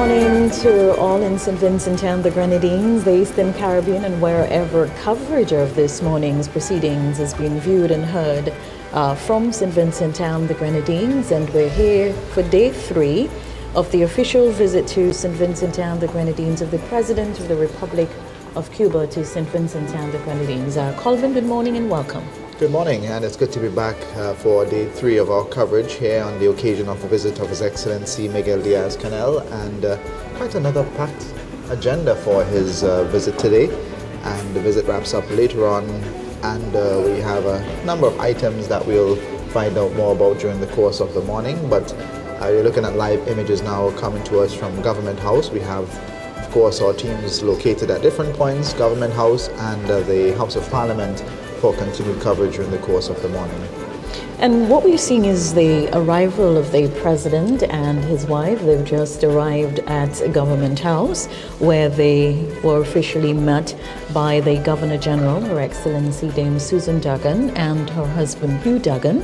morning to all in St. Vincent and the Grenadines, the Eastern Caribbean, and wherever coverage of this morning's proceedings is being viewed and heard from St. Vincent and the Grenadines. And we're here for day 3 of the official visit to St. Vincent and the Grenadines of the President of the Republic of Cuba to St. Vincent and the Grenadines. Colvin, good morning and welcome. Good morning, and it's good to be back for day 3 of our coverage here on the occasion of the visit of His Excellency Miguel Diaz-Canel, and quite another packed agenda for his visit today. And the visit wraps up later on, and we have a number of items that we'll find out more about during the course of the morning. But you're looking at live images now coming to us from Government House. We have, of course, our teams located at different points, Government House and the House of Parliament, for continued coverage during the course of the morning. And what we're seeing is the arrival of the President and his wife. They've just arrived at Government House, where they were officially met by the Governor General, Her Excellency Dame Susan Duggan, and her husband Hugh Duggan,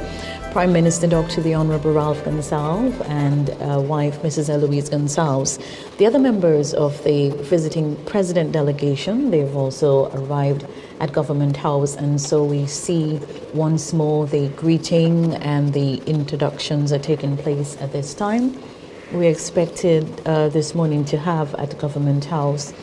Prime Minister Dr. the Honorable Ralph Gonsalves, and wife Mrs. Eloise Gonsalves. The other members of the visiting President delegation, they've also arrived at Government House, and so we see once more the greeting and the introductions are taking place at this time. We expected this morning to have at Government House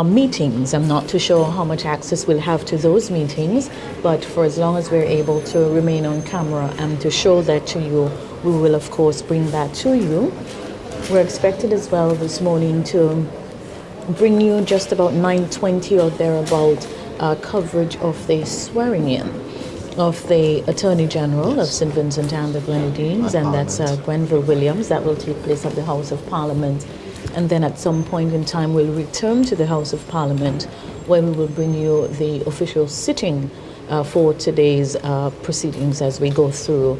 meetings. I'm not too sure how much access we'll have to those meetings, but for as long as we're able to remain on camera and to show that to you, we will of course bring that to you. We're expected as well this morning to bring you just about 9:20 or thereabout coverage of the swearing in of the Attorney General of St. Vincent and the Grenadines, and that's Grenville Williams. That will take place at the House of Parliament. And then at some point in time, we'll return to the House of Parliament, where we will bring you the official sitting for today's proceedings as we go through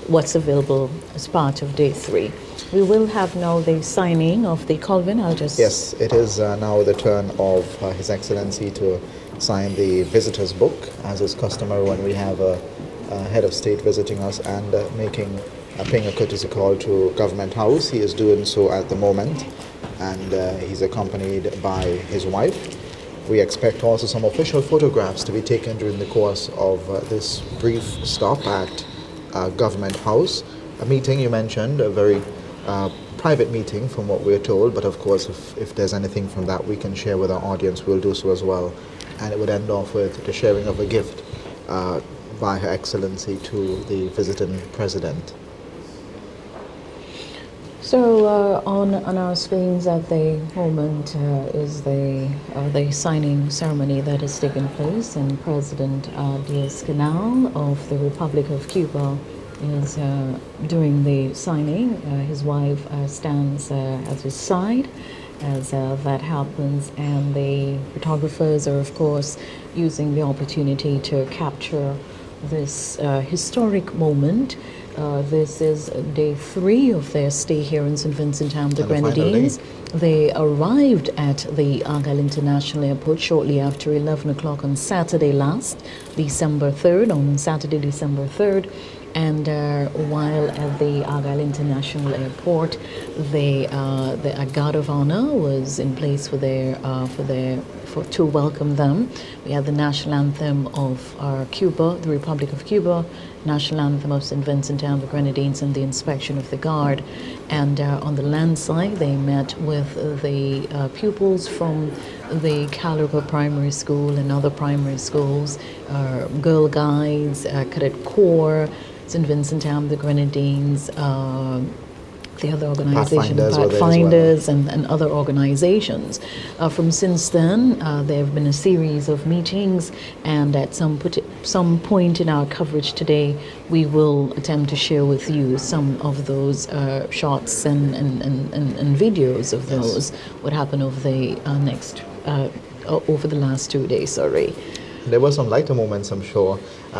what's available as part of day 3. We will have now the signing of the Colvin. Yes, it is now the turn of His Excellency to sign the visitor's book, as is customary when we have a head of state visiting us and paying a courtesy call to Government House. He is doing so at the moment, and he's accompanied by his wife. We expect also some official photographs to be taken during the course of this brief stop at Government House. A meeting you mentioned, a very private meeting from what we're told, but of course if there's anything from that we can share with our audience, we'll do so as well. And it would end off with the sharing of a gift by Her Excellency to the visiting President. So on our screens at the moment is the signing ceremony that is taking place, and President Diaz-Canel of the Republic of Cuba is doing the signing. His wife stands at his side as that happens, and the photographers are of course using the opportunity to capture this historic moment. This is day 3 of their stay here in St. Vincent and the Grenadines. They arrived at the Argyle International Airport shortly after 11 o'clock on Saturday last, December 3rd. And while at the Argyle International Airport, a guard of honor was in place to welcome them. We had the national anthem of Cuba, the Republic of Cuba, national anthem of St. Vincent and the Grenadines, and the inspection of the guard. And on the land side, they met with the pupils from the Calico Primary School and other primary schools, Girl Guides, Cadet Corps, St. Vincent and the Grenadines, the other organization, Pathfinders, and other organizations. From since then, there have been a series of meetings, and at some point in our coverage today, we will attempt to share with you some of those shots and videos of those, what happened over the over the last 2 days. There were some lighter moments, I'm sure,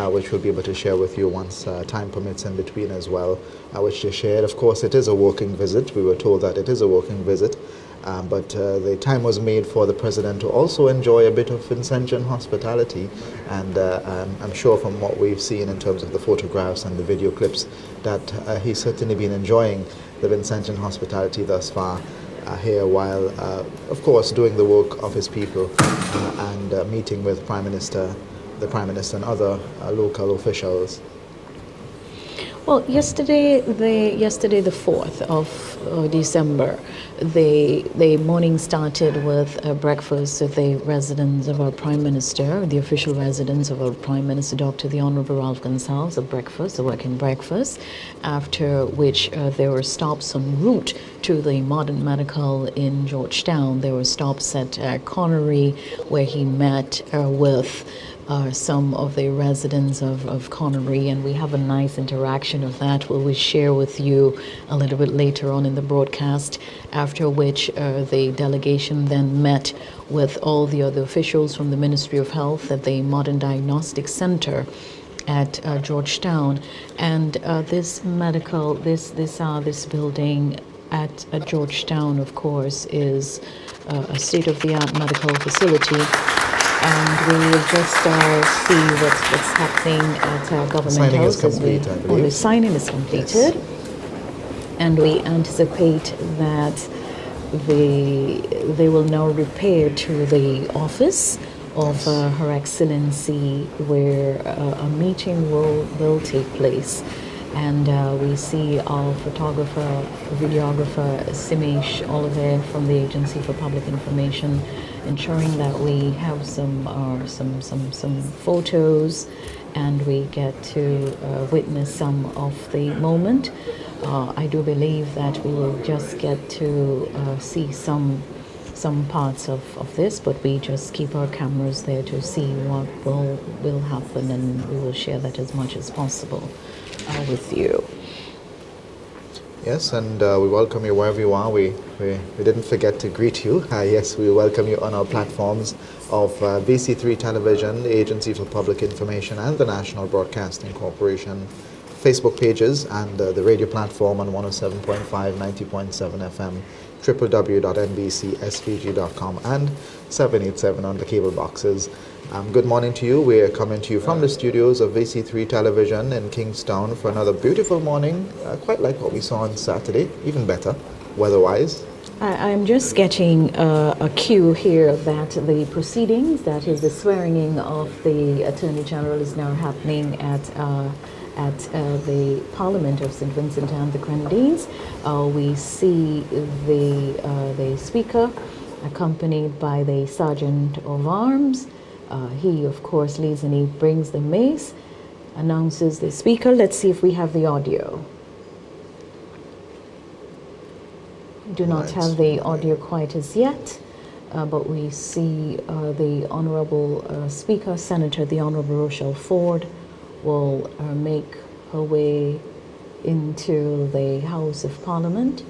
which we'll be able to share with you once time permits in between as well, which they shared. Of course, it is a working visit. We were told that it is a working visit, but the time was made for the President to also enjoy a bit of Vincentian hospitality. And I'm sure from what we've seen in terms of the photographs and the video clips that he's certainly been enjoying the Vincentian hospitality thus far. here while, of course, doing the work of his people and meeting with the Prime Minister and other local officials. Well, yesterday, the 4th of December, the morning started with a breakfast at the residence of our Prime Minister, the official residence of our Prime Minister, Dr. the Honorable Ralph Gonsalves, a working breakfast, after which there were stops en route to the Modern Medical in Georgetown. There were stops at Connery, where he met with some of the residents of Connery, and we have a nice interaction of that where we share with you a little bit later on in the broadcast, after which the delegation then met with all the other officials from the Ministry of Health at the Modern Diagnostic Center at Georgetown. And this building at Georgetown, of course, is a state-of-the-art medical facility. And we will just see what's happening at Government Signing House. is complete, I believe. The signing is completed. Yes. And we anticipate that they will now repair to the office of Her Excellency, where a meeting will take place. And we see our photographer, videographer, Simesh Oliver from the Agency for Public Information, ensuring that we have some photos and we get to witness some of the moment. I do believe that we will just get to see some parts of this, but we just keep our cameras there to see what will happen, and we will share that as much as possible with you. Yes, and we welcome you wherever you are. We didn't forget to greet you. Yes, we welcome you on our platforms of VC3 Television, the Agency for Public Information, and the National Broadcasting Corporation Facebook pages, and the radio platform on 107.5, 90.7 FM, www.nbcsvg.com, and 787 on the cable boxes. Good morning to you. We are coming to you from the studios of VC3 Television in Kingstown for another beautiful morning, quite like what we saw on Saturday, even better, weather-wise. I'm just getting a cue here that the proceedings, that is the swearing-in of the Attorney General, is now happening at the Parliament of St. Vincent and the Grenadines. We see the Speaker accompanied by the Sergeant of Arms. He, of course, leads and he brings the mace, announces the Speaker. Let's see if we have the audio. Do not have the audio quite as yet, but we see the Honorable Speaker, Senator, the Honorable Rochelle Ford, will make her way into the House of Parliament,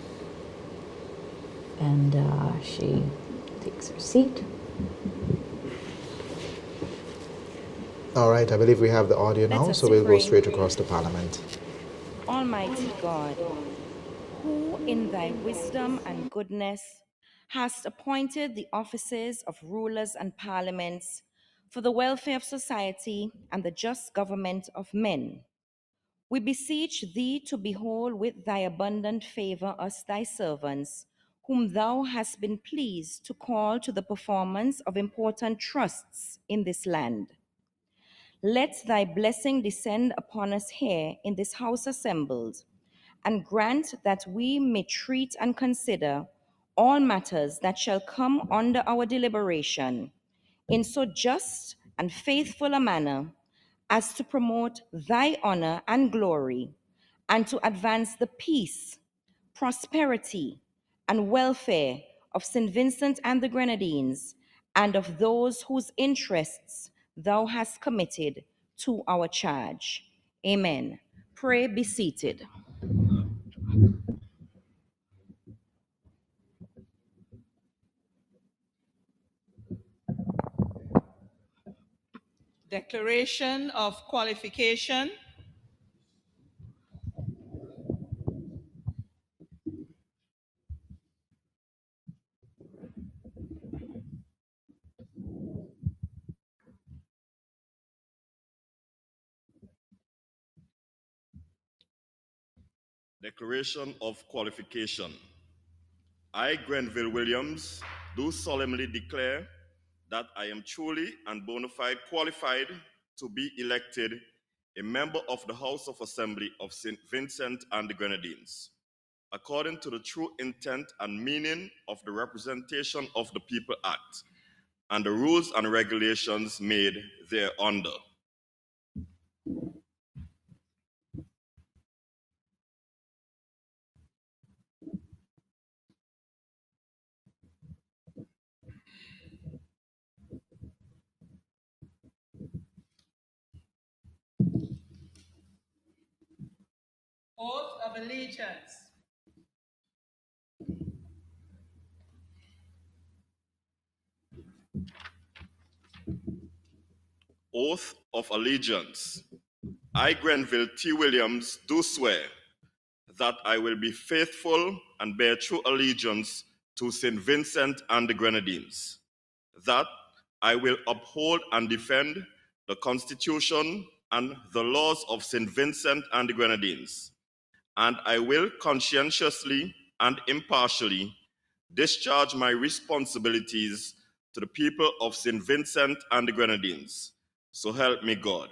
and she takes her seat. All right, I believe we have the audio now, so we'll go straight across to Parliament. Almighty God, who in thy wisdom and goodness hast appointed the offices of rulers and parliaments for the welfare of society and the just government of men, we beseech thee to behold with thy abundant favor us thy servants, whom thou hast been pleased to call to the performance of important trusts in this land. Let thy blessing descend upon us here in this house assembled, and grant that we may treat and consider all matters that shall come under our deliberation in so just and faithful a manner as to promote thy honor and glory, and to advance the peace, prosperity, and welfare of St. Vincent and the Grenadines, and of those whose interests thou hast committed to our charge. Amen. Pray, be seated. Declaration of qualification. Declaration of qualification. I, Grenville Williams, do solemnly declare that I am truly and bona fide qualified to be elected a member of the House of Assembly of St. Vincent and the Grenadines, according to the true intent and meaning of the Representation of the People Act and the rules and regulations made thereunder. Oath of allegiance. Oath of allegiance. I, Grenville T. Williams, do swear that I will be faithful and bear true allegiance to St. Vincent and the Grenadines, that I will uphold and defend the Constitution and the laws of St. Vincent and the Grenadines, and I will conscientiously and impartially discharge my responsibilities to the people of St. Vincent and the Grenadines. So help me God.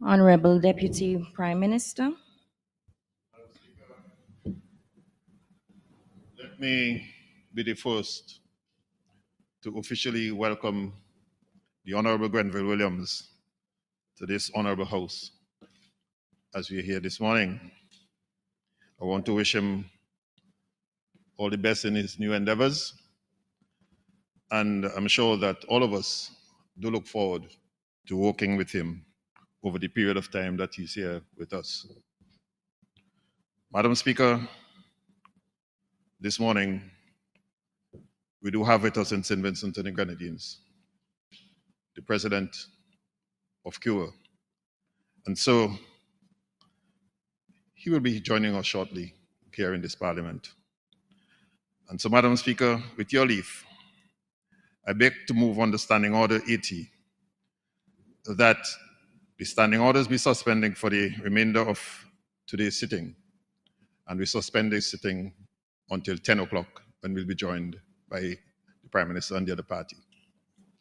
Honorable Deputy Prime Minister. Let me be the first to officially welcome the Honorable Grenville Williams to this honorable house. As we are here this morning, I want to wish him all the best in his new endeavors. And I'm sure that all of us do look forward to working with him over the period of time that he's here with us. Madam Speaker, this morning, we do have with us in St. Vincent and the Grenadines the President of Cuba. And so he will be joining us shortly here in this Parliament. And so, Madam Speaker, with your leave, I beg to move on the Standing Order 80, that the standing orders be suspending for the remainder of today's sitting, and we suspend this sitting until 10 o'clock, when we'll be joined by the Prime Minister and the other party.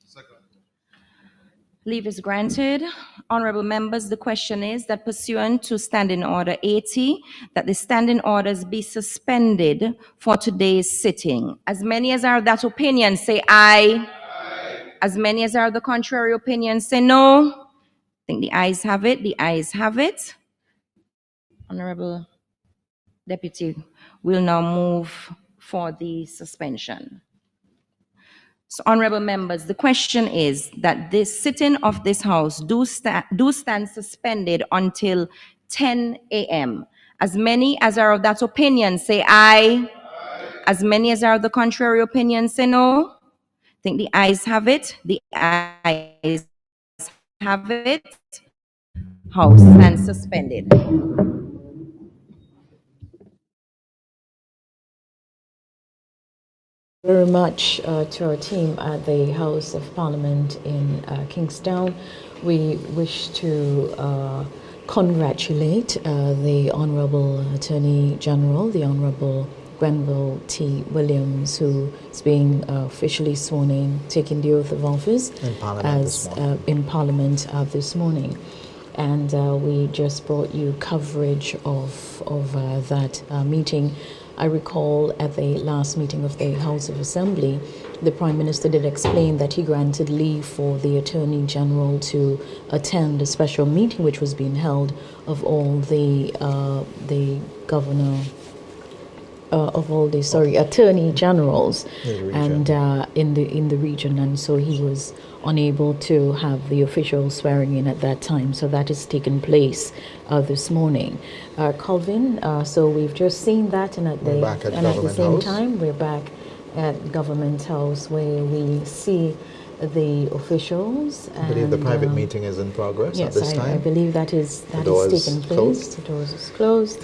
Second. Leave is granted. Honorable members, the question is that pursuant to Standing Order 80, that the standing orders be suspended for today's sitting. As many as are of that opinion, say aye. Aye. As many as are of the contrary opinion, say no. I think the ayes have it. The ayes have it. Honorable Deputy, we'll now move for the suspension. So, honorable members, the question is that this sitting of this House do stand suspended until 10 a.m. As many as are of that opinion, say aye. Aye. As many as are of the contrary opinion, say no. I think the ayes have it. The ayes have it. House stands suspended. Very much to our team at the House of Parliament in Kingstown. We wish to congratulate the Honourable Attorney General, the Honourable Grenville T. Williams, who is being officially sworn in, taking the oath of office in Parliament in Parliament this morning. And we just brought you coverage of that meeting. I recall at the last meeting of the House of Assembly, the Prime Minister did explain that he granted leave for the Attorney General to attend a special meeting which was being held of all the governor of all the attorney generals and in the region, and so he was unable to have the official swearing in at that time. So that has taken place this morning. Colvin, so we've just seen that, and at the same time we're back at Government House, where we see the officials. I believe the private meeting is in progress at this time. I believe that is taking place. The doors is closed.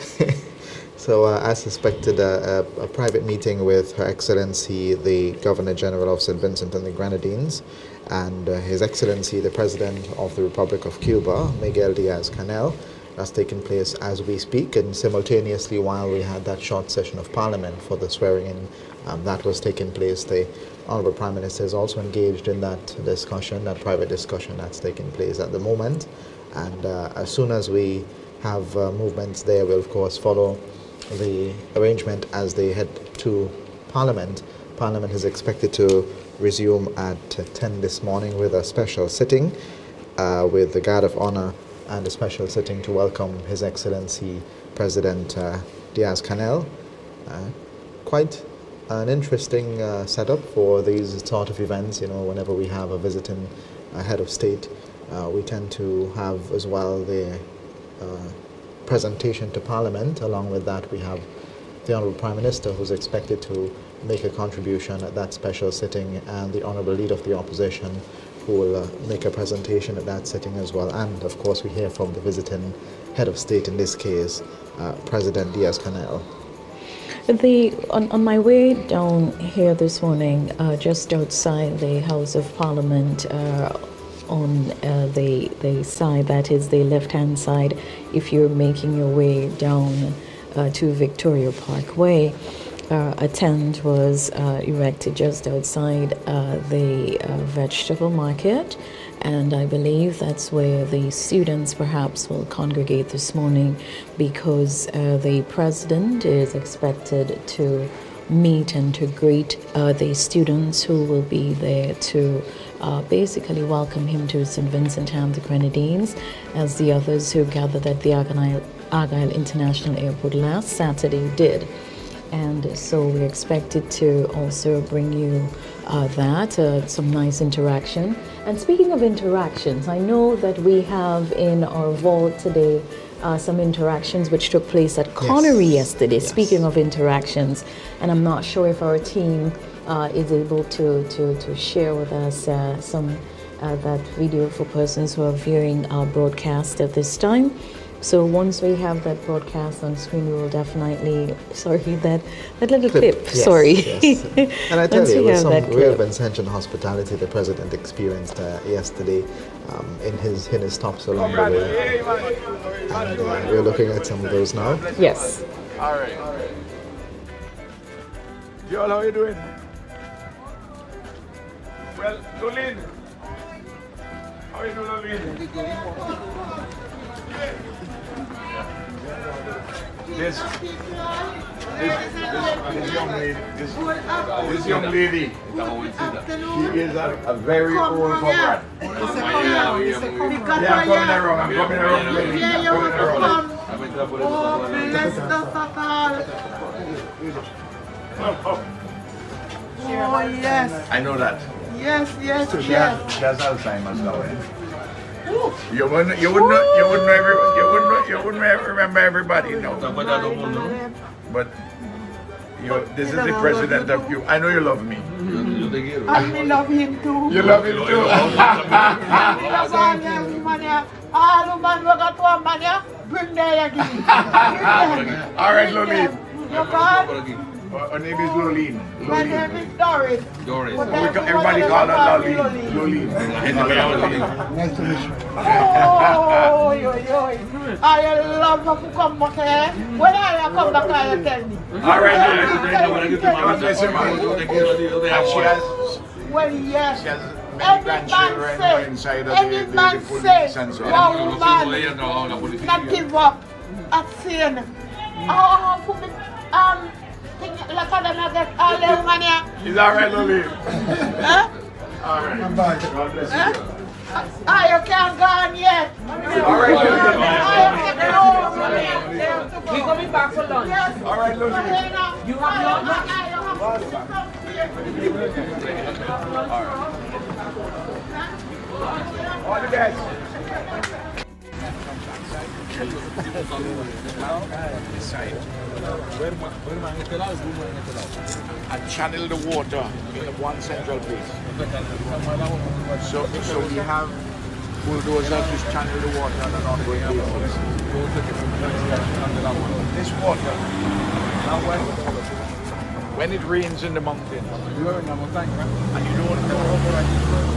So, as suspected, a private meeting with Her Excellency, the Governor General of St. Vincent and the Grenadines, and His Excellency, the President of the Republic of Cuba, Miguel Diaz-Canel, that's taking place as we speak. And simultaneously, while we had that short session of Parliament for the swearing-in that was taking place, the Honourable Prime Minister is also engaged in that discussion, that private discussion that's taking place at the moment. And as soon as we have movements there, we'll of course follow the arrangement as they head to Parliament. Parliament is expected to resume at 10 this morning with a special sitting with the Guard of Honor and a special sitting to welcome His Excellency President Diaz-Canel. Quite an interesting setup for these sort of events. You know, whenever we have a visiting head of state, we tend to have as well the presentation to Parliament. Along with that, we have the Honourable Prime Minister, who's expected to make a contribution at that special sitting, and the Honourable Leader of the Opposition, who will make a presentation at that sitting as well. And of course, we hear from the visiting head of state, in this case, President Diaz-Canel. On my way down here this morning, just outside the House of Parliament, on the side that is the left-hand side, if you're making your way down to Victoria Parkway, a tent was erected just outside the vegetable market, and I believe that's where the students perhaps will congregate this morning, because the president is expected to meet and to greet the students who will be there to basically welcome him to St. Vincent and the Grenadines, as the others who gathered at the Argyle International Airport last Saturday did. And so we're expected to also bring you some nice interaction. And speaking of interactions, I know that we have in our vault today some interactions which took place at Connery yesterday. Yes. Speaking of interactions, and I'm not sure if our team is able to share with us some that video for persons who are viewing our broadcast at this time. So once we have that broadcast on screen, we will definitely, that little clip. Yes, sorry. Yes. And I tell you, with some real clip. Vincentian hospitality the President experienced yesterday in his stops along the way. And we're looking at some of those now. Yes. All right. Joel, how are you doing? Well, Lulin. How are you doing, Lulin? This young lady, she is a very old woman. Yeah, I'm coming around. Yeah, you want to come. Oh, bless us all. Oh, yes. I know that. Yes. That's Alzheimer's now. You wouldn't remember everybody, no. But this is the president of Cuba. I know you love me. I love him too. You love him too. All man we got one man, bring there again. All right, Lolene. Her name is Lolene. My name is Doris. Everybody call her Lolene. Nice to meet you. I love her to come back here. When I come back here, tell me. All right, well, yes. She has many grandchildren inside of the police and so on. Man, not give up at seeing. Like I get all the money. Is all right, Lolene? Huh? All right. I'm back. God bless you. You can't go on yet. All right, Lolene. We're coming back for lunch. Yes. All right, Lolene. You have lunch? All the best. And channel the water in one central place. So we have bulldozers which channel the water on an ongoing basis. This water, when it rains in the mountains, and you don't know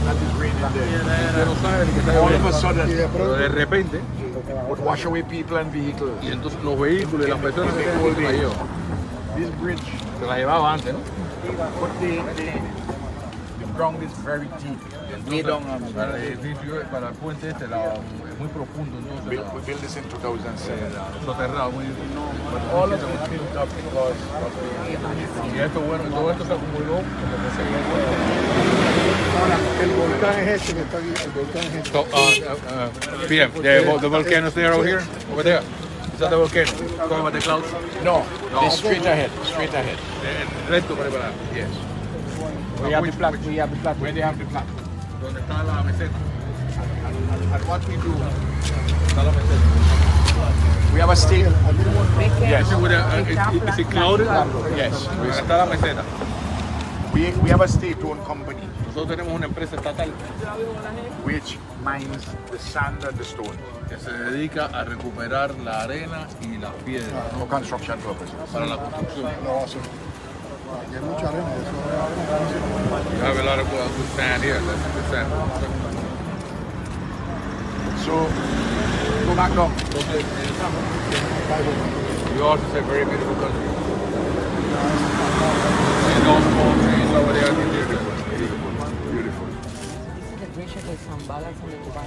that it's raining there, all of a sudden, de repente, would wash away people and vehicles. y entonces los vehículos y las personas que tenían que se la llevan. This bridge, Se la llevaba antes, ¿no? but the ground is very deep. Way down on it. Para el edificio, para el puente este, es muy profundo, entonces. We built this in 2007. Soterrado, muy But all of it built up because of the Y esto, bueno, todo esto se acumuló. Ahora, el volcán es este que está aquí, el volcán es este. So, PM, the volcano's there over here? Over there? Is that the volcano? Talking about the clouds? No, it's straight ahead, straight ahead. Recto para allá. Yes. We have the platform. Where they have the platform. Donde está la meseta. And what we do, Está la meseta. we have a state. Yes, Is it clouded? yes. Está la meseta. We have a state-owned company Nosotros tenemos una empresa estatal which mines the sand and the stone que se dedica a recuperar la arena y las piedras for construction purposes. para la construcción. Aquí hay mucha arena, eso es arena. You have a lot of good sand here. That's good sand. So, go back down. Entonces, you also say very beautiful country. And those small trees over there, beautiful. Beautiful. The bridge that is on balance on the Cuba.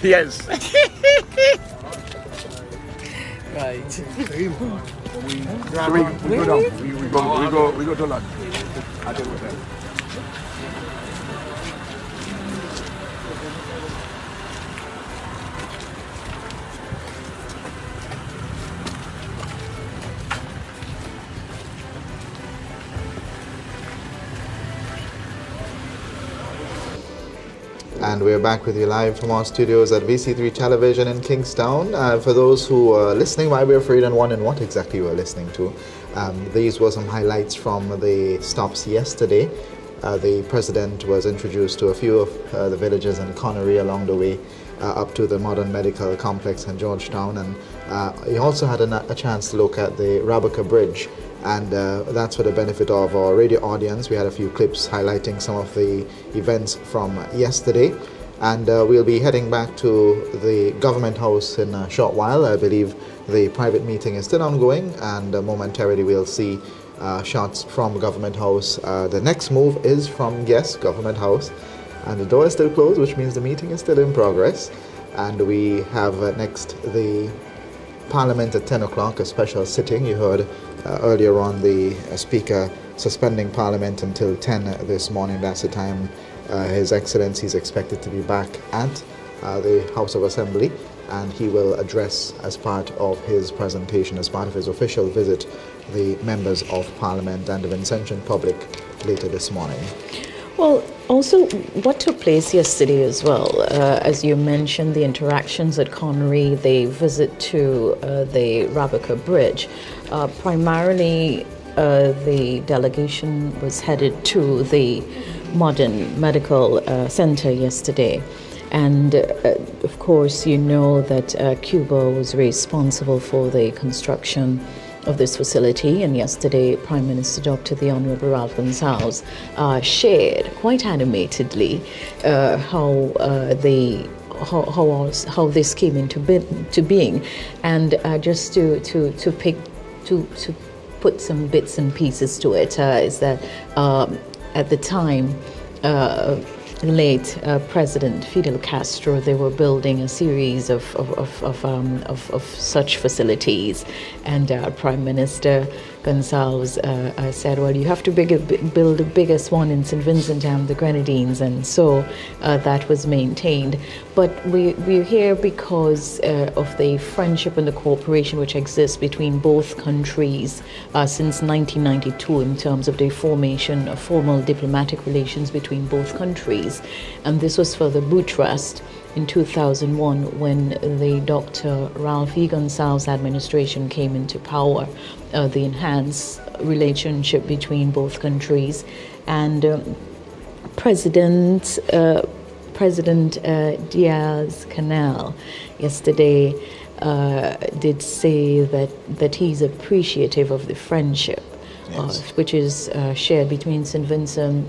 Yes. Right. Seguimos. So we go down. We go to lunch at the hotel. And we're back with you live from our studios at VC3 Television in Kingstown. For those who are listening, why we're afraid and wondering what exactly we're listening to, these were some highlights from the stops yesterday. The president was introduced to a few of the villages in Connery along the way up to the modern medical complex in Georgetown, and he also had a chance to look at the Rabaca Bridge. And that's for the benefit of our radio audience. We had a few clips highlighting some of the events from yesterday. And we'll be heading back to the Government House in a short while. I believe the private meeting is still ongoing, and momentarily we'll see shots from Government House. The next move is from, yes, Government House. And the door is still closed, which means the meeting is still in progress. And we have next the Parliament at 10 o'clock, a special sitting. You heard earlier on the Speaker suspending Parliament until 10 this morning. That's the time His Excellency is expected to be back at the House of Assembly, and he will address, as part of his presentation, as part of his official visit, the members of Parliament and the Vincentian public later this morning. Well, also, what took place yesterday as well, as you mentioned, the interactions at Connery, the visit to the Rabaca Bridge. Primarily, the delegation was headed to the modern medical center yesterday. And of course, you know that Cuba was responsible for the construction of this facility, and yesterday Prime Minister Dr. the Honorable Ralph Gonsalves shared quite animatedly how this came into being, and just to put some bits and pieces to it, is that at the time, late President Fidel Castro, they were building a series of such facilities, and Prime Minister Gonsalves said, well, you have to build the biggest one in St. Vincent and the Grenadines, and so that was maintained. But we're here because of the friendship and the cooperation which exists between both countries since 1992 in terms of the formation of formal diplomatic relations between both countries. And this was further buttressed in 2001 when the Dr. Ralph E. Gonsalves administration came into power, the enhanced relationship between both countries. And President Diaz-Canel yesterday did say that he's appreciative of the friendship, which is shared between St. Vincent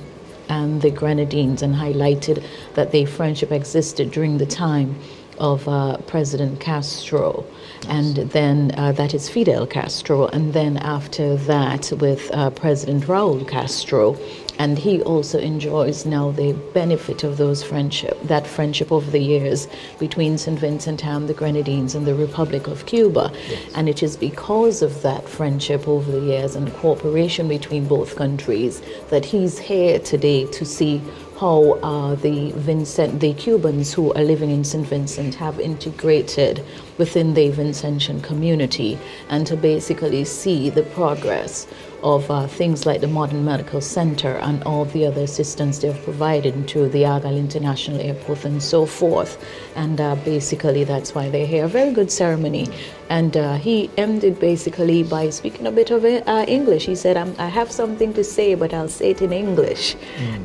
and the Grenadines, and highlighted that the friendship existed during the time of President Castro, and then that is Fidel Castro, and then after that with President Raul Castro. And he also enjoys now the benefit of that friendship over the years between St. Vincent and the Grenadines and the Republic of Cuba. Yes. And it is because of that friendship over the years and cooperation between both countries that he's here today to see how the Cubans who are living in St. Vincent have integrated within the Vincentian community, and to basically see the progress of things like the Modern Medical Center and all the other assistance they've provided to the Argyle International Airport and so forth. And basically that's why they're here. A very good ceremony. And he ended basically by speaking a bit of English. He said, I have something to say, but I'll say it in English.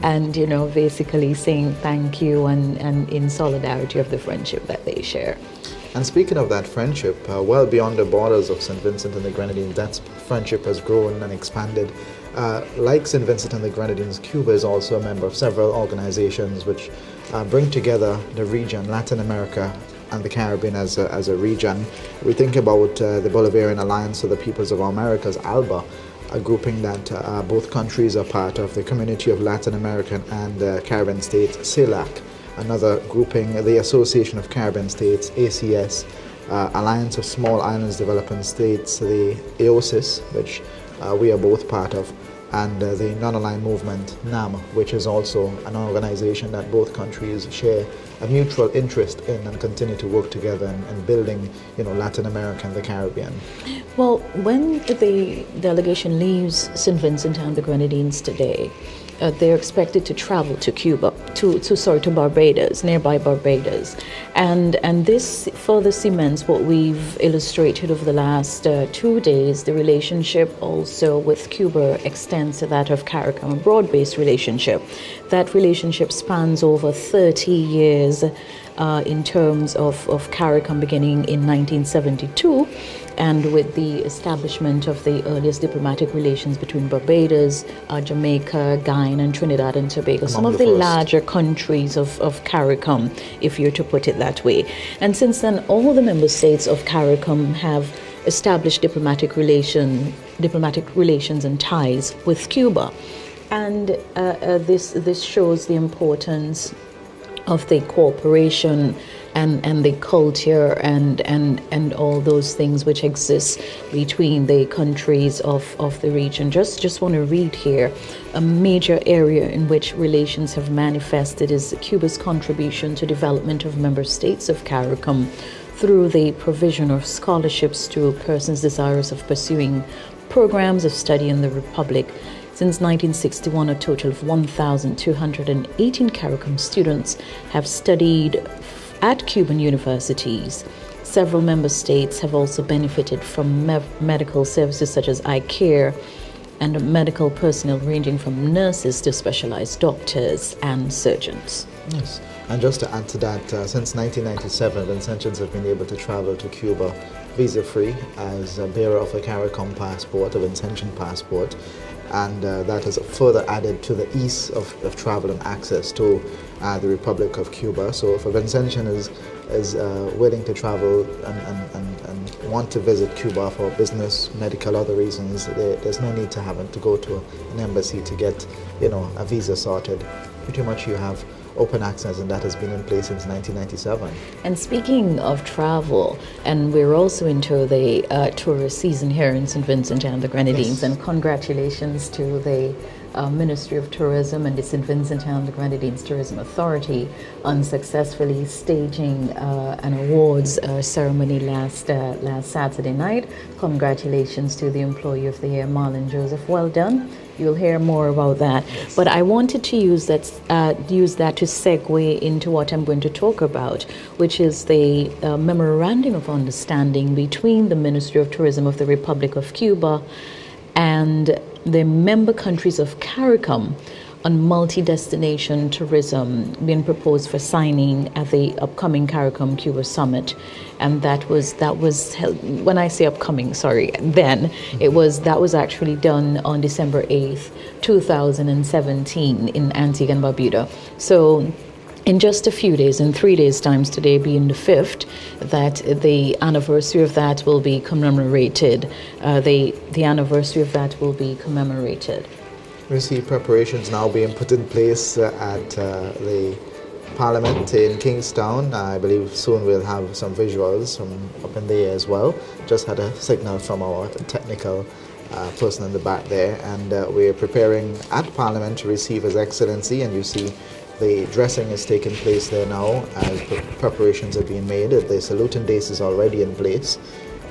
And, basically saying thank you and in solidarity of the friendship that they share. And speaking of that friendship, well beyond the borders of St. Vincent and the Grenadines, that friendship has grown and expanded. Like St. Vincent and the Grenadines, Cuba is also a member of several organizations which bring together the region, Latin America and the Caribbean as a region. We think about the Bolivarian Alliance of the Peoples of Americas, ALBA, a grouping that both countries are part of, the Community of Latin American and Caribbean States, CELAC. Another grouping, the Association of Caribbean States, ACS, Alliance of Small Islands Developing States, the AOSIS, which we are both part of, and the Non-Aligned Movement, NAM, which is also an organization that both countries share a mutual interest in and continue to work together in building, Latin America and the Caribbean. Well, when the delegation leaves St. Vincent and the Grenadines today, they're expected to travel to Cuba, to Barbados, nearby Barbados, and this further cements what we've illustrated over the last 2 days. The relationship also with Cuba extends to that of CARICOM, a broad-based relationship. That relationship spans over 30 years in terms of CARICOM beginning in 1972. And with the establishment of the earliest diplomatic relations between Barbados, Jamaica, Guyana, and Trinidad and Tobago, some of the larger countries of CARICOM, if you're to put it that way. And since then, all the member states of CARICOM have established diplomatic relations and ties with Cuba. And this shows the importance of the cooperation and the culture and all those things which exist between the countries of the region. Just want to read here. A major area in which relations have manifested is Cuba's contribution to development of member states of CARICOM through the provision of scholarships to persons desirous of pursuing programs of study in the Republic. Since 1961, a total of 1,218 CARICOM students have studied at Cuban universities. Several member states have also benefited from medical services such as eye care and medical personnel ranging from nurses to specialized doctors and surgeons. Yes, and just to add to that, since 1997, Vincentians have been able to travel to Cuba visa-free as a bearer of a CARICOM passport, a Vincentian passport, and that has further added to the ease of travel and access to the Republic of Cuba. So if a Vincentian is willing to travel and want to visit Cuba for business, medical, other reasons, there's no need to having to go to an embassy to get, a visa sorted. Pretty much you have open access, and that has been in place since 1997. And speaking of travel, and we're also into the tourist season here in St. Vincent and the Grenadines, yes. And congratulations to the Ministry of Tourism and the St. Vincent and the Grenadines Tourism Authority unsuccessfully staging an awards ceremony last Saturday night. Congratulations to the Employee of the Year, Marlon Joseph. Well done. You'll hear more about that. Yes. But I wanted to use that to segue into what I'm going to talk about, which is the memorandum of understanding between the Ministry of Tourism of the Republic of Cuba and the member countries of CARICOM on multi-destination tourism being proposed for signing at the upcoming CARICOM Cuba Summit. And that was held, when I say upcoming, that was actually done on December 8th, 2017 in Antigua and Barbuda. So in just a few days, in 3 days' times, today being the 5th, that the anniversary of that will be commemorated. The anniversary of that will be commemorated. We see preparations now being put in place at the Parliament in Kingstown. I believe soon we'll have some visuals from up in the air as well. Just had a signal from our technical person in the back there, and we're preparing at Parliament to receive His Excellency, and you see the dressing is taking place there now as preparations are being made. The saluting days is already in place,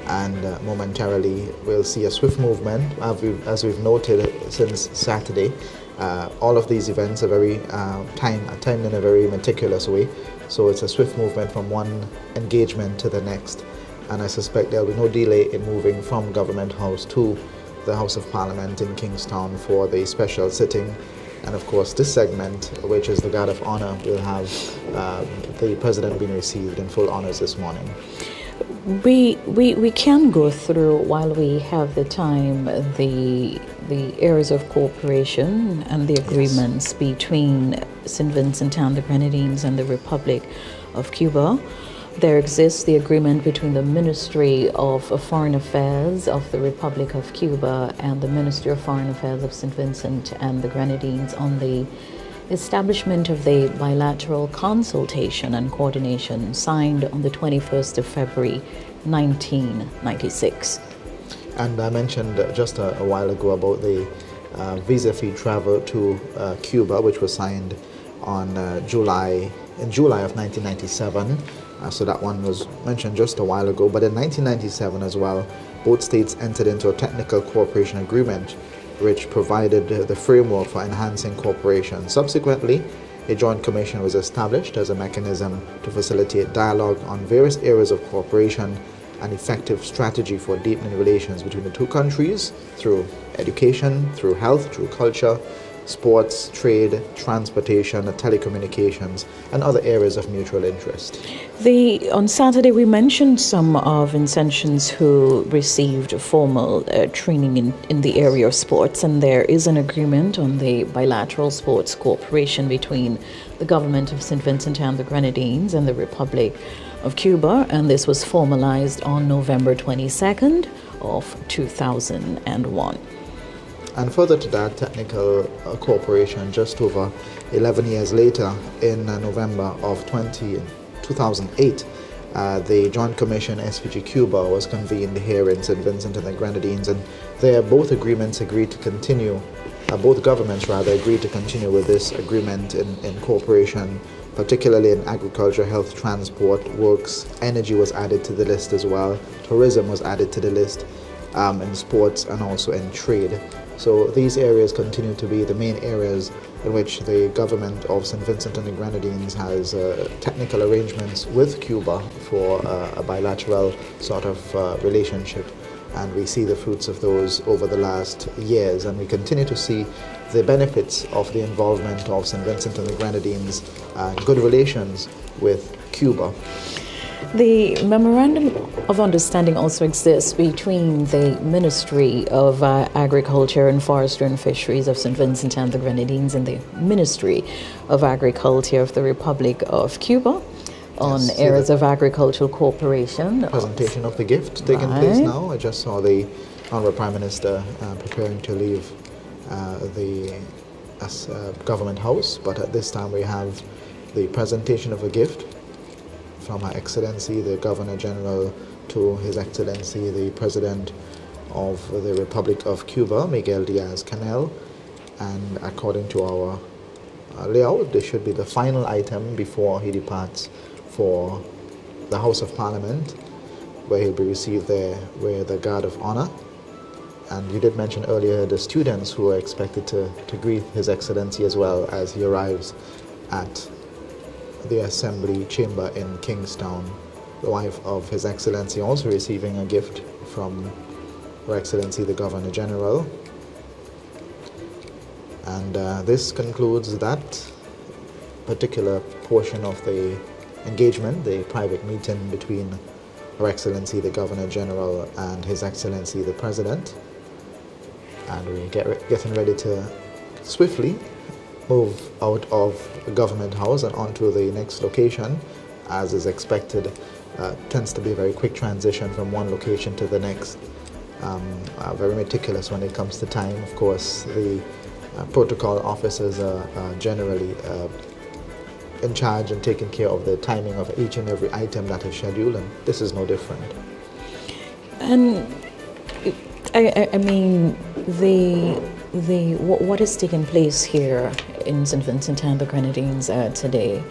and momentarily we'll see a swift movement. As we've noted since Saturday, all of these events are very timed in a very meticulous way, so it's a swift movement from one engagement to the next, and I suspect there'll be no delay in moving from Government House to the House of Parliament in Kingstown for the special sitting. And of course, this segment, which is the Guard of Honor, will have the President being received in full honors this morning. We can go through, while we have the time, the areas of cooperation and the agreements between St. Vincent and the Grenadines and the Republic of Cuba. There exists the agreement between the Ministry of Foreign Affairs of the Republic of Cuba and the Ministry of Foreign Affairs of St. Vincent and the Grenadines on the establishment of the bilateral consultation and coordination signed on the 21st of February 1996. And I mentioned just a while ago about the visa-free travel to Cuba, which was signed on July of 1997. So that one was mentioned just a while ago. But in 1997 as well, both states entered into a technical cooperation agreement which provided the framework for enhancing cooperation. Subsequently, a joint commission was established as a mechanism to facilitate dialogue on various areas of cooperation and effective strategy for deepening relations between the two countries through education, through health, through culture, sports, trade, transportation, telecommunications, and other areas of mutual interest. On Saturday, we mentioned some of Vincentians who received formal training in the area of sports, and there is an agreement on the bilateral sports cooperation between the government of St. Vincent and the Grenadines and the Republic of Cuba, and this was formalized on November 22nd of 2001. And further to that, technical cooperation just over 11 years later, in November of 2008, the Joint Commission SVG Cuba was convened here in St. Vincent and the Grenadines, and there both agreements agreed to continue, both governments rather agreed to continue with this agreement in cooperation, particularly in agriculture, health, transport, works. Energy was added to the list as well. Tourism was added to the list, in sports and also in trade. So these areas continue to be the main areas in which the government of St. Vincent and the Grenadines has technical arrangements with Cuba for a bilateral sort of relationship. And we see the fruits of those over the last years, and we continue to see the benefits of the involvement of St. Vincent and the Grenadines and good relations with Cuba. The Memorandum of Understanding also exists between the Ministry of Agriculture and Forestry and Fisheries of St. Vincent and the Grenadines and the Ministry of Agriculture of the Republic of Cuba on areas of agricultural cooperation. Presentation of the gift taking place now. I just saw the Honourable Prime Minister preparing to leave the Government House, but at this time we have the presentation of a gift from Her Excellency the Governor General to His Excellency the President of the Republic of Cuba, Miguel Diaz-Canel, and according to our layout, this should be the final item before he departs for the House of Parliament, where he'll be received there with the Guard of Honor. And you did mention earlier the students who are expected to greet His Excellency as well as he arrives at the Assembly Chamber in Kingstown. The wife of His Excellency also receiving a gift from Her Excellency the Governor General. And this concludes that particular portion of the engagement, the private meeting between Her Excellency the Governor General and His Excellency the President. And we're getting ready to swiftly move out of the Government House and onto the next location, as is expected. Tends to be a very quick transition from one location to the next. Very meticulous when it comes to time. Of course, the protocol officers are generally in charge and taking care of the timing of each and every item that is scheduled, and this is no different. And I mean, what is taking place here in St. Vincent and the Grenadines today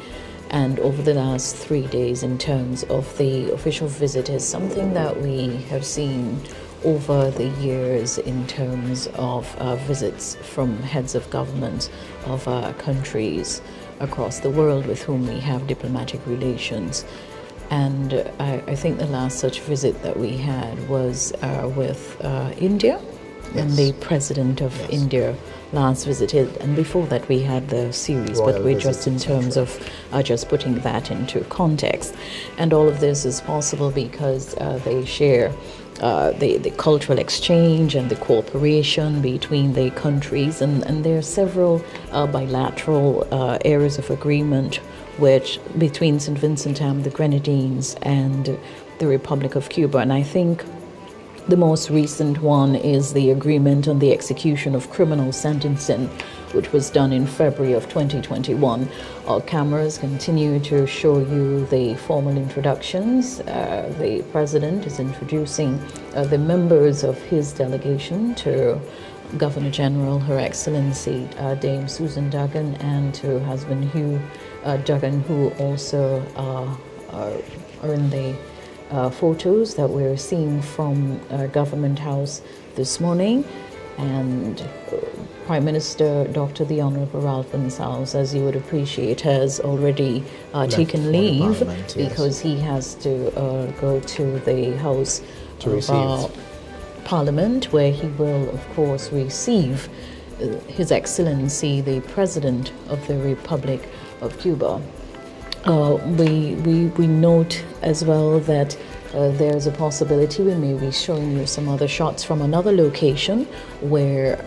and over the last 3 days in terms of the official visit is something that we have seen over the years in terms of visits from heads of government of countries across the world with whom we have diplomatic relations. And I think the last such visit that we had was with India, and the President of India last visited. And before that we had the series, Royal but we're visits, just in terms of just putting that into context. And all of this is possible because they share the cultural exchange and the cooperation between the countries. And there are several bilateral areas of agreement which between St. Vincent and the Grenadines and the Republic of Cuba. And I think the most recent one is the agreement on the execution of criminal sentencing, which was done in February of 2021. Our cameras continue to show you the formal introductions. The President is introducing the members of his delegation to Governor General, Her Excellency Dame Susan Duggan, and to husband Hugh Duggan, who also are in the photos that we're seeing from Government House this morning. And Prime Minister Dr. the Honorable Ralph Gonsalves, as you would appreciate, has already taken leave because he has to go to the House of Parliament, where he will, of course, receive His Excellency the President of the Republic of Cuba. We note as well that there's a possibility we may be showing you some other shots from another location where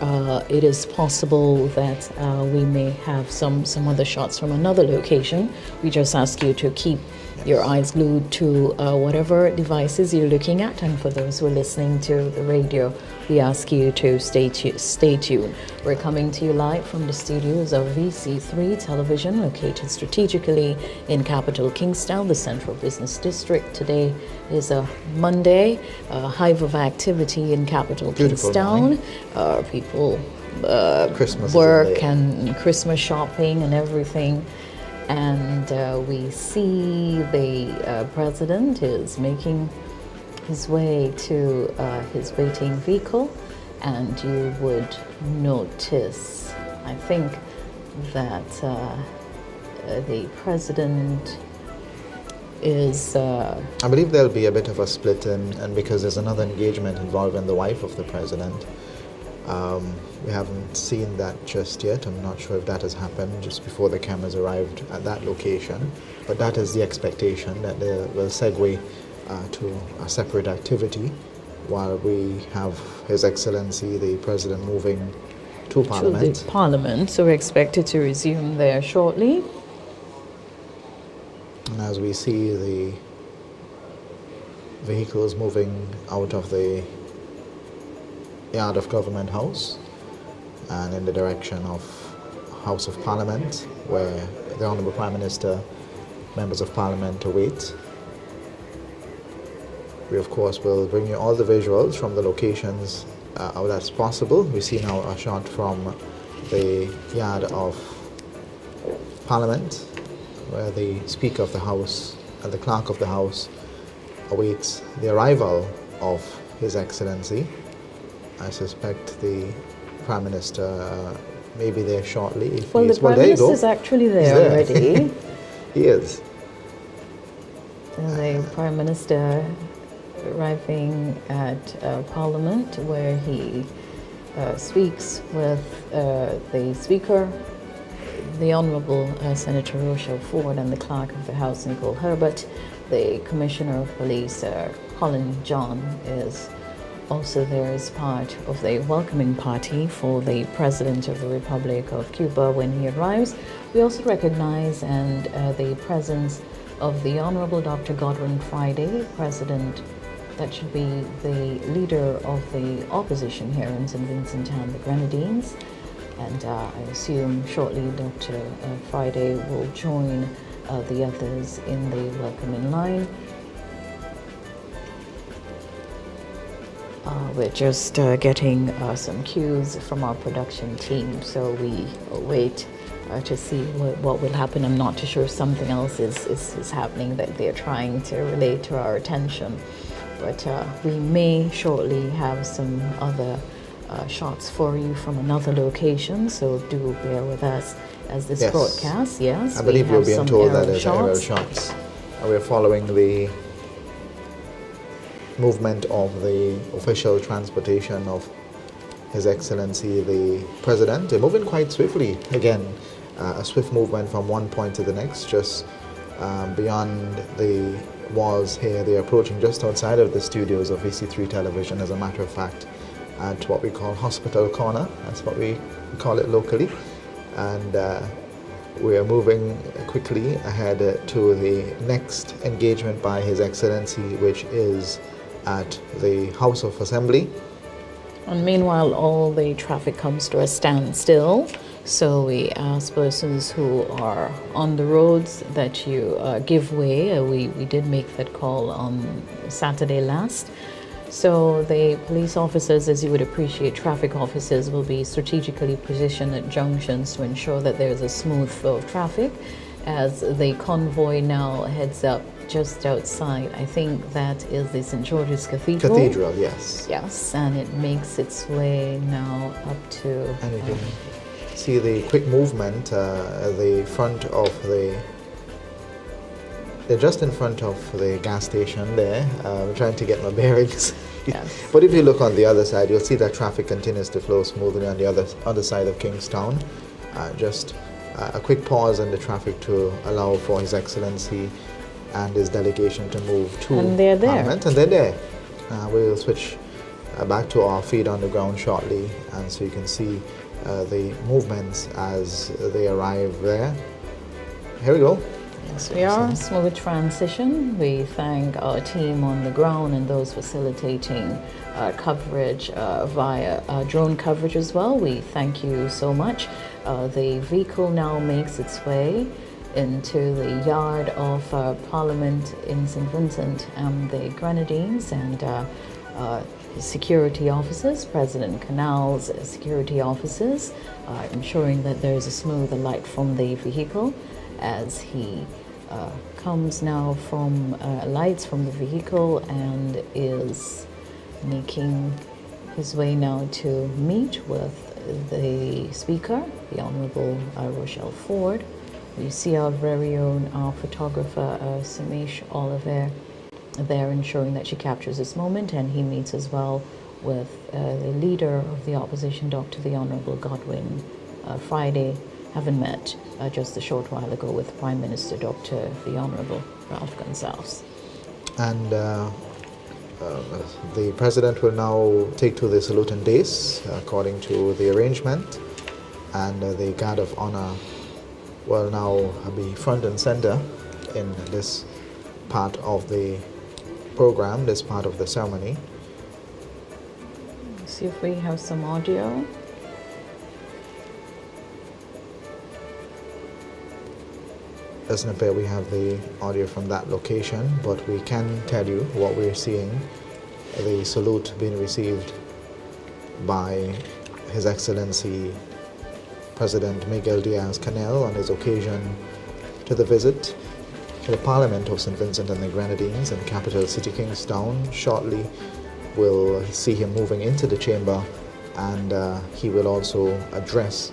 it is possible that we may have some other shots from another location. We just ask you to keep your eyes glued to whatever devices you're looking at, and for those who are listening to the radio, we ask you to stay tuned. We're coming to you live from the studios of VC3 Television, located strategically in capital Kingstown, the Central Business District. Today is a Monday, a hive of activity in capital Kingstown. People Christmas work and Christmas shopping and everything. And we see the President is making his way to his waiting vehicle, and you would notice, I think, that the President is... I believe there'll be a bit of a split, and because there's another engagement involving the wife of the President. We haven't seen that just yet. I'm not sure if that has happened just before the cameras arrived at that location, but that is the expectation, that they will segue to a separate activity while we have His Excellency the President moving to Parliament. To the Parliament, so we're expected to resume there shortly. And as we see the vehicles moving out of the yard of Government House and in the direction of House of Parliament, where the Honourable Prime Minister, members of Parliament await. We of course will bring you all the visuals from the locations out as possible. We see now a shot from the yard of Parliament, where the Speaker of the House and the Clerk of the House awaits the arrival of His Excellency. I suspect the Prime Minister may be there shortly. If Well, he the is. Prime There you Minister go. is actually He's there already. He is. The Prime Minister arriving at Parliament, where he speaks with the Speaker, the Honourable Senator Rochelle Ford, and the Clerk of the House, Nicole Herbert. The Commissioner of Police, Colin John, is also there as part of the welcoming party for the President of the Republic of Cuba when he arrives. We also recognize the presence of the Honorable Dr. Godwin Friday, President, that should be the leader of the opposition here in St. Vincent and the Grenadines. And I assume shortly Dr. Friday will join the others in the welcoming line. We're just getting some cues from our production team, so we wait to see what will happen. I'm not too sure if something else is happening that they're trying to relate to our attention, but we may shortly have some other shots for you from another location, so do bear with us as this Yes. broadcast. Yes, I believe you're being told that there's aerial aerial shots. We're following the movement of the official transportation of His Excellency the President. They're moving quite swiftly. Again, a swift movement from one point to the next, just beyond the walls here. They're approaching just outside of the studios of VC3 Television, as a matter of fact, at what we call Hospital Corner. That's what we call it locally. And we are moving quickly ahead to the next engagement by His Excellency, which is at the House of Assembly. And meanwhile, all the traffic comes to a standstill. So we ask persons who are on the roads that you give way. We did make that call on Saturday last. So the police officers, as you would appreciate, traffic officers will be strategically positioned at junctions to ensure that there's a smooth flow of traffic as the convoy now heads up just outside. I think that is the St. George's Cathedral. Cathedral, yes. Yes, and it makes its way now up to... And you can see the quick movement at the front of the... They're just in front of the gas station there. I'm trying to get my bearings. Yes. But if you look on the other side, you'll see that traffic continues to flow smoothly on the other side of Kingstown. Just a quick pause in the traffic to allow for His Excellency and his delegation to move to And they're there. Parliament. And they're there. We'll switch back to our feed on the ground shortly, and so you can see the movements as they arrive there. Here we go. Yes, we are. Smooth transition. We thank our team on the ground and those facilitating coverage via drone coverage as well. We thank you so much. The vehicle now makes its way into the yard of Parliament in St. Vincent and the Grenadines, and security officers, President Canal's security officers, ensuring that there is a smooth light from the vehicle as he comes now from lights from the vehicle and is making his way now to meet with the Speaker, the Honourable Rochelle Ford. We see our very own photographer, Samish Oliver, there ensuring that she captures this moment, and he meets as well with the leader of the opposition, the Honourable Godwin Friday, having met just a short while ago with Prime Minister the Honourable Ralph Gonsalves. And the President will now take to the salute and days according to the arrangement, and the Guard of Honour will now be front and center in this part of the program, this part of the ceremony. See if we have some audio. Doesn't appear we have the audio from that location, but we can tell you what we're seeing. The salute being received by His Excellency President Miguel Diaz-Canel on his occasion to the visit to the Parliament of St. Vincent and the Grenadines in capital city Kingstown. Shortly we'll see him moving into the chamber, and he will also address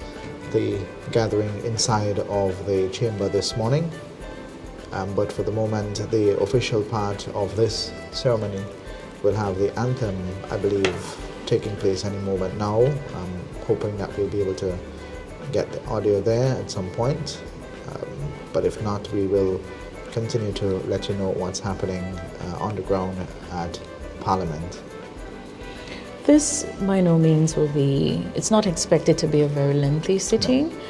the gathering inside of the chamber this morning. But for the moment, the official part of this ceremony will have the anthem, I believe, taking place any moment now. I'm hoping that we'll be able to get the audio there at some point. But if not, we will continue to let you know what's happening on the ground at Parliament. This by no means will be, it's not expected to be a very lengthy sitting. No.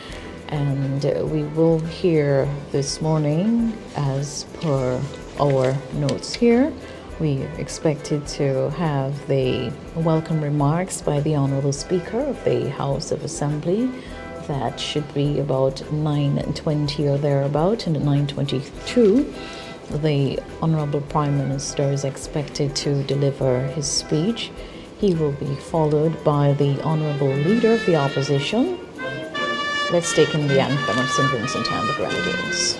And we will hear this morning, as per our notes here, we expected to have the welcome remarks by the Honourable Speaker of the House of Assembly. That should be about 9:20 or thereabout, and at 9:22 the Honourable Prime Minister is expected to deliver his speech. He will be followed by the Honourable Leader of the Opposition. Let's take in the anthem of St. Vincent and the Grenadines.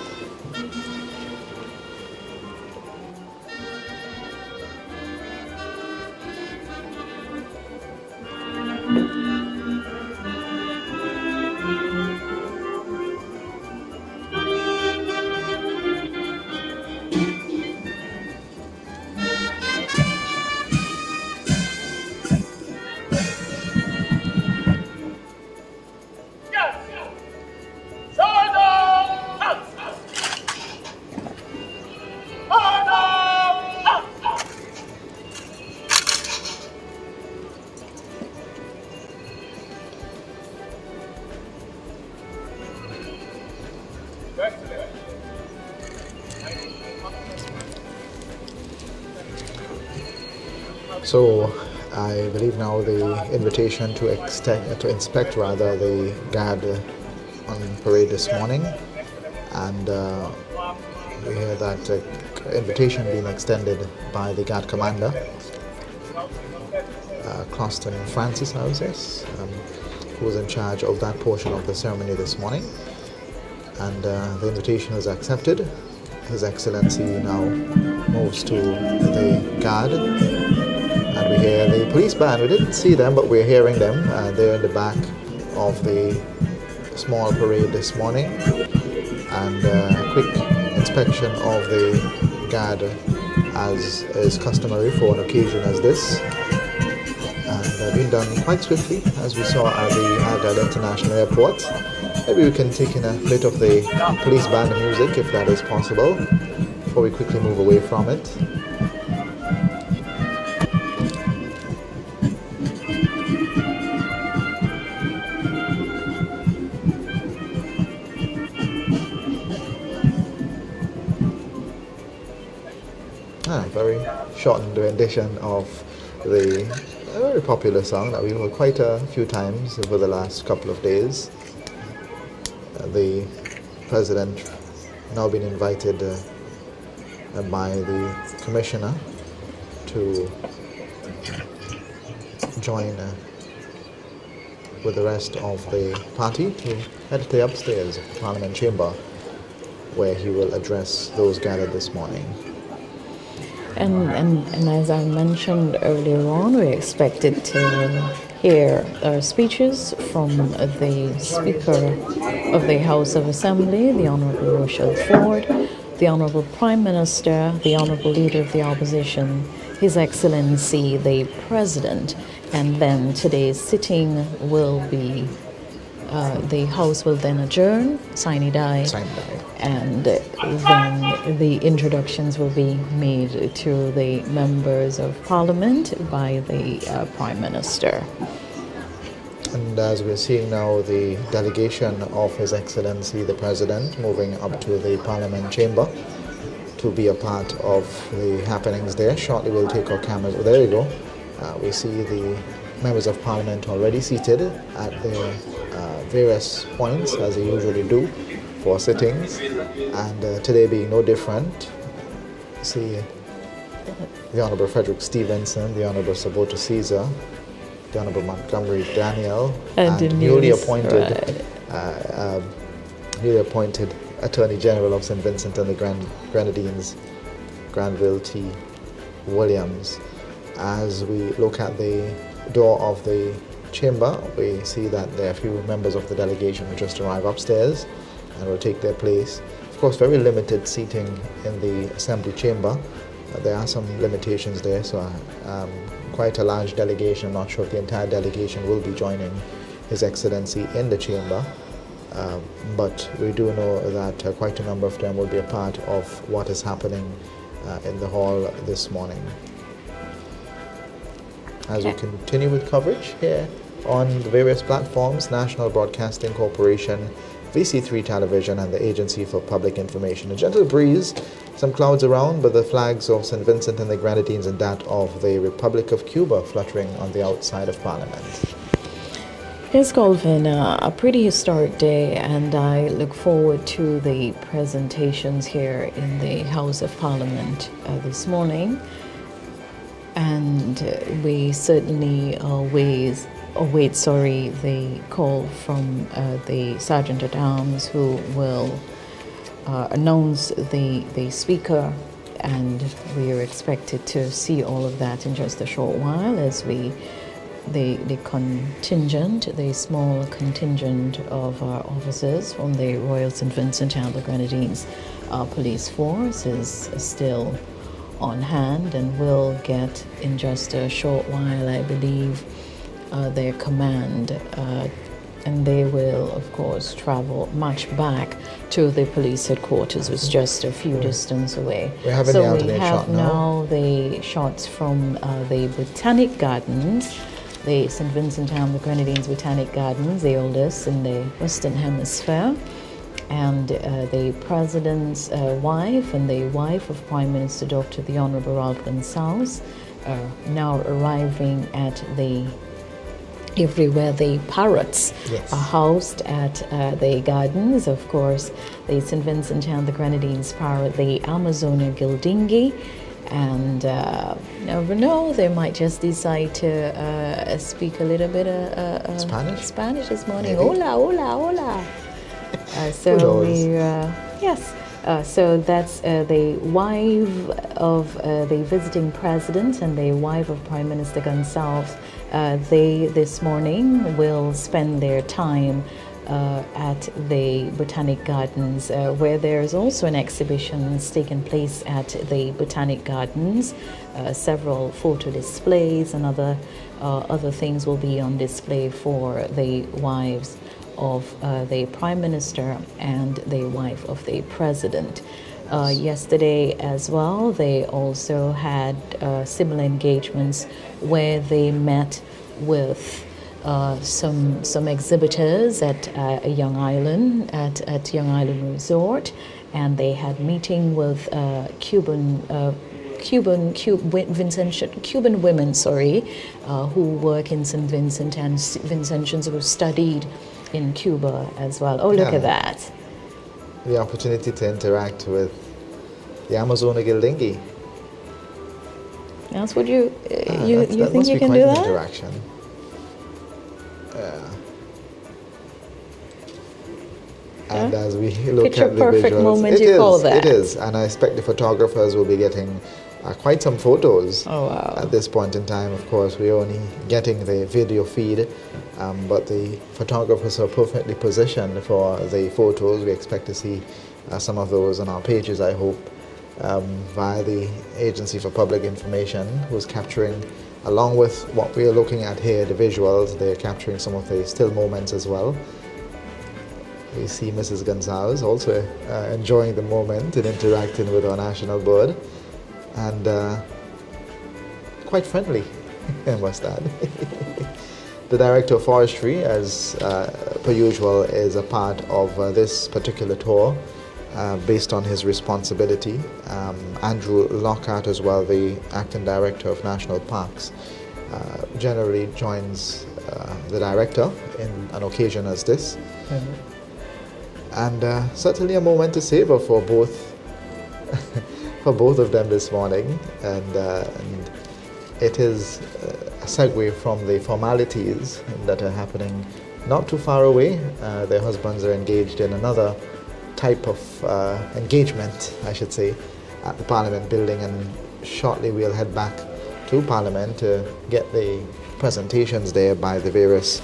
So I believe now the invitation to inspect the guard on parade this morning, and we hear that invitation being extended by the guard commander, Closton Francis, I would say, who was in charge of that portion of the ceremony this morning, and the invitation was accepted. His Excellency now moves to the guard. And we hear the police band. We didn't see them, but we're hearing them. They're in the back of the small parade this morning. And a quick inspection of the guard, as is customary for an occasion as this. And being done quite swiftly, as we saw at the Agad International Airport. Maybe we can take in a bit of the police band music, if that is possible, before we quickly move away from it. Very shortened rendition of the very popular song that we've heard quite a few times over the last couple of days. The President now been invited by the Commissioner to join with the rest of the party to head to the upstairs of the Parliament chamber, where he will address those gathered this morning. And as I mentioned earlier on, we expected to hear speeches from the Speaker of the House of Assembly, the Honourable Rochelle Ford, the Honourable Prime Minister, the Honourable Leader of the Opposition, His Excellency the President, and then today's sitting will be, the House will then adjourn, sine die, and then the introductions will be made to the members of Parliament by the Prime Minister. And as we're seeing now, the delegation of His Excellency the President moving up to the Parliament chamber to be a part of the happenings there. Shortly we'll take our cameras. Oh, there you go. We see the members of Parliament already seated at their various points, as they usually do for sittings, and today being no different. See the Honourable Frederick Stevenson, the Honourable Sabota Caesar, the Honourable Montgomery Daniel, and newly appointed newly appointed Attorney General of St. Vincent and the Grenadines, Granville T. Williams. As we look at the door of the chamber, we see that there are a few members of the delegation who just arrived upstairs and will take their place. Of course, very limited seating in the assembly chamber. There are some limitations there, so quite a large delegation. I'm not sure if the entire delegation will be joining His Excellency in the chamber, but we do know that quite a number of them will be a part of what is happening in the hall this morning. As we continue with coverage here on the various platforms, National Broadcasting Corporation, VC3 Television, and the Agency for Public Information. A gentle breeze, some clouds around, but the flags of St. Vincent and the Grenadines and that of the Republic of Cuba fluttering on the outside of Parliament. Yes, Colvin, a pretty historic day, and I look forward to the presentations here in the House of Parliament this morning. And we certainly await the call from the Sergeant at Arms, who will announce the Speaker, and we are expected to see all of that in just a short while as the contingent, the small contingent of our officers from the Royal St. Vincent and the Grenadines police force is still on hand and will get in just a short while, I believe, their command, and they will of course travel much back to the police headquarters, which is just a few distance away. We have now the shots from the Botanic Gardens, the St. Vincent and the Grenadines Botanic Gardens, the oldest in the Western Hemisphere. And the President's wife and the wife of Prime Minister Dr. the Honorable Ralph Gonsalves are now arriving at everywhere the parrots are housed at the gardens. Of course, the St. Vincent and the Grenadines parrot, the Amazonia gildingi, and never know, they might just decide to speak a little bit of Spanish this morning. Maybe. Hola, hola, hola. So that's the wife of the visiting president and the wife of Prime Minister Gonsalves. They this morning will spend their time at the Botanic Gardens, where there's also an exhibition taking place at the Botanic Gardens. Several photo displays and other things will be on display for the wives of the Prime Minister and the wife of the President. Yesterday as well, they also had similar engagements where they met with some exhibitors at Young Island, at Young Island Resort, and they had meeting with Cuban women, who work in St. Vincent, and Vincentians who studied in Cuba as well. Oh, look at that. The opportunity to interact with the Amazonia gildingi. That's what you that think you can do that? Interaction. And as we look at the perfect visuals, moment you call that. It is, and I expect the photographers will be getting quite some photos. Oh, wow. At this point in time, of course, we're only getting the video feed, but the photographers are perfectly positioned for the photos. We expect to see some of those on our pages, I hope, via the Agency for Public Information, who's capturing, along with what we are looking at here, the visuals, they're capturing some of the still moments as well. We see Mrs. Gonsalves also enjoying the moment and interacting with our national bird, and quite friendly, I must add. The Director of Forestry, as per usual, is a part of this particular tour based on his responsibility. Andrew Lockhart as well, the Acting Director of National Parks, generally joins the Director in an occasion as this. Mm-hmm. And certainly a moment to savor for both of them this morning, and it is a segue from the formalities that are happening not too far away. Their husbands are engaged in another type of engagement, I should say, at the Parliament building, and shortly we'll head back to Parliament to get the presentations there by the various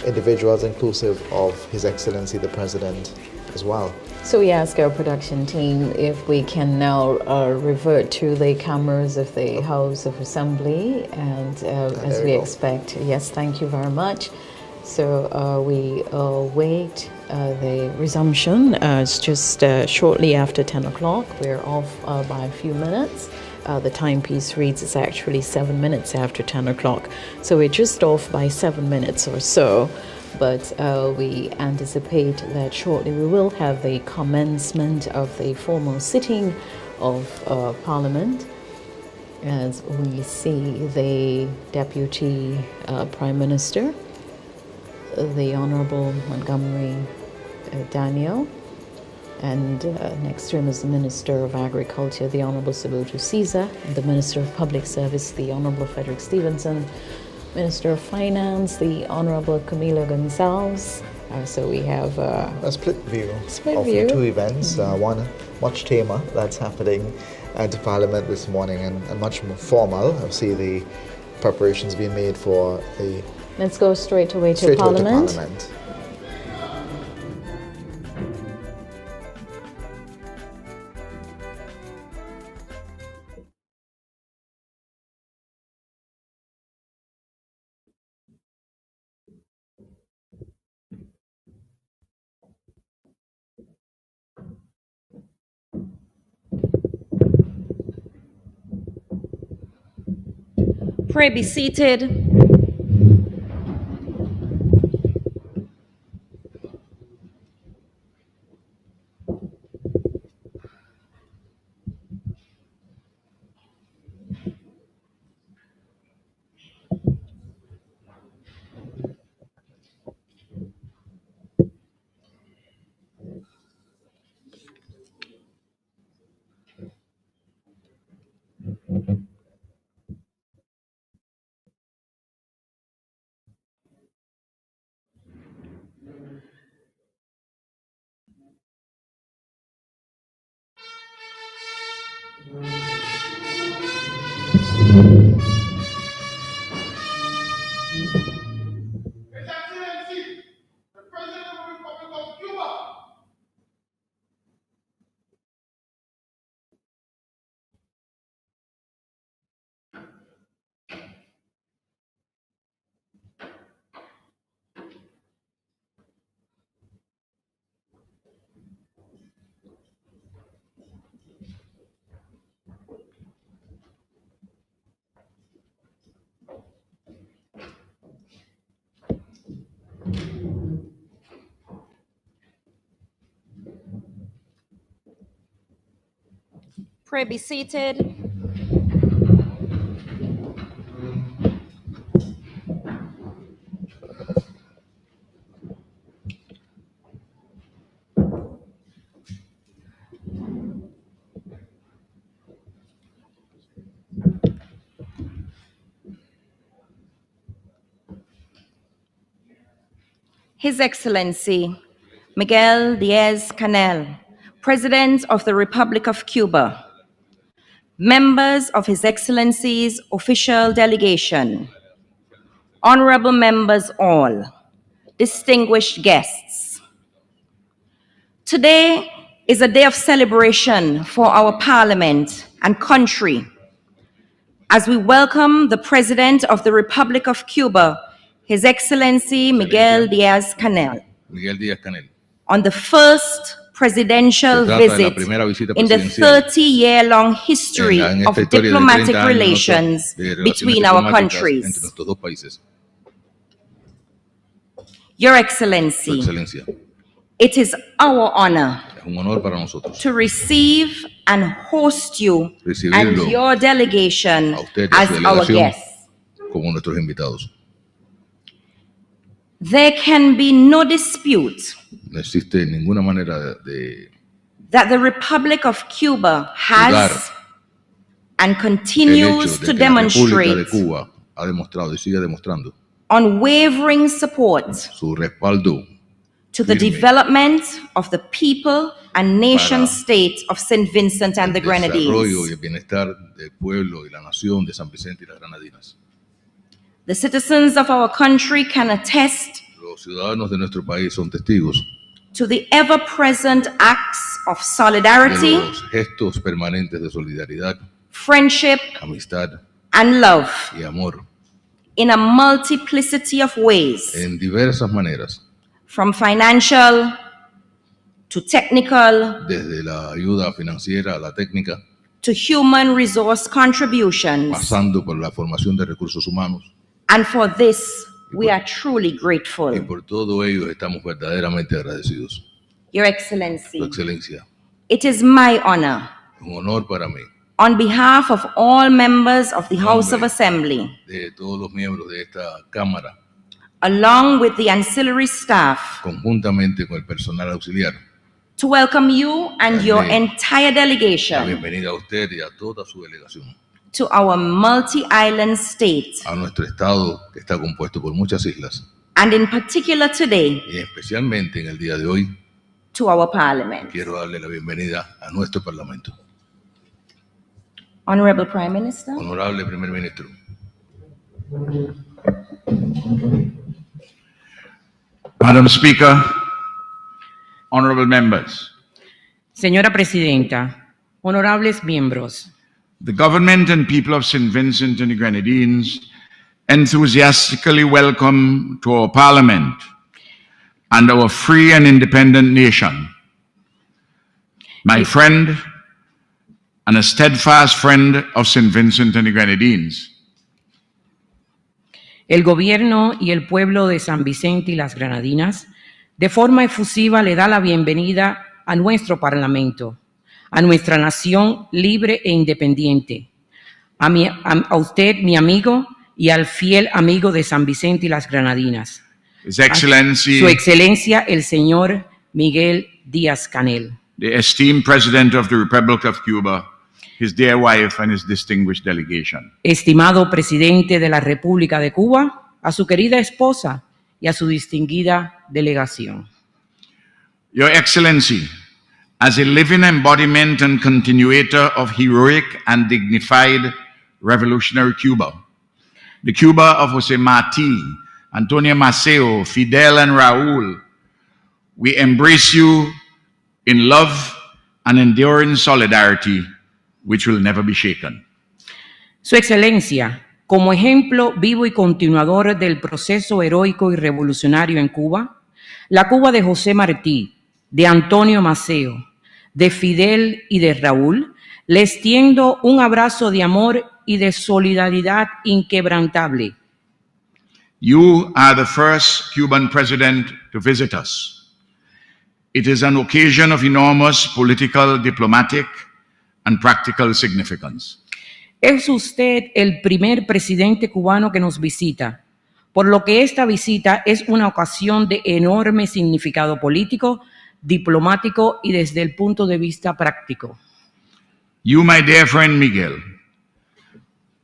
individuals, inclusive of His Excellency the President as well. So we ask our production team if we can now revert to the cameras of the House of Assembly, and as we expect. Yes, thank you very much. So we await the resumption. It's just shortly after 10 o'clock. We're off by a few minutes. The timepiece reads it's actually 7 minutes after 10 o'clock. So we're just off by 7 minutes or so. But we anticipate that shortly we will have the commencement of the formal sitting of Parliament, as we see the Deputy Prime Minister, the Honourable Montgomery Daniel, and next to him is the Minister of Agriculture, the Honourable Saluto Caesar, and the Minister of Public Service, the Honourable Frederick Stevenson, Minister of Finance, the Honourable Camilo Gonzalez. So we have a split view of the two events. One much tamer that's happening at Parliament this morning, and much more formal. I see the preparations being made for the... Let's go straight away to Parliament. Pray be seated. His Excellency, the President of the Republic of Cuba. Pray be seated. His Excellency Miguel Diaz-Canel, President of the Republic of Cuba, members of His Excellency's official delegation, honorable members all, distinguished guests. Today is a day of celebration for our Parliament and country as we welcome the President of the Republic of Cuba, His Excellency Miguel Diaz-Canel, on the first presidential visit in the 30-year-long history of diplomatic relations between our countries. Your Excellency, it is our honor to receive and host you and your delegation as our guests. There can be no dispute that the Republic of Cuba has and continues to demonstrate unwavering support su respaldo to the firme development of the people and nation para state of St. Vincent and the el desarrollo y Grenadines. el bienestar del pueblo y la nación de San Vicente y las Granadinas. The citizens of our country can attest Los ciudadanos de nuestro país son testigos to the ever-present acts of de solidarity, los gestos permanentes de solidaridad, friendship, amistad and love y amor in a multiplicity of ways, en diversas maneras, from financial to technical desde la ayuda financiera a la técnica, to human resource contributions. pasando por la formación de recursos humanos. And for this, we are truly Y grateful. por todo ello estamos verdaderamente agradecidos. Your Su Excellency, Excelencia, it is my honor, es un honor para mí, on behalf of all members of the House of Assembly, de todos los miembros de esta Cámara, along with the ancillary staff, conjuntamente con el personal auxiliar, to welcome you and your Amén. entire la delegation bienvenida a usted y a toda su delegación to our multi-island state, a nuestro estado que está compuesto por muchas islas and in particular today, y especialmente en el día de hoy to our Parliament. quiero darle la bienvenida a nuestro Parlamento. Honorable Prime Minister, Honorable Primer Ministro, Madam Speaker, honorable members, Señora Presidenta, honorables miembros, the government and people of St. Vincent and the Grenadines enthusiastically welcome to our Parliament and our free and independent nation my friend and a steadfast friend of St. Vincent and the Grenadines, el gobierno y el pueblo de San Vicente y las Granadinas de forma efusiva le da la bienvenida a nuestro Parlamento, a nuestra nación libre e independiente, a usted, mi amigo, y al fiel amigo de San Vicente y las Granadinas, His Excellency, Su Excelencia el señor Miguel Diaz-Canel, the esteemed President of the Republic of Cuba, his dear wife, and his distinguished delegation. estimado presidente de la República de Cuba, a su querida esposa y a su distinguida delegación. Your Excellency, as a living embodiment and continuator of heroic and dignified revolutionary Cuba, the Cuba of José Marti, Antonio Maceo, Fidel, and Raúl, we embrace you in love and enduring solidarity, which will never be shaken. Su Excelencia, como ejemplo vivo y continuador del proceso heroico y revolucionario en Cuba, la Cuba de José Martí, de Antonio Maceo, de Fidel y de Raúl, les extiendo un abrazo de amor y de solidaridad inquebrantable. You are the first Cuban president to visit us. It is an occasion of enormous political, diplomatic, and practical significance. Es usted el primer presidente cubano que nos visita, por lo que esta visita es una ocasión de enorme significado político, diplomático y desde el punto de vista práctico. You, my dear friend Miguel,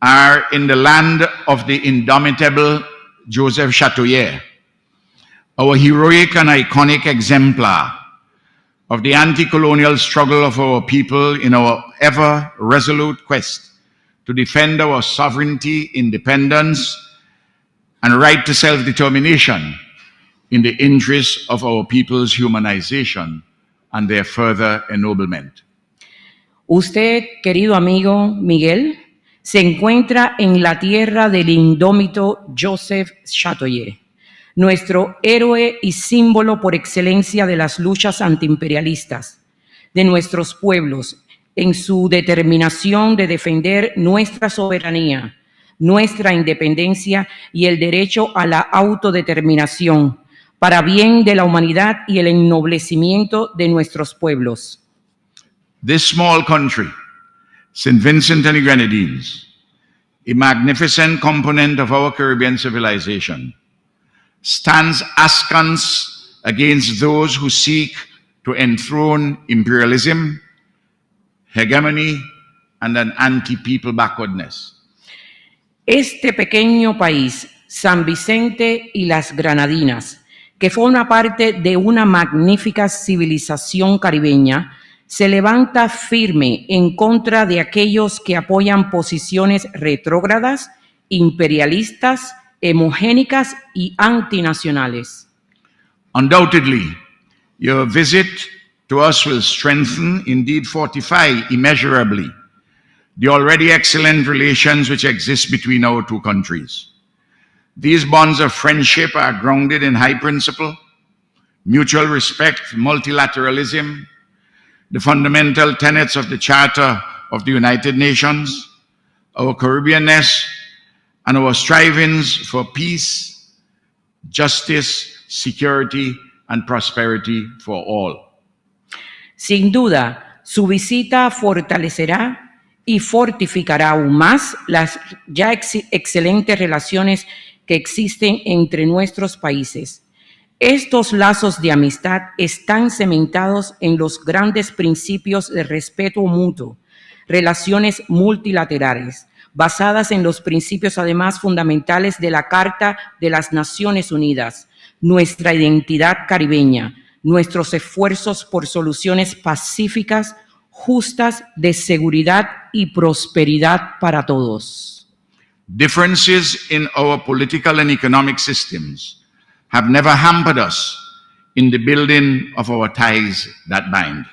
are in the land of the indomitable Joseph Chatoyer, our heroic and iconic exemplar of the anti-colonial struggle of our people in our ever resolute quest to defend our sovereignty, independence, and right to self-determination in the interest of our people's humanization and their further ennoblement. Usted, querido amigo Miguel, se encuentra en la tierra del indómito Joseph Chatoyer, nuestro héroe y símbolo por excelencia de las luchas antiimperialistas de nuestros pueblos en su determinación de defender nuestra soberanía, nuestra independencia y el derecho a la autodeterminación para bien de la humanidad y el ennoblecimiento de nuestros pueblos. This small country, St. Vincent and the Grenadines, a magnificent component of our Caribbean civilization, stands askance against those who seek to enthrone imperialism, hegemony, and an anti-people backwardness. Este pequeño país, San Vicente y las Granadinas, que forma parte de una magnífica civilización caribeña, se levanta firme en contra de aquellos que apoyan posiciones retrógradas, imperialistas, hemogénicas y antinacionales. Undoubtedly, your visit to us will strengthen, indeed fortify immeasurably, the already excellent relations which exist between our two countries. These bonds of friendship are grounded in high principle, mutual respect, multilateralism, the fundamental tenets of the Charter of the United Nations, our Caribbeanness, and our strivings for peace, justice, security, and prosperity for all. Sin duda, su visita fortalecerá y fortificará aún más las ya excelentes relaciones que existen entre nuestros países. Estos lazos de amistad están cementados en los grandes principios de respeto mutuo, relaciones multilaterales, basadas en los principios además fundamentales de la Carta de las Naciones Unidas, nuestra identidad caribeña, nuestros esfuerzos por soluciones pacíficas, justas, de seguridad y prosperidad para todos. Differences in our political and economic systems have never hampered us in the building of our ties that bind.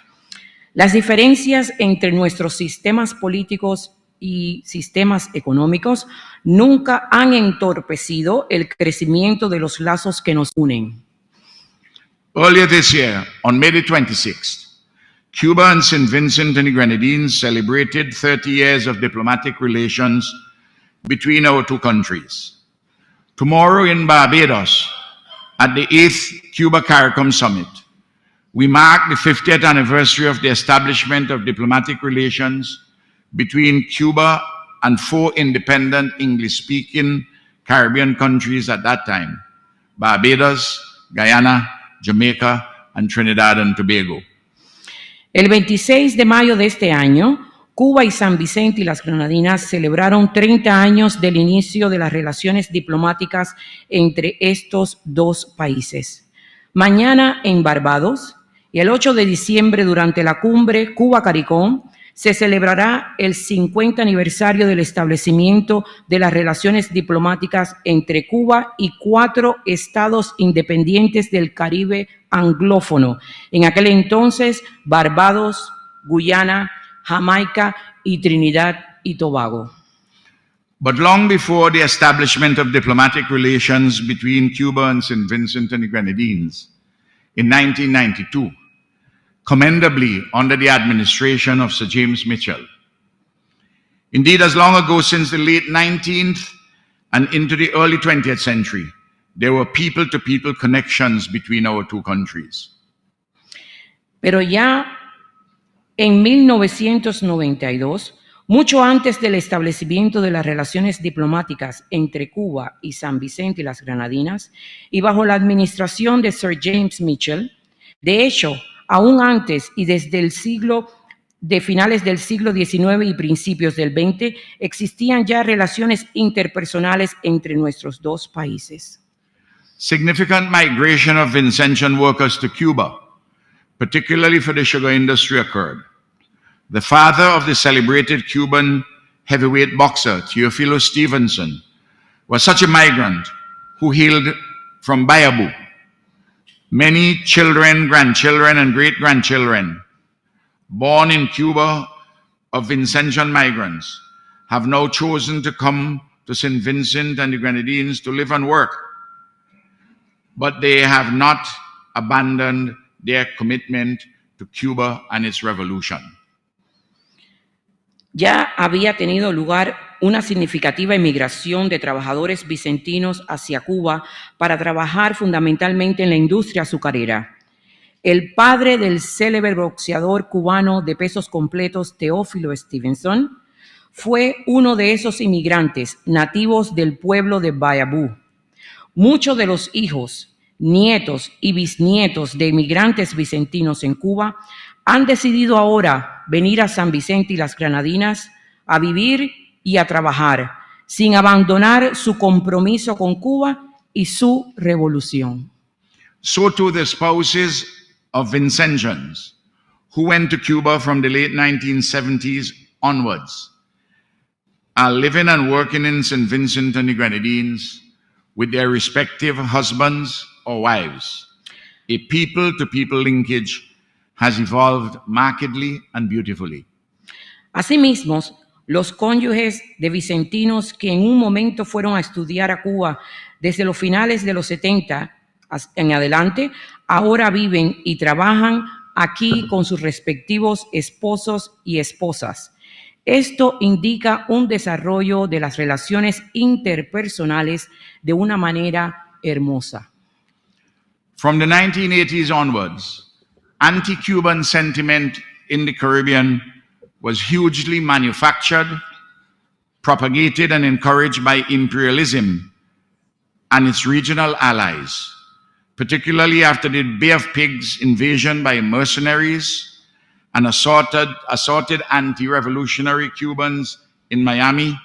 Las diferencias entre nuestros sistemas políticos y sistemas económicos nunca han entorpecido el crecimiento de los lazos que nos unen. Earlier this year, on May the 26th, Cuba and St. Vincent and the Grenadines celebrated 30 years of diplomatic relations between our two countries. Tomorrow in Barbados, at the 8th Cuba-CARICOM Summit, we mark the 50th anniversary of the establishment of diplomatic relations between Cuba and 4 independent English-speaking Caribbean countries at that time: Barbados, Guyana, Jamaica, and Trinidad and Tobago. El 26 de mayo de este año, Cuba y San Vicente y las Granadinas celebraron 30 años del inicio de las relaciones diplomáticas entre estos dos países. Mañana en Barbados y el 8 de diciembre durante la cumbre Cuba-CARICOM se celebrará el 50 aniversario del establecimiento de las relaciones diplomáticas entre Cuba y 4 estados independientes del Caribe anglófono, en aquel entonces Barbados, Guyana, Jamaica y Trinidad y Tobago. But long before the establishment of diplomatic relations between Cuba and St. Vincent and the Grenadines in 1992, commendably under the administration of Sir James Mitchell. Indeed, as long ago since the late 19th and into the early 20th century, there were people-to-people connections between our two countries. Pero ya en 1992, mucho antes del establecimiento de las relaciones diplomáticas entre Cuba y San Vicente y las Granadinas, y bajo la administración de Sir James Mitchell, de hecho, aún antes y desde el siglo de finales del siglo XIX y principios del XX, existían ya relaciones interpersonales entre nuestros dos países. Significant migration of Vincentian workers to Cuba, particularly for the sugar industry, occurred. The father of the celebrated Cuban heavyweight boxer, Teofilo Stevenson, was such a migrant who hailed from Bayaboo. Many children, grandchildren, and great-grandchildren born in Cuba of Vincentian migrants have now chosen to come to St. Vincent and the Grenadines to live and work. But they have not abandoned their commitment to Cuba and its revolution. Ya había tenido lugar una significativa emigración de trabajadores vicentinos hacia Cuba para trabajar fundamentalmente en la industria azucarera. El padre del célebre boxeador cubano de pesos completos, Teófilo Stevenson, fue uno de esos inmigrantes nativos del pueblo de Bayaboo. Muchos de los hijos, nietos y bisnietos de inmigrantes vicentinos en Cuba han decidido ahora venir a San Vicente y las Granadinas a vivir y a trabajar, sin abandonar su compromiso con Cuba y su revolución. So too the spouses of Vincentians who went to Cuba from the late 1970s onwards are living and working in St. Vincent and the Grenadines with their respective husbands or wives. A people-to-people linkage has evolved markedly and beautifully. Asimismo, los cónyuges de vicentinos que en un momento fueron a estudiar a Cuba desde los finales de los 70 en adelante, ahora viven y trabajan aquí con sus respectivos esposos y esposas. Esto indica un desarrollo de las relaciones interpersonales de una manera hermosa. From the 1980s onwards, anti-Cuban sentiment in the Caribbean was hugely manufactured, propagated, and encouraged by imperialism and its regional allies, particularly after the Bay of Pigs invasion by mercenaries and assorted anti-revolutionary Cubans in Miami,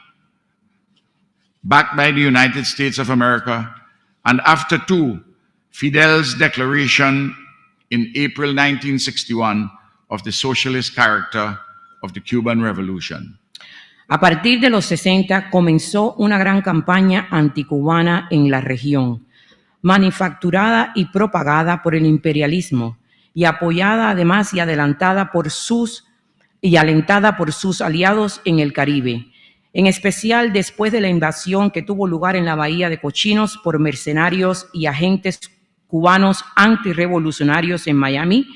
backed by the United States of America, and after Fidel's declaration in April 1961 of the socialist character of the Cuban Revolution. A partir de los 60 comenzó una gran campaña anticubana en la región, manufacturada y propagada por el imperialismo y apoyada además y alentada por sus aliados en el Caribe, en especial después de la invasión que tuvo lugar en la Bahía de Cochinos por mercenarios y agentes cubanos antirrevolucionarios en Miami,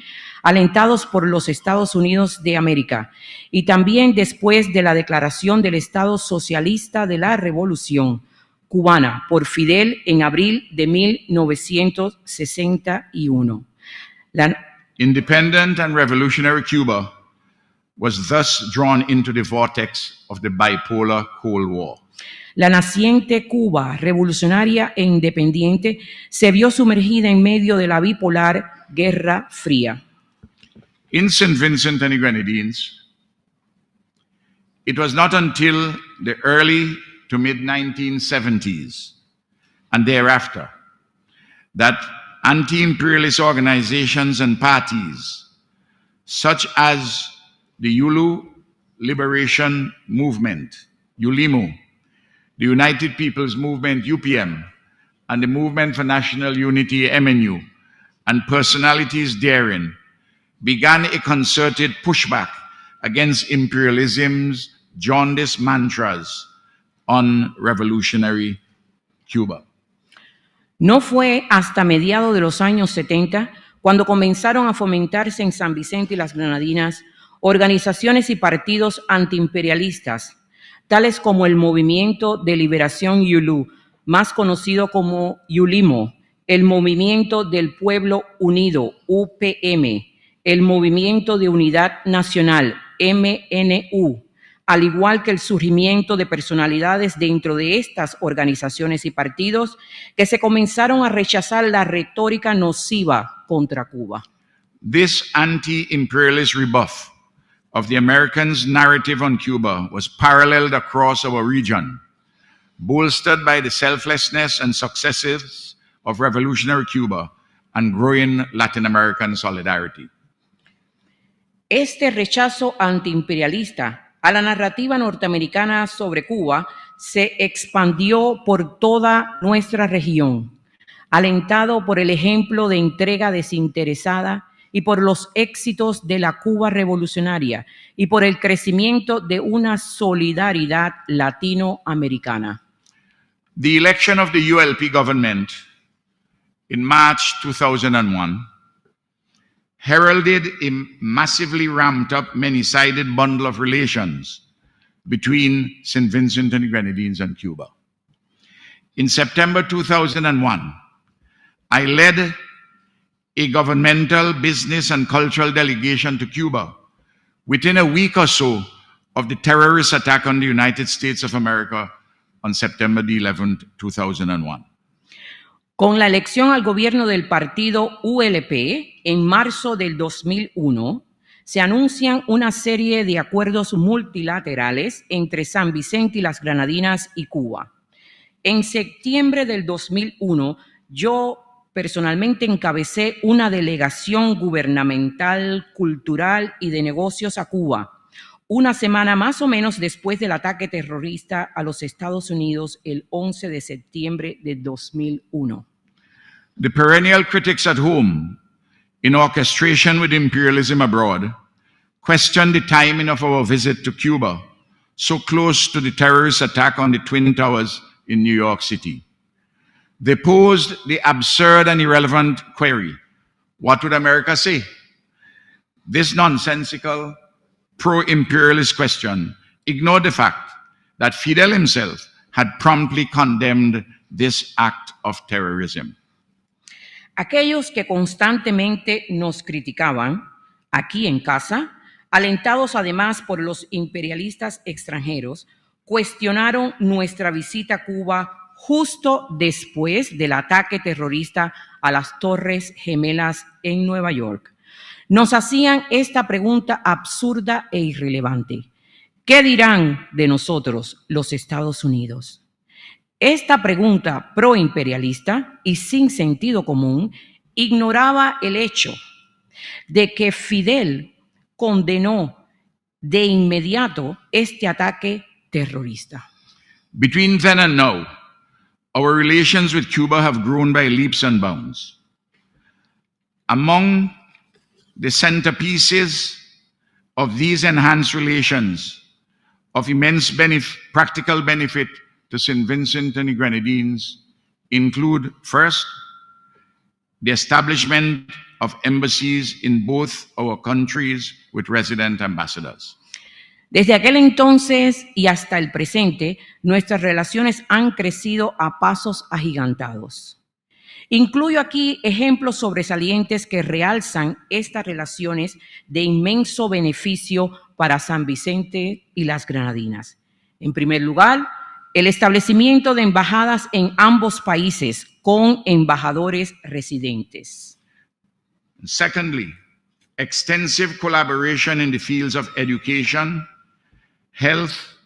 alentados por los Estados Unidos de América, y también después de la declaración del Estado Socialista de la Revolución Cubana por Fidel en abril de 1961. Independent and revolutionary Cuba was thus drawn into the vortex of the bipolar Cold War. La naciente Cuba revolucionaria e independiente se vio sumergida en medio de la bipolar Guerra Fría. In St. Vincent and the Grenadines, it was not until the early to mid-1970s and thereafter that anti-imperialist organizations and parties such as the Yulu Liberation Movement, ULIMO, the United People's Movement, UPM, and the Movement for National Unity, MNU, and personalities therein began a concerted pushback against imperialism's jaundiced mantras on revolutionary Cuba. No fue hasta mediados de los años 70 cuando comenzaron a fomentarse en San Vicente y las Grenadinas organizaciones y partidos antiimperialistas, tales como el Movimiento de Liberación Yulú, más conocido como Yulimo, el Movimiento del Pueblo Unido, UPM, el Movimiento de Unidad Nacional, MNU, al igual que el surgimiento de personalidades dentro de estas organizaciones y partidos que se comenzaron a rechazar la retórica nociva contra Cuba. This anti-imperialist rebuff of the Americans' narrative on Cuba was paralleled across our region, bolstered by the selflessness and successes of revolutionary Cuba and growing Latin American solidarity. Este rechazo antiimperialista a la narrativa norteamericana sobre Cuba se expandió por toda nuestra región, alentado por el ejemplo de entrega desinteresada y por los éxitos de la Cuba revolucionaria y por el crecimiento de una solidaridad latinoamericana. The election of the ULP government in March 2001 heralded a massively ramped up, many-sided bundle of relations between St. Vincent and the Grenadines and Cuba. In September 2001, I led a governmental, business, and cultural delegation to Cuba within a week or so of the terrorist attack on the United States of America on September 11, 2001. Con la elección al gobierno del partido ULP en marzo del 2001, se anuncian una serie de acuerdos multilaterales entre San Vicente y las Grenadinas y Cuba. En septiembre del 2001, yo personalmente encabecé una delegación gubernamental, cultural y de negocios a Cuba, una semana más o menos después del ataque terrorista a los Estados Unidos el 11 de septiembre de 2001. The perennial critics at home, in orchestration with imperialism abroad, questioned the timing of our visit to Cuba, so close to the terrorist attack on the Twin Towers in New York City. They posed the absurd and irrelevant query, what would America say? This nonsensical, pro-imperialist question ignored the fact that Fidel himself had promptly condemned this act of terrorism. Aquellos que constantemente nos criticaban aquí en casa, alentados además por los imperialistas extranjeros, cuestionaron nuestra visita a Cuba justo después del ataque terrorista a las Torres Gemelas en Nueva York. Nos hacían esta pregunta absurda e irrelevante. ¿Qué dirán de nosotros los Estados Unidos? Esta pregunta proimperialista y sin sentido común ignoraba el hecho de que Fidel condenó de inmediato este ataque terrorista. Between then and now, our relations with Cuba have grown by leaps and bounds. Among the centerpieces of these enhanced relations of immense practical benefit to St. Vincent and the Grenadines include, first, the establishment of embassies in both our countries with resident ambassadors. Desde aquel entonces y hasta el presente, nuestras relaciones han crecido a pasos agigantados. Incluyo aquí ejemplos sobresalientes que realzan estas relaciones de inmenso beneficio para San Vicente y las Grenadinas. En primer lugar, el establecimiento de embajadas en ambos países con embajadores residentes. Secondly, extensive collaboration in the fields of education, health,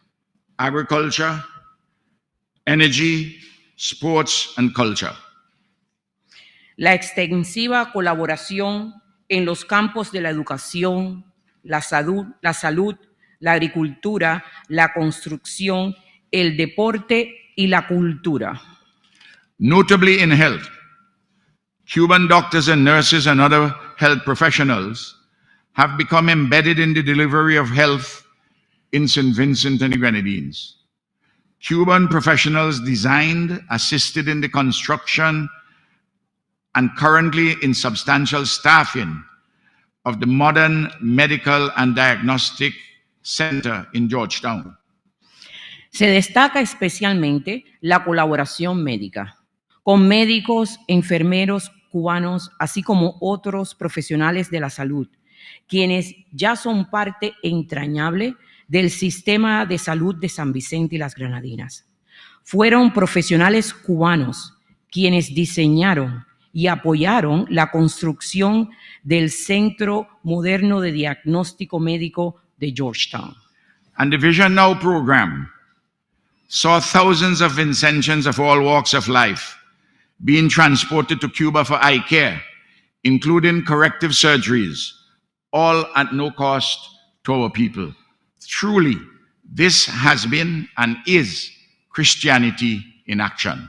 agriculture, energy, sports, and culture. La extensiva colaboración en los campos de la educación, la salud, la agricultura, la construcción, el deporte y la cultura. Notably in health, Cuban doctors and nurses and other health professionals have become embedded in the delivery of health in St. Vincent and the Grenadines. Cuban professionals designed, assisted in the construction, and currently in substantial staffing of the modern medical and diagnostic center in Georgetown. Se destaca especialmente la colaboración médica con médicos, enfermeros cubanos, así como otros profesionales de la salud, quienes ya son parte entrañable del sistema de salud de San Vicente y las Grenadinas. Fueron profesionales cubanos quienes diseñaron y apoyaron la construcción del Centro Moderno de Diagnóstico Médico de Georgetown. And the Vision Now program saw thousands of Vincentians of all walks of life being transported to Cuba for eye care, including corrective surgeries, all at no cost to our people. Truly, this has been and is Christianity in action.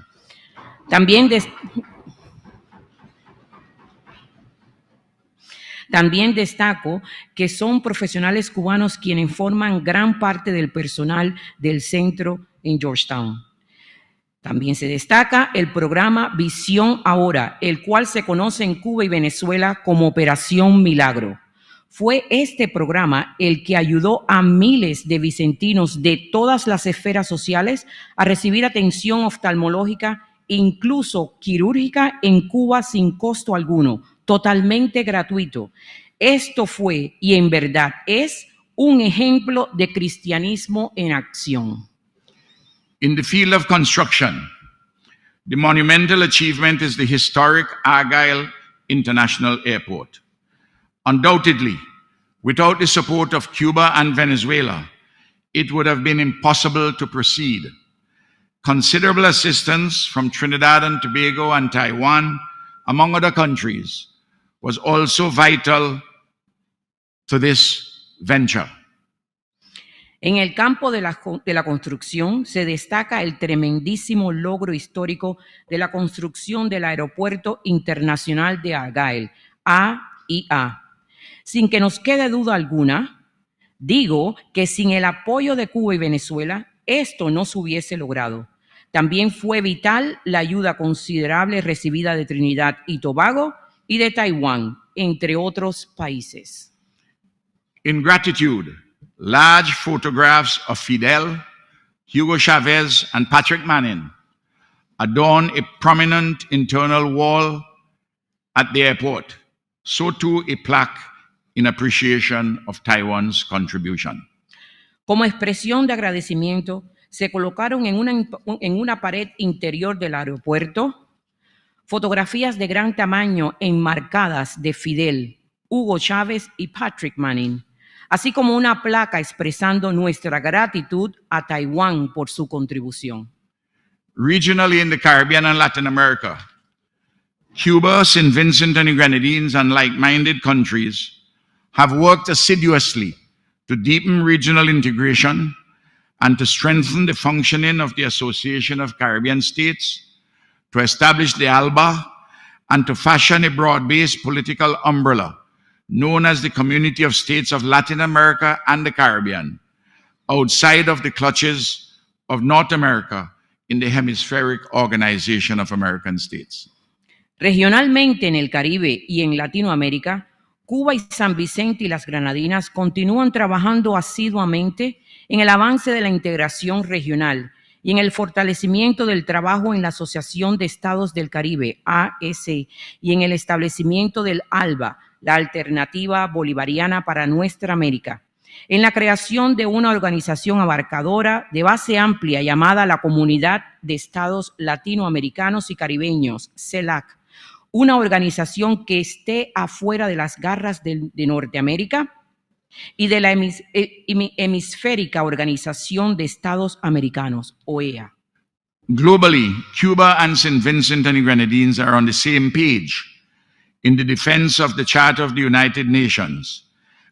También destaco que son profesionales cubanos quienes forman gran parte del personal del centro en Georgetown. También se destaca el programa Visión Ahora, el cual se conoce en Cuba y Venezuela como Operación Milagro. Fue este programa el que ayudó a miles de vicentinos de todas las esferas sociales a recibir atención oftalmológica, incluso quirúrgica, en Cuba sin costo alguno, totalmente gratuito. Esto fue, y en verdad es, un ejemplo de cristianismo en acción. In the field of construction, the monumental achievement is the historic Argyle International Airport. Undoubtedly, Without the support of Cuba and Venezuela, it would have been impossible to proceed. Considerable assistance from Trinidad and Tobago and Taiwan, among other countries, was also vital to this venture. En el campo de la construcción se destaca el tremendísimo logro histórico de la construcción del Aeropuerto Internacional de Argyle, AIA. Sin que nos quede duda alguna, digo que sin el apoyo de Cuba y Venezuela, esto no se hubiese logrado. También fue vital la ayuda considerable recibida de Trinidad y Tobago y de Taiwán, entre otros países. In gratitude, large photographs of Fidel, Hugo Chavez, and Patrick Manning adorn a prominent internal wall at the airport. So too a plaque in appreciation of Taiwan's contribution. Como expresión de agradecimiento, se colocaron en una pared interior del aeropuerto fotografías de gran tamaño enmarcadas de Fidel, Hugo Chávez y Patrick Manning, así como una placa expresando nuestra gratitud a Taiwán por su contribución. Regionally in the Caribbean and Latin America, Cuba, St. Vincent and the Grenadines, and like-minded countries have worked assiduously to deepen regional integration and to strengthen the functioning of the Association of Caribbean States, to establish the ALBA, and to fashion a broad-based political umbrella known as the Community of States of Latin America and the Caribbean, outside of the clutches of North America in the Hemispheric Organization of American States. Regionalmente en el Caribe y en Latinoamérica, Cuba y San Vicente y las Granadinas continúan trabajando asiduamente en el avance de la integración regional y en el fortalecimiento del trabajo en la Asociación de Estados del Caribe, AEC, y en el establecimiento del ALBA, la Alternativa Bolivariana para Nuestra América, en la creación de una organización abarcadora de base amplia llamada la Comunidad de Estados Latinoamericanos y Caribeños, CELAC, una organización que esté afuera de las garras de Norteamérica y de la Hemisférica Organización de Estados Americanos, OEA. Globally, Cuba and St. Vincent and the Grenadines are on the same page in the defense of the Charter of the United Nations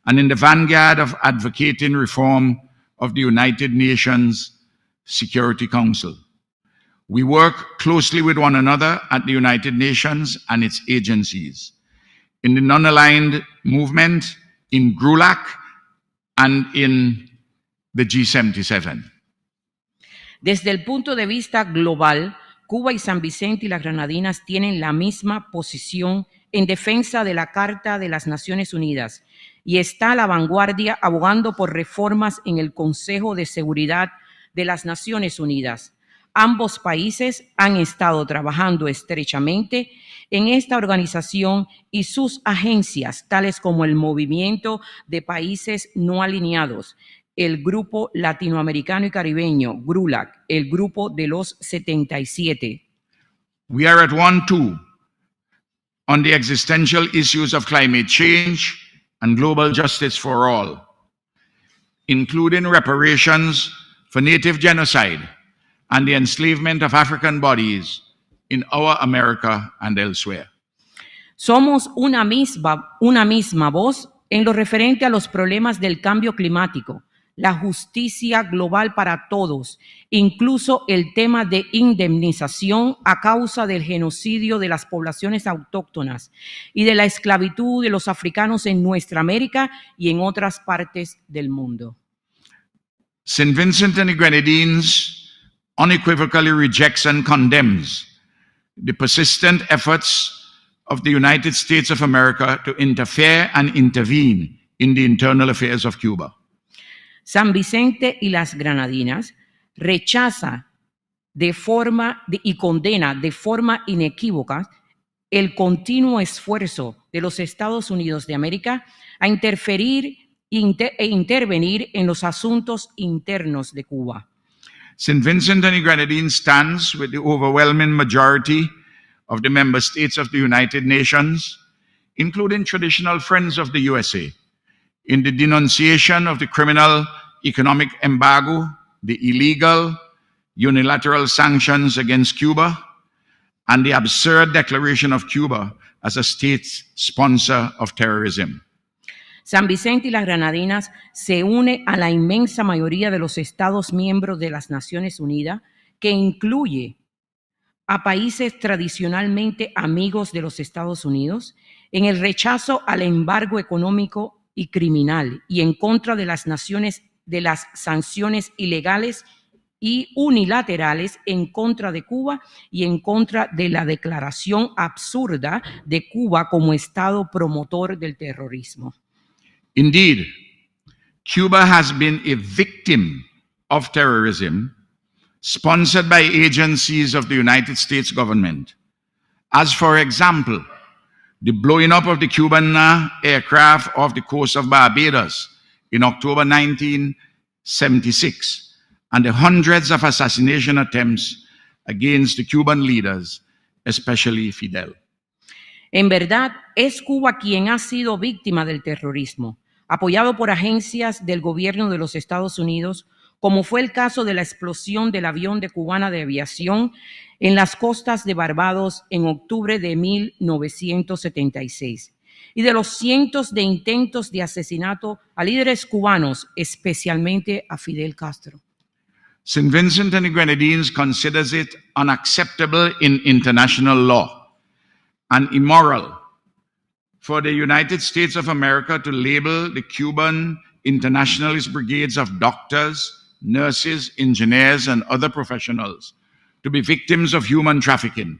and in the vanguard of advocating reform of the United Nations Security Council. We work closely with one another at the United Nations and its agencies, in the non-aligned movement, in GRULAC, and in the G77. Desde el punto de vista global, Cuba y San Vicente y las Granadinas tienen la misma posición en defensa de la Carta de las Naciones Unidas y está a la vanguardia abogando por reformas en el Consejo de Seguridad de las Naciones Unidas. Ambos países han estado trabajando estrechamente en esta organización y sus agencias, tales como el Movimiento de Países No Alineados, el Grupo Latinoamericano y Caribeño, GRULAC, el Grupo de los 77. We are at one too on the existential issues of climate change and global justice for all, including reparations for native genocide and the enslavement of African bodies in our America and elsewhere. Somos una misma voz en lo referente a los problemas del cambio climático, la justicia global para todos, incluso el tema de indemnización a causa del genocidio de las poblaciones autóctonas y de la esclavitud de los africanos en nuestra América y en otras partes del mundo. St. Vincent and the Grenadines unequivocally rejects and condemns the persistent efforts of the United States of America to interfere and intervene in the internal affairs of Cuba. San Vicente y las Granadinas rechaza y condena de forma inequívoca el continuo esfuerzo de los Estados Unidos de América a interferir e intervenir en los asuntos internos de Cuba. St. Vincent and the Grenadines stands with the overwhelming majority of the member states of the United Nations, including traditional friends of the USA, in the denunciation of the criminal economic embargo, the illegal unilateral sanctions against Cuba, and the absurd declaration of Cuba as a state sponsor of terrorism. San Vicente y las Granadinas se une a la inmensa mayoría de los Estados miembros de las Naciones Unidas, que incluye a países tradicionalmente amigos de los Estados Unidos, en el rechazo al embargo económico y criminal y en contra de las sanciones ilegales y unilaterales en contra de Cuba y en contra de la declaración absurda de Cuba como Estado promotor del terrorismo. Indeed, Cuba has been a victim of terrorism sponsored by agencies of the United States government, as for example, the blowing up of the Cuban aircraft off the coast of Barbados in October 1976, and the hundreds of assassination attempts against the Cuban leaders, especially Fidel. En verdad, es Cuba quien ha sido víctima del terrorismo, apoyado por agencias del gobierno de los Estados Unidos, como fue el caso de la explosión del avión de Cubana de Aviación en las costas de Barbados en octubre de 1976, y de los cientos de intentos de asesinato a líderes cubanos, especialmente a Fidel Castro. St. Vincent and the Grenadines considers it unacceptable in international law and immoral for the United States of America to label the Cuban internationalist brigades of doctors, nurses, engineers, and other professionals to be victims of human trafficking.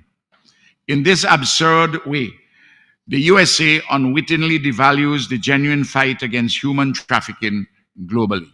In this absurd way, the USA unwittingly devalues the genuine fight against human trafficking globally.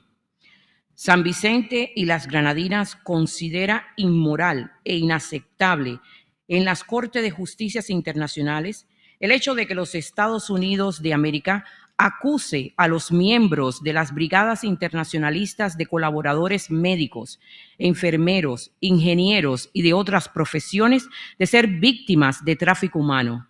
San Vicente y las Granadinas considera inmoral e inaceptable en las Cortes de Justicia Internacionales el hecho de que los Estados Unidos de América acuse a los miembros de las brigadas internacionalistas de colaboradores médicos, enfermeros, ingenieros y de otras profesiones de ser víctimas de tráfico humano.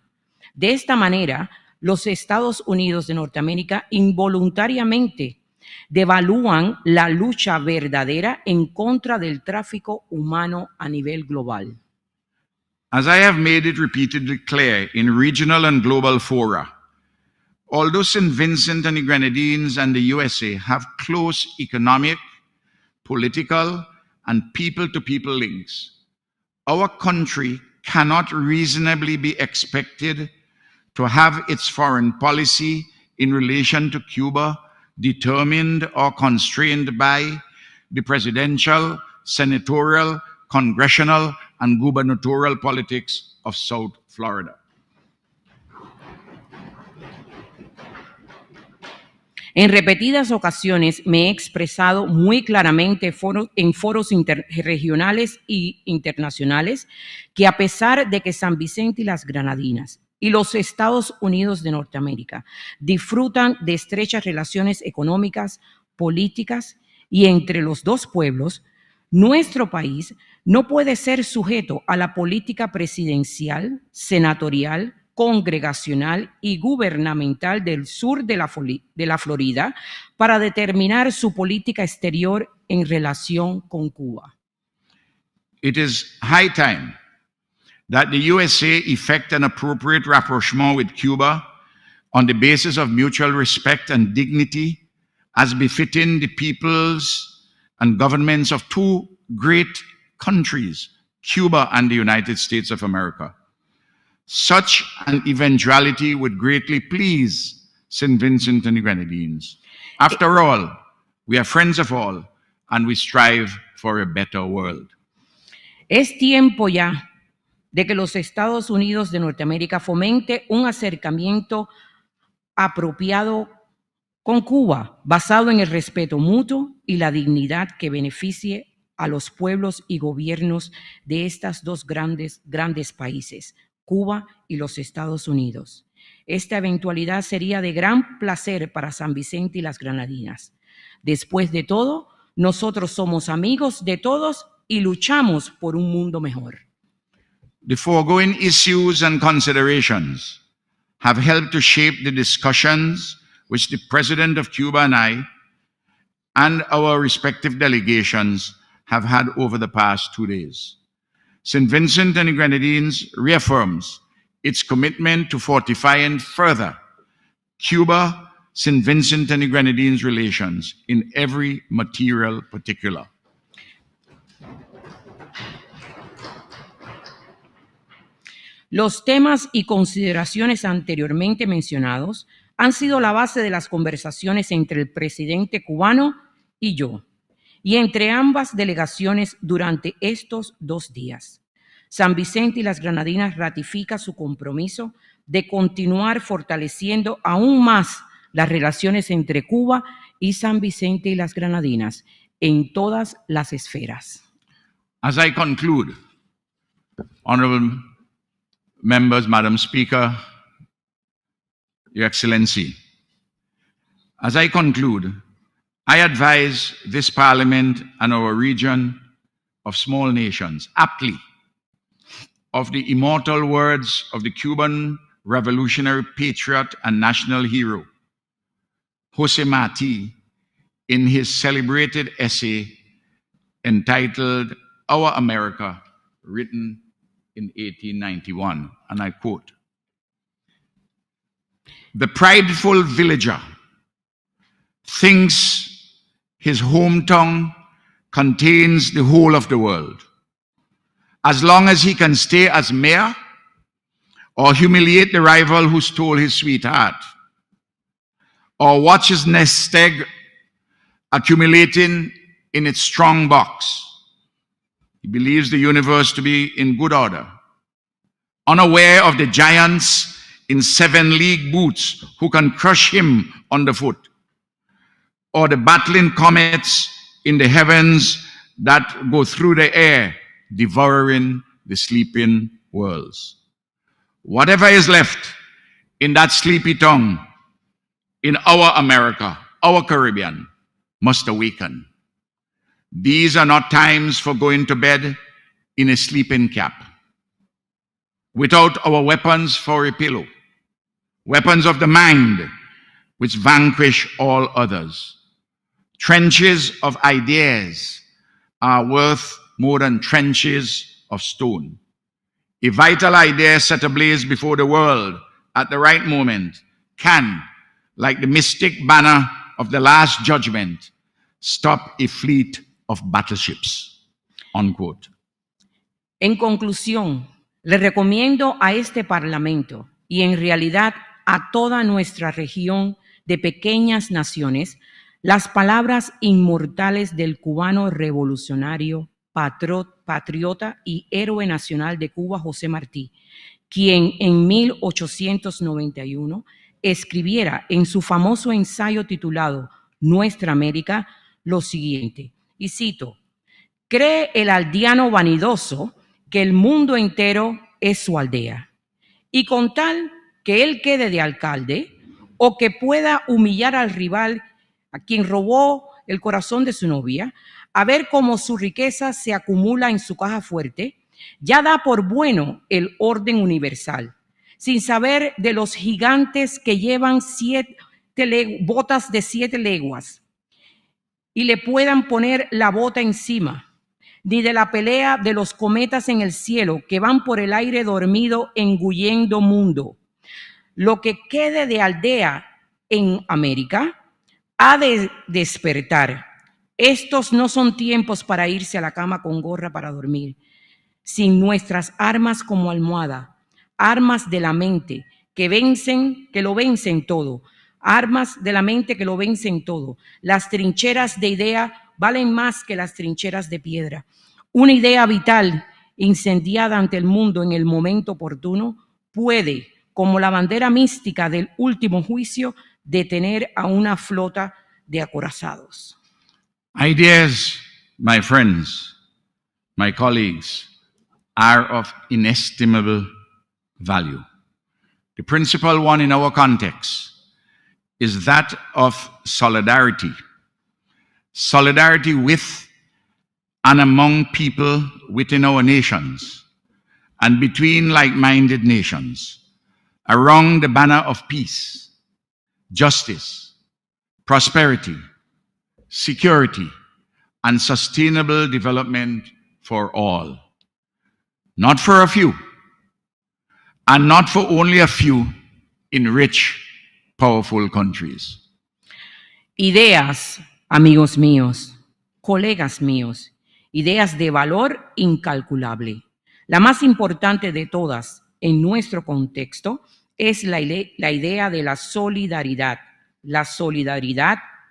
De esta manera, los Estados Unidos de Norteamérica involuntariamente devalúan la lucha verdadera en contra del tráfico humano a nivel global. As I have made it repeatedly clear in regional and global fora, although St. Vincent and the Grenadines and the USA have close economic, political, and people-to-people links, our country cannot reasonably be expected to have its foreign policy in relation to Cuba determined or constrained by the presidential, senatorial, congressional, and gubernatorial politics of South Florida. En repetidas ocasiones me he expresado muy claramente en foros regionales e internacionales que a pesar de que San Vicente y las Granadinas y los Estados Unidos de Norteamérica disfrutan de estrechas relaciones económicas, políticas y entre los dos pueblos, nuestro país no puede ser sujeto a la política presidencial, senatorial, congregacional y gubernamental del sur de la Florida para determinar su política exterior en relación con Cuba. It is high time that the USA effect an appropriate rapprochement with Cuba on the basis of mutual respect and dignity as befitting the peoples and governments of two great countries, Cuba and the United States of America. Such an eventuality would greatly please St. Vincent and the Grenadines. After all, we are friends of all, and we strive for a better world. Es tiempo ya de que los Estados Unidos de Norteamérica fomente un acercamiento apropiado con Cuba, basado en el respeto mutuo y la dignidad que beneficie a los pueblos y gobiernos de estos dos grandes países, Cuba y los Estados Unidos. Esta eventualidad sería de gran placer para San Vicente y las Granadinas. Después de todo, nosotros somos amigos de todos y luchamos por un mundo mejor. The foregoing issues and considerations have helped to shape the discussions which the President of Cuba and I and our respective delegations have had over the past 2 days. St. Vincent and the Grenadines reaffirms its commitment to fortifying further Cuba, St. Vincent and the Grenadines relations in every material particular. Los temas y consideraciones anteriormente mencionados han sido la base de las conversaciones entre el presidente cubano y yo, y entre ambas delegaciones durante estos 2 días. San Vicente y las Granadinas ratifica su compromiso de continuar fortaleciendo aún más las relaciones entre Cuba y San Vicente y las Granadinas en todas las esferas. As I conclude, Honorable Members, Madam Speaker, Your Excellency, as I conclude, I advise this Parliament and our region of small nations aptly of the immortal words of the Cuban revolutionary patriot and national hero, Jose Marti, in his celebrated essay entitled Our America, written in 1891, and I quote, "The prideful villager thinks his hometown contains the whole of the world. As long as he can stay as mayor or humiliate the rival who stole his sweetheart, or watch his nest egg accumulating in its strong box, he believes the universe to be in good order, unaware of the giants in 7-league boots who can crush him underfoot, or the battling comets in the heavens that go through the air, devouring the sleeping worlds. Whatever is left in that sleepy tongue, in our America, our Caribbean, must awaken. These are not times for going to bed in a sleeping cap, without our weapons for a pillow, weapons of the mind which vanquish all others. Trenches of ideas are worth more than trenches of stone. A vital idea set ablaze before the world at the right moment can, like the mystic banner of the Last Judgment, stop a fleet of battleships." Unquote. En conclusión, le recomiendo a este Parlamento y en realidad a toda nuestra región de pequeñas naciones las palabras inmortales del cubano revolucionario, patriota y héroe nacional de Cuba, José Martí, quien en 1891 escribiera en su famoso ensayo titulado Nuestra América lo siguiente, y cito: "Cree el aldeano vanidoso que el mundo entero es su aldea, y con tal que él quede de alcalde o que pueda humillar al rival a quien robó el corazón de su novia, a ver cómo su riqueza se acumula en su caja fuerte, ya da por bueno el orden universal, sin saber de los gigantes que llevan botas de 7 leguas y le puedan poner la bota encima, ni de la pelea de los cometas en el cielo que van por el aire dormido engullendo mundo. Lo que quede de aldea en América ha de despertar. Estos no son tiempos para irse a la cama con gorra para dormir, sin nuestras armas como almohada, armas de la mente que lo vencen todo, armas de la mente que lo vencen todo. Las trincheras de idea valen más que las trincheras de piedra. Una idea vital incendiada ante el mundo en el momento oportuno puede, como la bandera mística del último juicio, detener a una flota de acorazados." Ideas, my friends, my colleagues, are of inestimable value. The principal one in our context is that of solidarity. Solidarity with and among people within our nations and between like-minded nations, around the banner of peace, justice, prosperity, security, and sustainable development for all. Not for a few, and not for only a few in rich, powerful countries. Ideas, amigos míos, colegas míos, ideas de valor incalculable. La más importante de todas en nuestro contexto es la idea de la solidaridad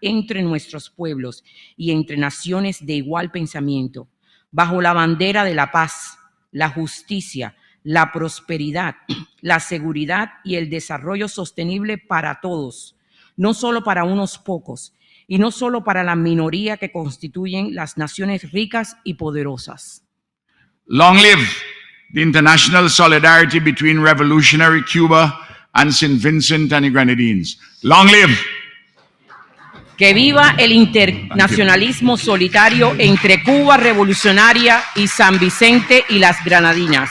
entre nuestros pueblos y entre naciones de igual pensamiento, bajo la bandera de la paz, la justicia, la prosperidad, la seguridad y el desarrollo sostenible para todos, no solo para unos pocos, y no solo para la minoría que constituyen las naciones ricas y poderosas. Long live the international solidarity between revolutionary Cuba and St. Vincent and the Grenadines. Long live! Que viva el internacionalismo solitario entre Cuba revolucionaria y San Vicente y las Granadinas.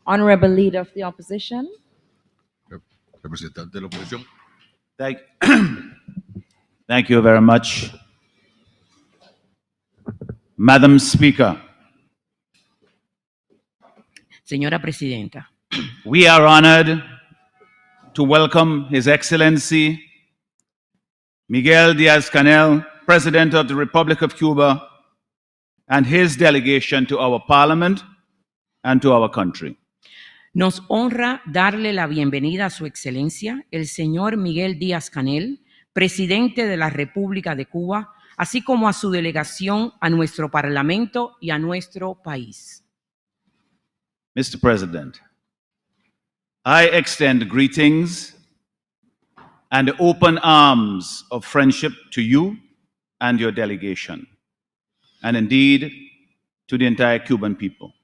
Honorable Leader of the Opposition. Representante de la oposición. Thank you very much. Madam Speaker, Señora Presidenta, we are honored to welcome His Excellency Miguel Diaz-Canel, President of the Republic of Cuba, and his delegation to our Parliament and to our country. nos honra darle la bienvenida a Su Excelencia, el señor Miguel Diaz-Canel, Presidente de la República de Cuba, así como a su delegación, a nuestro Parlamento y a nuestro país. Mr. President, I extend greetings and open arms of friendship to you and your delegation, and indeed to the entire Cuban people.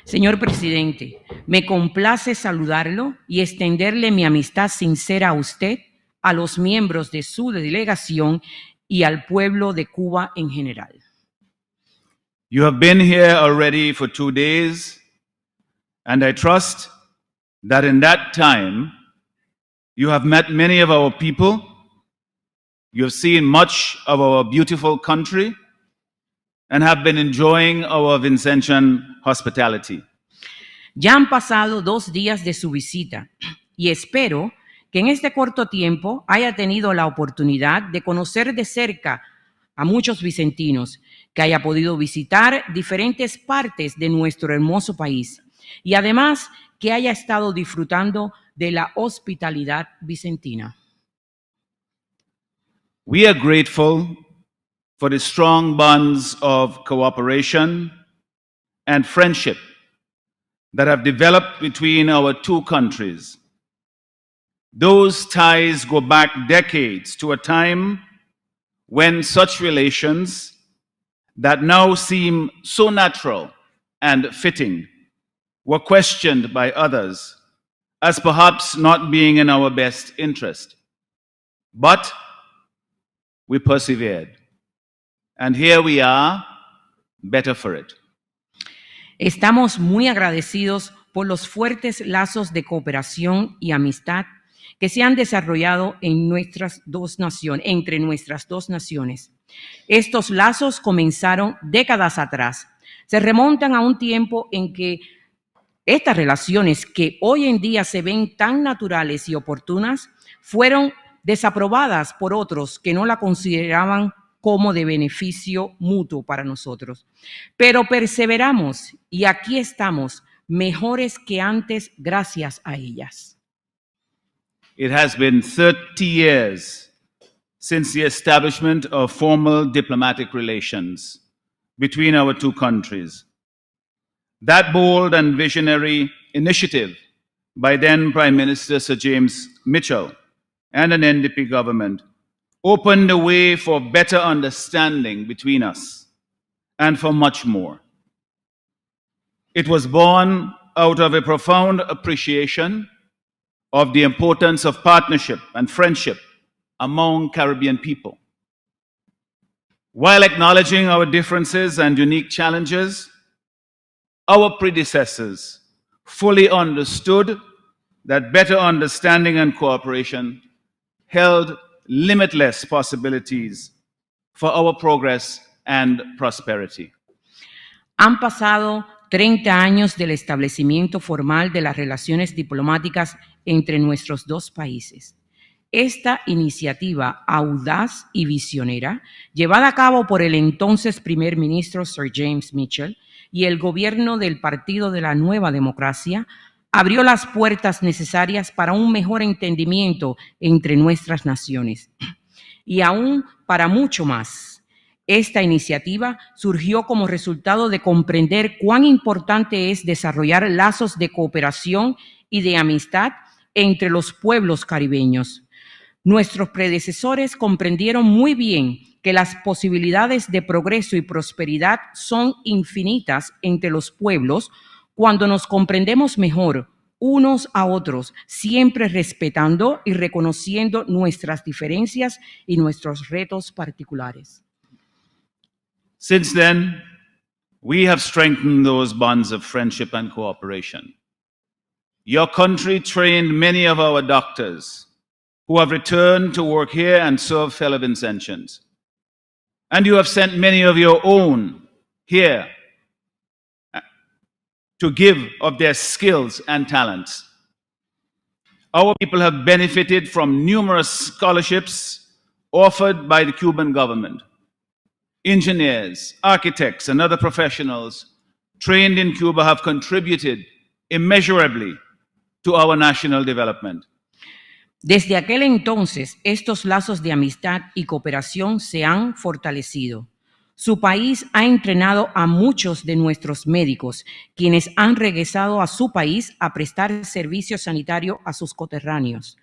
Señor Presidente, me complace saludarlo y extenderle mi amistad sincera a usted, a los miembros de su delegación y al pueblo de Cuba en general. You have been here already for 2 days, and I trust that in that time you have met many of our people, you have seen much of our beautiful country, and have been enjoying our Vincentian hospitality. Ya han pasado 2 días de su visita y espero que en este corto tiempo haya tenido la oportunidad de conocer de cerca a muchos vicentinos, que haya podido visitar diferentes partes de nuestro hermoso país y además que haya estado disfrutando de la hospitalidad vicentina. We are grateful for the strong bonds of cooperation and friendship that have developed between our two countries. Those ties go back decades to a time when such relations that now seem so natural and fitting were questioned by others as perhaps not being in our best interest. But we persevered. And here we are, better for it. Estamos muy agradecidos por los fuertes lazos de cooperación y amistad que se han desarrollado en entre nuestras dos naciones. Estos lazos comenzaron décadas atrás. Se remontan a un tiempo en que estas relaciones, que hoy en día se ven tan naturales y oportunas, fueron desaprobadas por otros que no la consideraban como de beneficio mutuo para nosotros. Pero perseveramos y aquí estamos, mejores que antes gracias a ellas. It has been 30 years since the establishment of formal diplomatic relations between our two countries. That bold and visionary initiative by then Prime Minister Sir James Mitchell and an NDP government opened the way for better understanding between us and for much more. It was born out of a profound appreciation of the importance of partnership and friendship among Caribbean people. While acknowledging our differences and unique challenges, our predecessors fully understood that better understanding and cooperation held limitless possibilities for our progress and prosperity. Han pasado 30 años del establecimiento formal de las relaciones diplomáticas entre nuestros dos países. Esta iniciativa audaz y visionera, llevada a cabo por el entonces primer ministro Sir James Mitchell y el gobierno del Partido de la Nueva Democracia, abrió las puertas necesarias para un mejor entendimiento entre nuestras naciones. Y aún para mucho más. Esta iniciativa surgió como resultado de comprender cuán importante es desarrollar lazos de cooperación y de amistad entre los pueblos caribeños. Nuestros predecesores comprendieron muy bien que las posibilidades de progreso y prosperidad son infinitas entre los pueblos cuando nos comprendemos mejor unos a otros, siempre respetando y reconociendo nuestras diferencias y nuestros retos particulares. Since then, we have strengthened those bonds of friendship and cooperation. Your country trained many of our doctors who have returned to work here and serve fellow Vincentians. And you have sent many of your own here to give of their skills and talents. Our people have benefited from numerous scholarships offered by the Cuban government. Engineers, architects, and other professionals trained in Cuba have contributed immeasurably to our national development. Desde aquel entonces, estos lazos de amistad y cooperación se han fortalecido. Su país ha entrenado a muchos de nuestros médicos, quienes han regresado a su país a prestar servicio sanitario a sus coterráneos.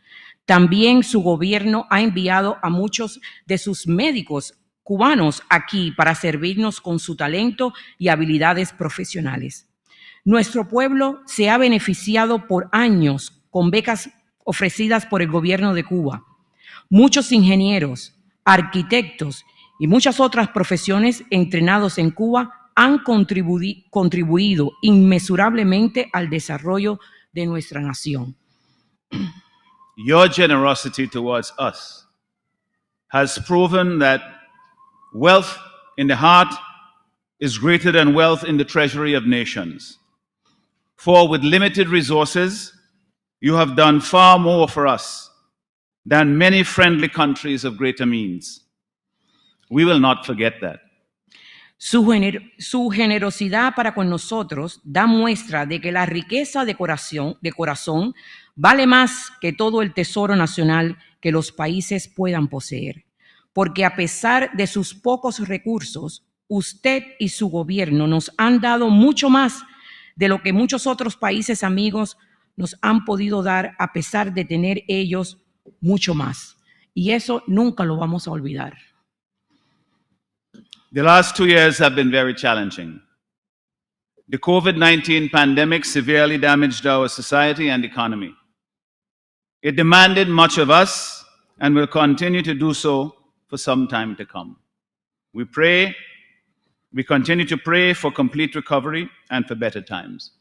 También su gobierno ha enviado a muchos de sus médicos cubanos aquí para servirnos con su talento y habilidades profesionales. Nuestro pueblo se ha beneficiado por años con becas ofrecidas por el gobierno de Cuba. Muchos ingenieros, arquitectos y muchas otras profesiones entrenados en Cuba han contribuido inmesurablemente al desarrollo de nuestra nación. Your generosity towards us has proven that wealth in the heart is greater than wealth in the treasury of nations. For with limited resources, you have done far more for us than many friendly countries of greater means. We will not forget that. Su generosidad para con nosotros da muestra de que la riqueza de corazón vale más que todo el tesoro nacional que los países puedan poseer. Porque a pesar de sus pocos recursos, usted y su gobierno nos han dado mucho más de lo que muchos otros países amigos nos han podido dar, a pesar de tener ellos mucho más. Y eso nunca lo vamos a olvidar. The last 2 years have been very challenging. The COVID-19 pandemic severely damaged our society and economy. It demanded much of us and will continue to do so for some time to come. We continue to pray for complete recovery and for better times.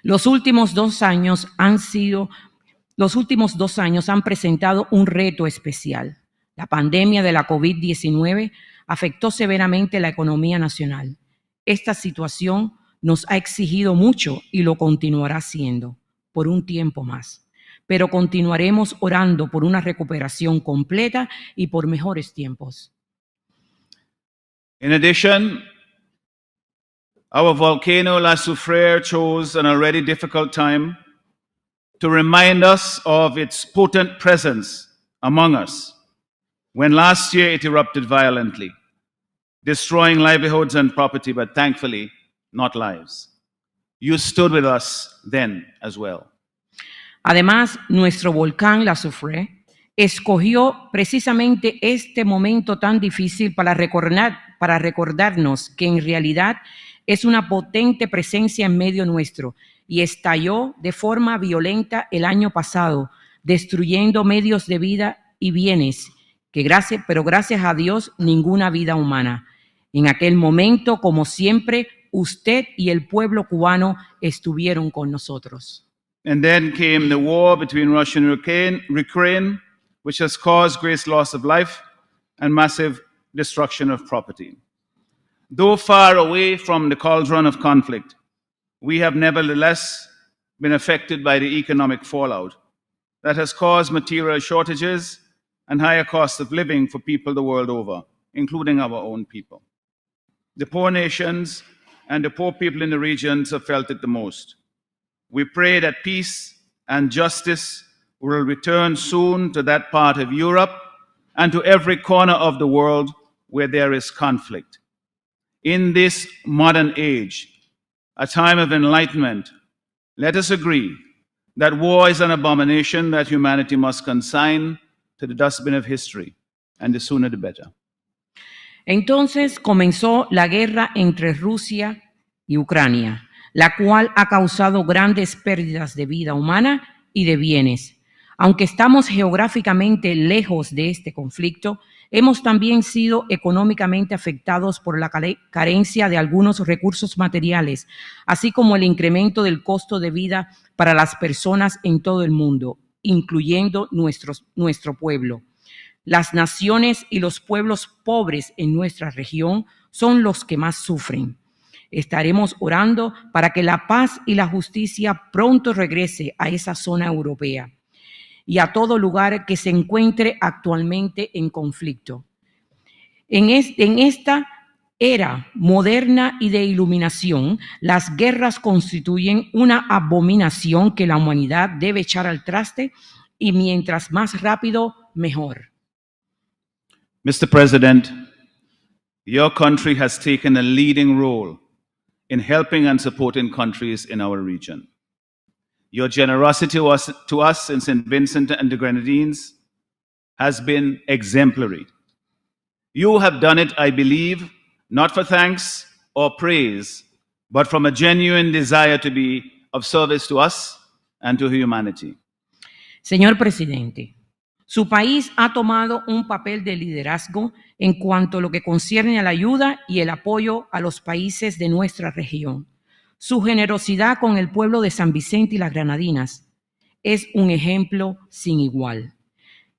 Los últimos 2 años han presentado un reto especial. La pandemia de la COVID-19 afectó severamente la economía nacional. Esta situación nos ha exigido mucho y lo continuará haciendo por un tiempo más. Pero continuaremos orando por una recuperación completa y por mejores tiempos. In addition, our volcano La Soufrière chose an already difficult time to remind us of its potent presence among us when last year it erupted violently, destroying livelihoods and property, but thankfully not lives. You stood with us then as well. Además, nuestro volcán La Soufrière escogió precisamente este momento tan difícil para recordarnos que en realidad es una potente presencia en medio nuestro y estalló de forma violenta el año pasado, destruyendo medios de vida y bienes pero gracias a Dios, ninguna vida humana. En aquel momento, como siempre, usted y el pueblo cubano estuvieron con nosotros. And then came the war between Russia and Ukraine, which has caused great loss of life and massive destruction of property. Though far away from the cauldron of conflict, we have nevertheless been affected by the economic fallout that has caused material shortages and higher costs of living for people the world over, including our own people. The poor nations and the poor people in the regions have felt it the most. We pray that peace and justice will return soon to that part of Europe and to every corner of the world where there is conflict. In this modern age, a time of enlightenment, let us agree that war is an abomination that humanity must consign to the dustbin of history, and the sooner the better. Entonces comenzó la guerra entre Rusia y Ucrania, la cual ha causado grandes pérdidas de vida humana y de bienes. Aunque estamos geográficamente lejos de este conflicto, hemos también sido económicamente afectados por la carencia de algunos recursos materiales, así como el incremento del costo de vida para las personas en todo el mundo, incluyendo nuestro pueblo. Las naciones y los pueblos pobres en nuestra región son los que más sufren. Estaremos orando para que la paz y la justicia pronto regrese a esa zona europea y a todo lugar que se encuentre actualmente en conflicto. En esta era moderna y de iluminación, las guerras constituyen una abominación que la humanidad debe echar al traste, y mientras más rápido, mejor. Mr. President, your country has taken a leading role in helping and supporting countries in our region. Your generosity to us in St. Vincent and the Grenadines has been exemplary. You have done it, I believe, not for thanks or praise, but from a genuine desire to be of service to us and to humanity. Señor presidente, su país ha tomado un papel de liderazgo en cuanto a lo que concierne a la ayuda y el apoyo a los países de nuestra región. Su generosidad con el pueblo de San Vicente y las Grenadinas es un ejemplo sin igual.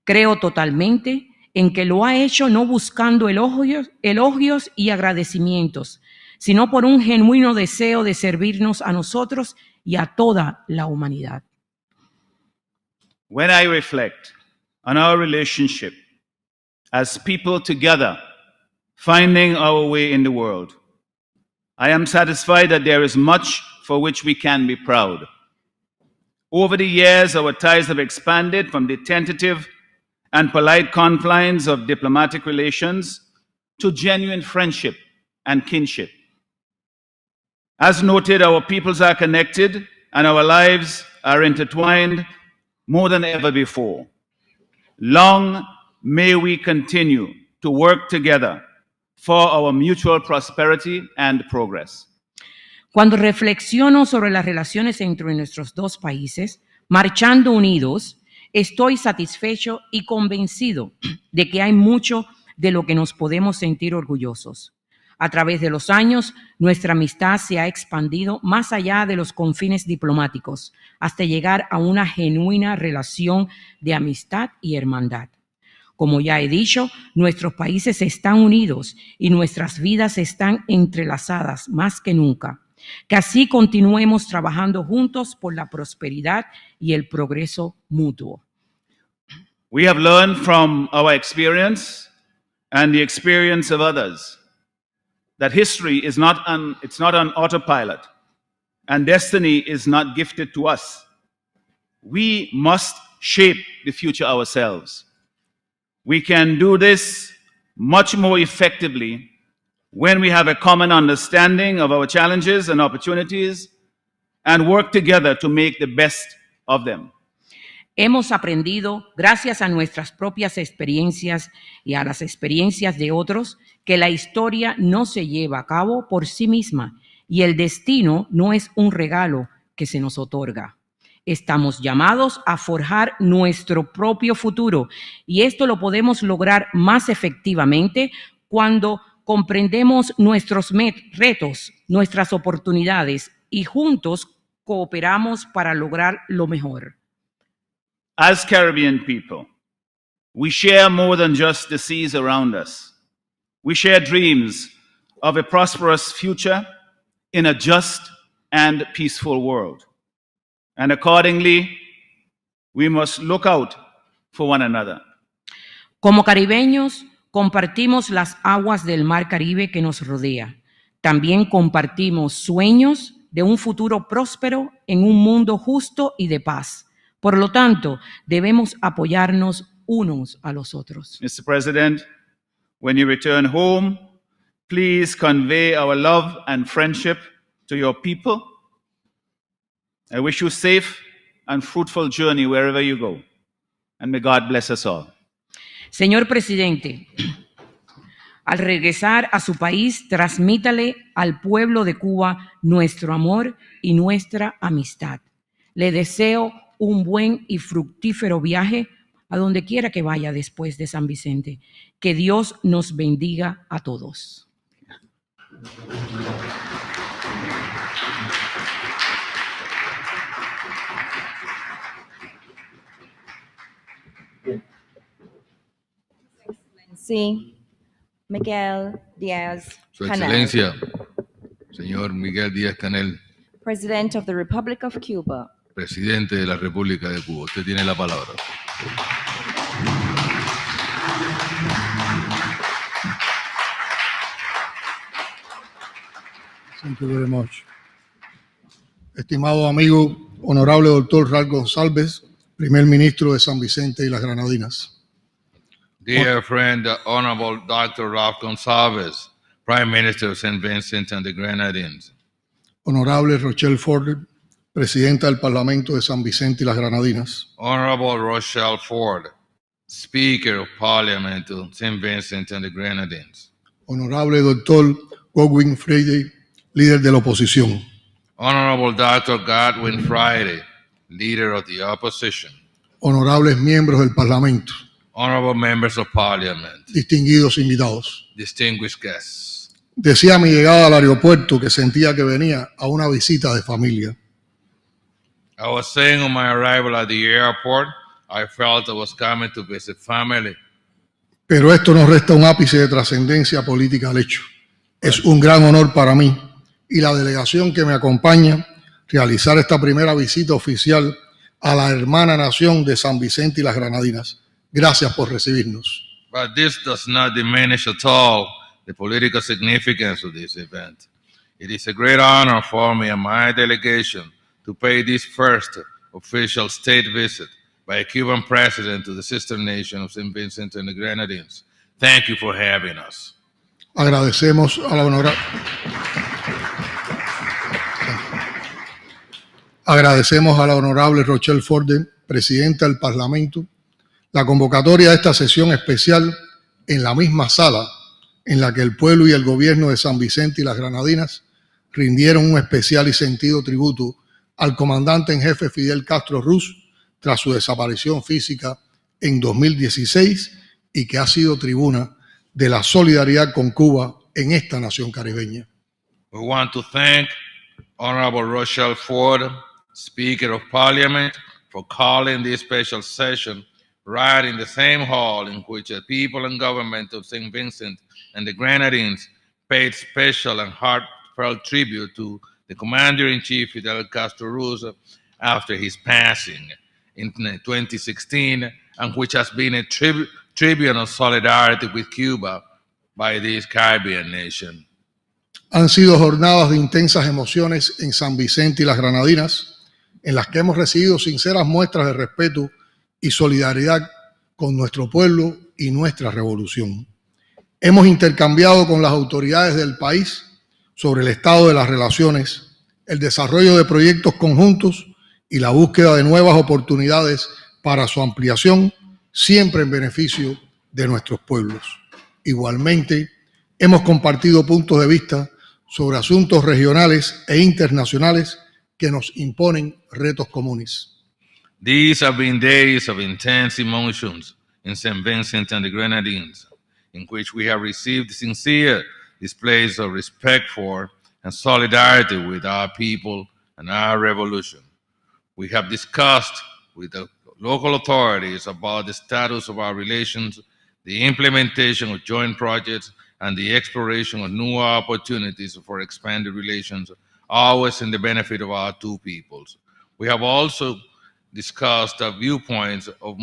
Creo totalmente en que lo ha hecho no buscando elogios y agradecimientos, sino por un genuino deseo de servirnos a nosotros y a toda la humanidad. When I reflect on our relationship as people together finding our way in the world, I am satisfied that there is much for which we can be proud. Over the years, our ties have expanded from the tentative and polite confines of diplomatic relations to genuine friendship and kinship. As noted, our peoples are connected and our lives are intertwined more than ever before. Long may we continue to work together for our mutual prosperity and progress. Cuando reflexiono sobre las relaciones entre nuestros dos países, marchando unidos, estoy satisfecho y convencido de que hay mucho de lo que nos podemos sentir orgullosos. A través de los años, nuestra amistad se ha expandido más allá de los confines diplomáticos, hasta llegar a una genuina relación de amistad y hermandad. Como ya he dicho, nuestros países están unidos y nuestras vidas están entrelazadas más que nunca. Que así continuemos trabajando juntos por la prosperidad y el progreso mutuo. We have learned from our experience and the experience of others that history is not on autopilot and destiny is not gifted to us. We must shape the future ourselves. We can do this much more effectively when we have a common understanding of our challenges and opportunities and work together to make the best of them. Hemos aprendido, gracias a nuestras propias experiencias y a las experiencias de otros, que la historia no se lleva a cabo por sí misma y el destino no es un regalo que se nos otorga. Estamos llamados a forjar nuestro propio futuro y esto lo podemos lograr más efectivamente cuando comprendemos nuestros retos, nuestras oportunidades y juntos cooperamos para lograr lo mejor. As Caribbean people, we share more than just the seas around us. We share dreams of a prosperous future in a just and peaceful world. And accordingly, we must look out for one another. Como caribeños, compartimos las aguas del mar Caribe que nos rodea. También compartimos sueños de un futuro próspero en un mundo justo y de paz. Por lo tanto, debemos apoyarnos unos a los otros. Mr. President, when you return home, please convey our love and friendship to your people. I wish you a safe and fruitful journey wherever you go. And may God bless us all. Señor presidente, al regresar a su país, transmítale al pueblo de Cuba nuestro amor y nuestra amistad. Le deseo un buen y fructífero viaje a donde quiera que vaya después de San Vicente. Que Dios nos bendiga a todos. Sí, Miguel Su Diaz-Canel, Excelencia, señor Miguel Diaz-Canel, President of the Republic of Cuba. presidente de la República de Cuba. Usted tiene la palabra. Thank you very much. Estimado amigo, honorable doctor Ralph González, primer ministro de San Vicente y las Grenadinas. Dear friend, Honorable Dr. Ralph Gonsalves, Prime Minister of St. Vincent and the Grenadines. Honorable Rochelle Ford, presidenta del Parlamento de San Vicente y las Grenadinas. Honorable Rochelle Ford, Speaker of Parliament of St. Vincent and the Grenadines. Honorable doctor Godwin Friday, líder de la oposición. Honorable Dr. Godwin Friday, Leader of the Opposition. Honorables miembros del Parlamento. Honorable Members of Parliament. Distinguidos invitados. Distinguished guests. Decía a mi llegada al aeropuerto que sentía que venía a una visita de familia. I was saying on my arrival at the airport, I felt I was coming to visit family. Pero esto no resta un ápice de trascendencia política al hecho. Es un gran honor para mí y la delegación que me acompaña realizar esta primera visita oficial a la hermana nación de San Vicente y las Grenadinas. Gracias por recibirnos. But this does not diminish at all the political significance of this event. It is a great honor for me and my delegation to pay this first official state visit by a Cuban president to the sister nation of St. Vincent and the Grenadines. Thank you for having us. Agradecemos a la honorable Rochelle Ford, presidenta del Parlamento, la convocatoria de esta sesión especial en la misma sala en la que el pueblo y el gobierno de San Vicente y las Grenadinas rindieron un especial y sentido tributo al comandante en jefe Fidel Castro Ruz tras su desaparición física en 2016 y que ha sido tribuna de la solidaridad con Cuba en esta nación caribeña. We want to thank Honorable Rochelle Ford, Speaker of Parliament, for calling this special session right in the same hall in which the people and government of St. Vincent and the Grenadines paid special and heartfelt tribute to the Commander-in-Chief Fidel Castro Ruz after his passing in 2016, and which has been a tribute of solidarity with Cuba by this Caribbean nation. Han sido jornadas de intensas emociones en San Vicente y las Grenadinas, en las que hemos recibido sinceras muestras de respeto y solidaridad con nuestro pueblo y nuestra revolución. Hemos intercambiado con las autoridades del país sobre el estado de las relaciones, el desarrollo de proyectos conjuntos y la búsqueda de nuevas oportunidades para su ampliación, siempre en beneficio de nuestros pueblos. Igualmente, hemos compartido puntos de vista sobre asuntos regionales e internacionales que nos imponen retos comunes. These have been days of intense emotions in St. Vincent and the Grenadines, in which we have received sincere displays of respect for and solidarity with our people and our revolution. We have discussed with the local authorities about the status of our relations, the implementation of joint projects, and the exploration of new opportunities for expanded relations, always in the benefit of our two peoples. We have also discussed viewpoints of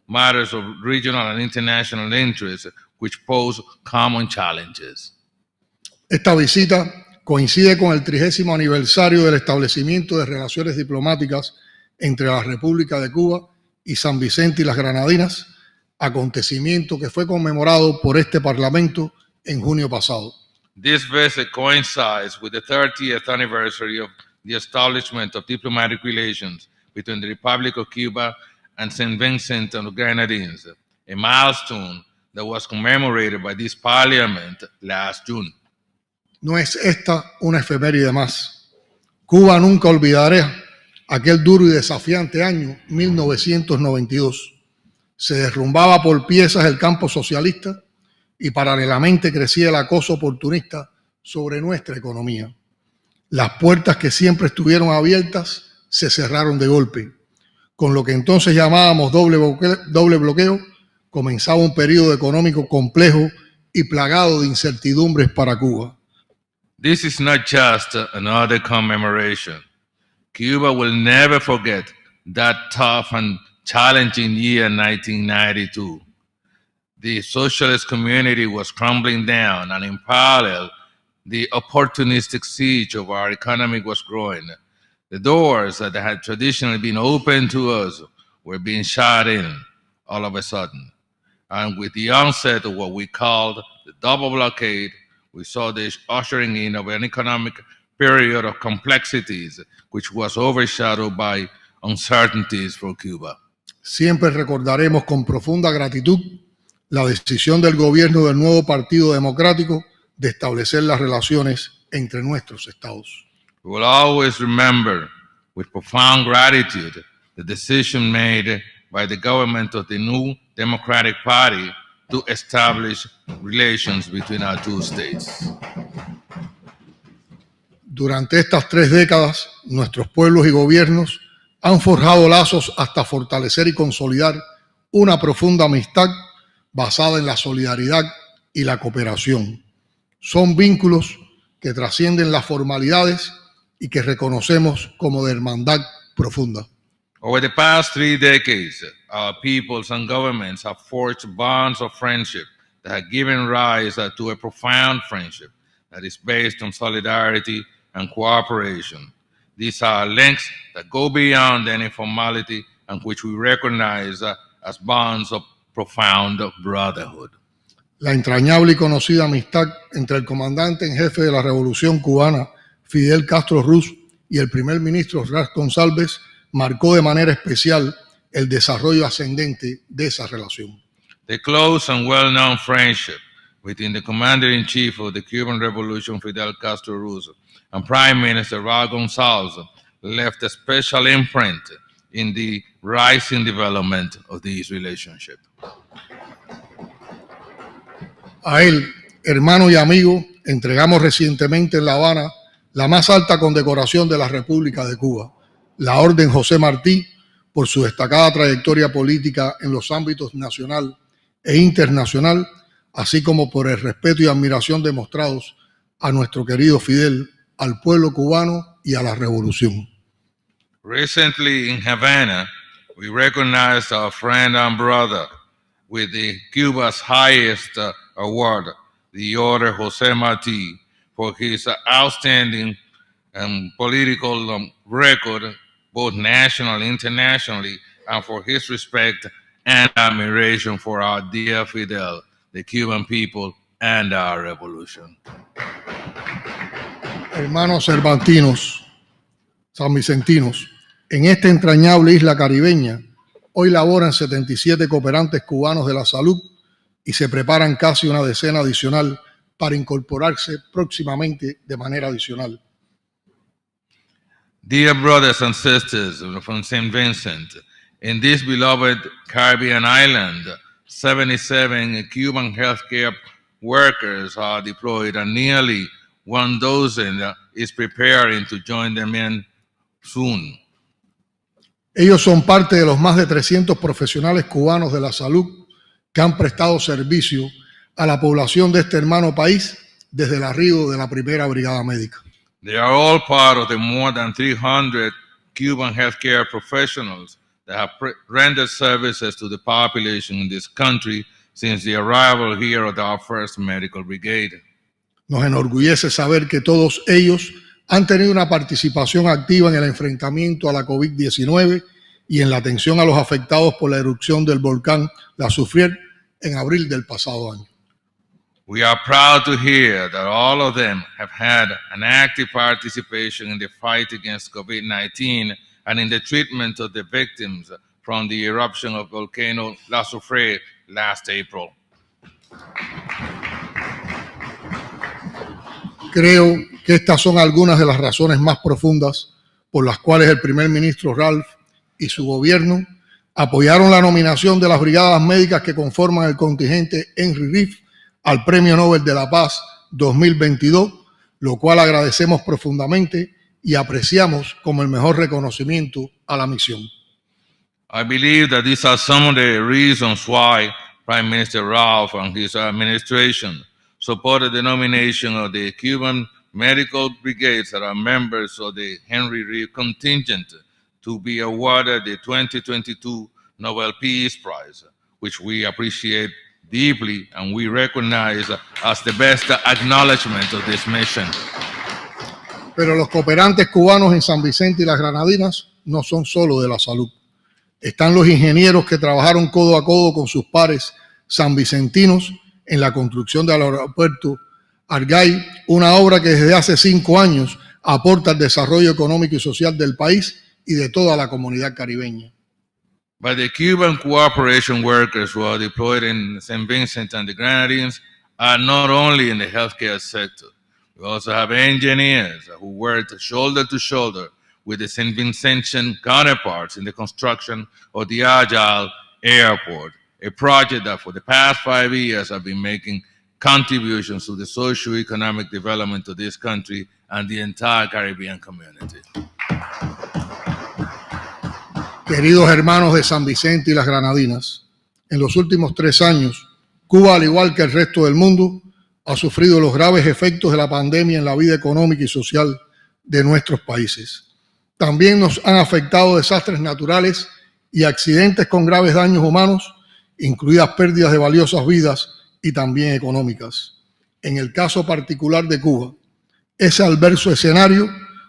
matters of regional and international interest which pose common challenges. Esta visita coincide con el 30º aniversario del establecimiento de relaciones diplomáticas entre la República de Cuba y San Vicente y las Granadinas, acontecimiento que fue conmemorado por este Parlamento en junio pasado. This visit coincides with the 30th anniversary of the establishment of diplomatic relations between the Republic of Cuba and St. Vincent and the Grenadines, a milestone that was commemorated by this Parliament last June. No es esta una efeméride más. Cuba nunca olvidará aquel duro y desafiante año 1992. Se derrumbaba por piezas el campo socialista y paralelamente crecía el acoso oportunista sobre nuestra economía. Las puertas que siempre estuvieron abiertas se cerraron de golpe. Con lo que entonces llamábamos doble bloqueo, comenzaba un periodo económico complejo y plagado de incertidumbres para Cuba. This is not just another commemoration. Cuba will never forget that tough and challenging year 1992. The socialist community was crumbling down, and in parallel, the opportunistic siege of our economy was growing. The doors that had traditionally been open to us were being shut in all of a sudden. And with the onset of what we called the double blockade, we saw the ushering in of an economic period of complexities, which was overshadowed by uncertainties for Cuba. Siempre recordaremos con profunda gratitud la decisión del gobierno del nuevo Partido Democrático de establecer las relaciones entre nuestros estados. We will always remember with profound gratitude the decision made by the government of the new Democratic Party to establish relations between our two states. Durante estas 3 décadas, nuestros pueblos y gobiernos han forjado lazos hasta fortalecer y consolidar una profunda amistad basada en la solidaridad y la cooperación. Son vínculos que trascienden las formalidades y que reconocemos como de hermandad profunda. Over the past 3 decades, our peoples and governments have forged bonds of friendship that have given rise to a profound friendship that is based on solidarity and cooperation. These are links that go beyond any formality and which we recognize as bonds of profound brotherhood. La entrañable y conocida amistad entre el comandante en jefe de la Revolución Cubana, Fidel Castro Ruz, y el primer ministro Ras González marcó de manera especial el desarrollo ascendente de esa relación. The close and well-known friendship between the commander-in-chief of the Cuban Revolution, Fidel Castro Ruz, and Prime Minister Ras González left a special imprint in the rising development of this relationship. A él, hermano y amigo, entregamos recientemente en La Habana la más alta condecoración de la República de Cuba, la Orden José Martí, por su destacada trayectoria política en los ámbitos nacional e internacional, así como por el respeto y admiración demostrados a nuestro querido Fidel, al pueblo cubano y a la revolución. Recently in Havana, we recognized our friend and brother with the Cuba's highest award, the Order José Martí, for his outstanding political record, both nationally and internationally, and for his respect and admiration for our dear Fidel, the Cuban people, and our revolution. Hermanos cervantinos, sanvicentinos, en esta entrañable isla caribeña, hoy laboran 77 cooperantes cubanos de la salud y se preparan casi una decena adicional para incorporarse próximamente de manera adicional. Dear brothers and sisters from St. Vincent, In this beloved Caribbean island, 77 Cuban healthcare workers are deployed, and nearly 1 dozen is preparing to join them in soon. Ellos son parte de los más de 300 profesionales cubanos de la salud que han prestado servicio a la población de este hermano país desde el arribo de la primera brigada médica. They are all part of the more than 300 Cuban healthcare professionals that have rendered services to the population in this country since the arrival here of our first medical brigade. Nos enorgullece saber que todos ellos han tenido una participación activa en el enfrentamiento a la COVID-19 y en la atención a los afectados por la erupción del volcán La Soufrière en abril del pasado año. We are proud to hear that all of them have had an active participation in the fight against COVID-19 and in the treatment of the victims from the eruption of volcano La Soufrière last April. Creo que estas son algunas de las razones más profundas por las cuales el primer ministro Ralph y su gobierno apoyaron la nominación de las brigadas médicas que conforman el contingente Henry Reef al Premio Nobel de la Paz 2022, lo cual agradecemos profundamente y apreciamos como el mejor reconocimiento a la misión. I believe that these are some of the reasons why Prime Minister Ralph and his administration supported the nomination of the Cuban medical brigades that are members of the Henry Reef contingent to be awarded the 2022 Nobel Peace Prize, which we appreciate deeply and we recognize as the best acknowledgement of this mission. Pero los cooperantes cubanos en San Vicente y las Granadinas no son solo de la salud. Están los ingenieros que trabajaron codo a codo con sus pares sanvicentinos en la construcción del aeropuerto Argay, una obra que desde hace 5 años aporta al desarrollo económico y social del país y de toda la comunidad caribeña. But the Cuban cooperation workers who are deployed in St. Vincent and the Grenadines are not only in the healthcare sector. We also have engineers who work shoulder to shoulder with the St. Vincentian counterparts in the construction of the Agile Airport, a project that for the past 5 years have been making contributions to the socio-economic development of this country and the entire Caribbean community. Queridos hermanos de San Vicente y las Granadinas, en los últimos 3 años, Cuba, al igual que el resto del mundo, ha sufrido los graves efectos de la pandemia en la vida económica y social de nuestros países. También nos han afectado desastres naturales y accidentes con graves daños humanos, incluidas pérdidas de valiosas vidas y también económicas. En el caso particular de Cuba, ese adverso escenario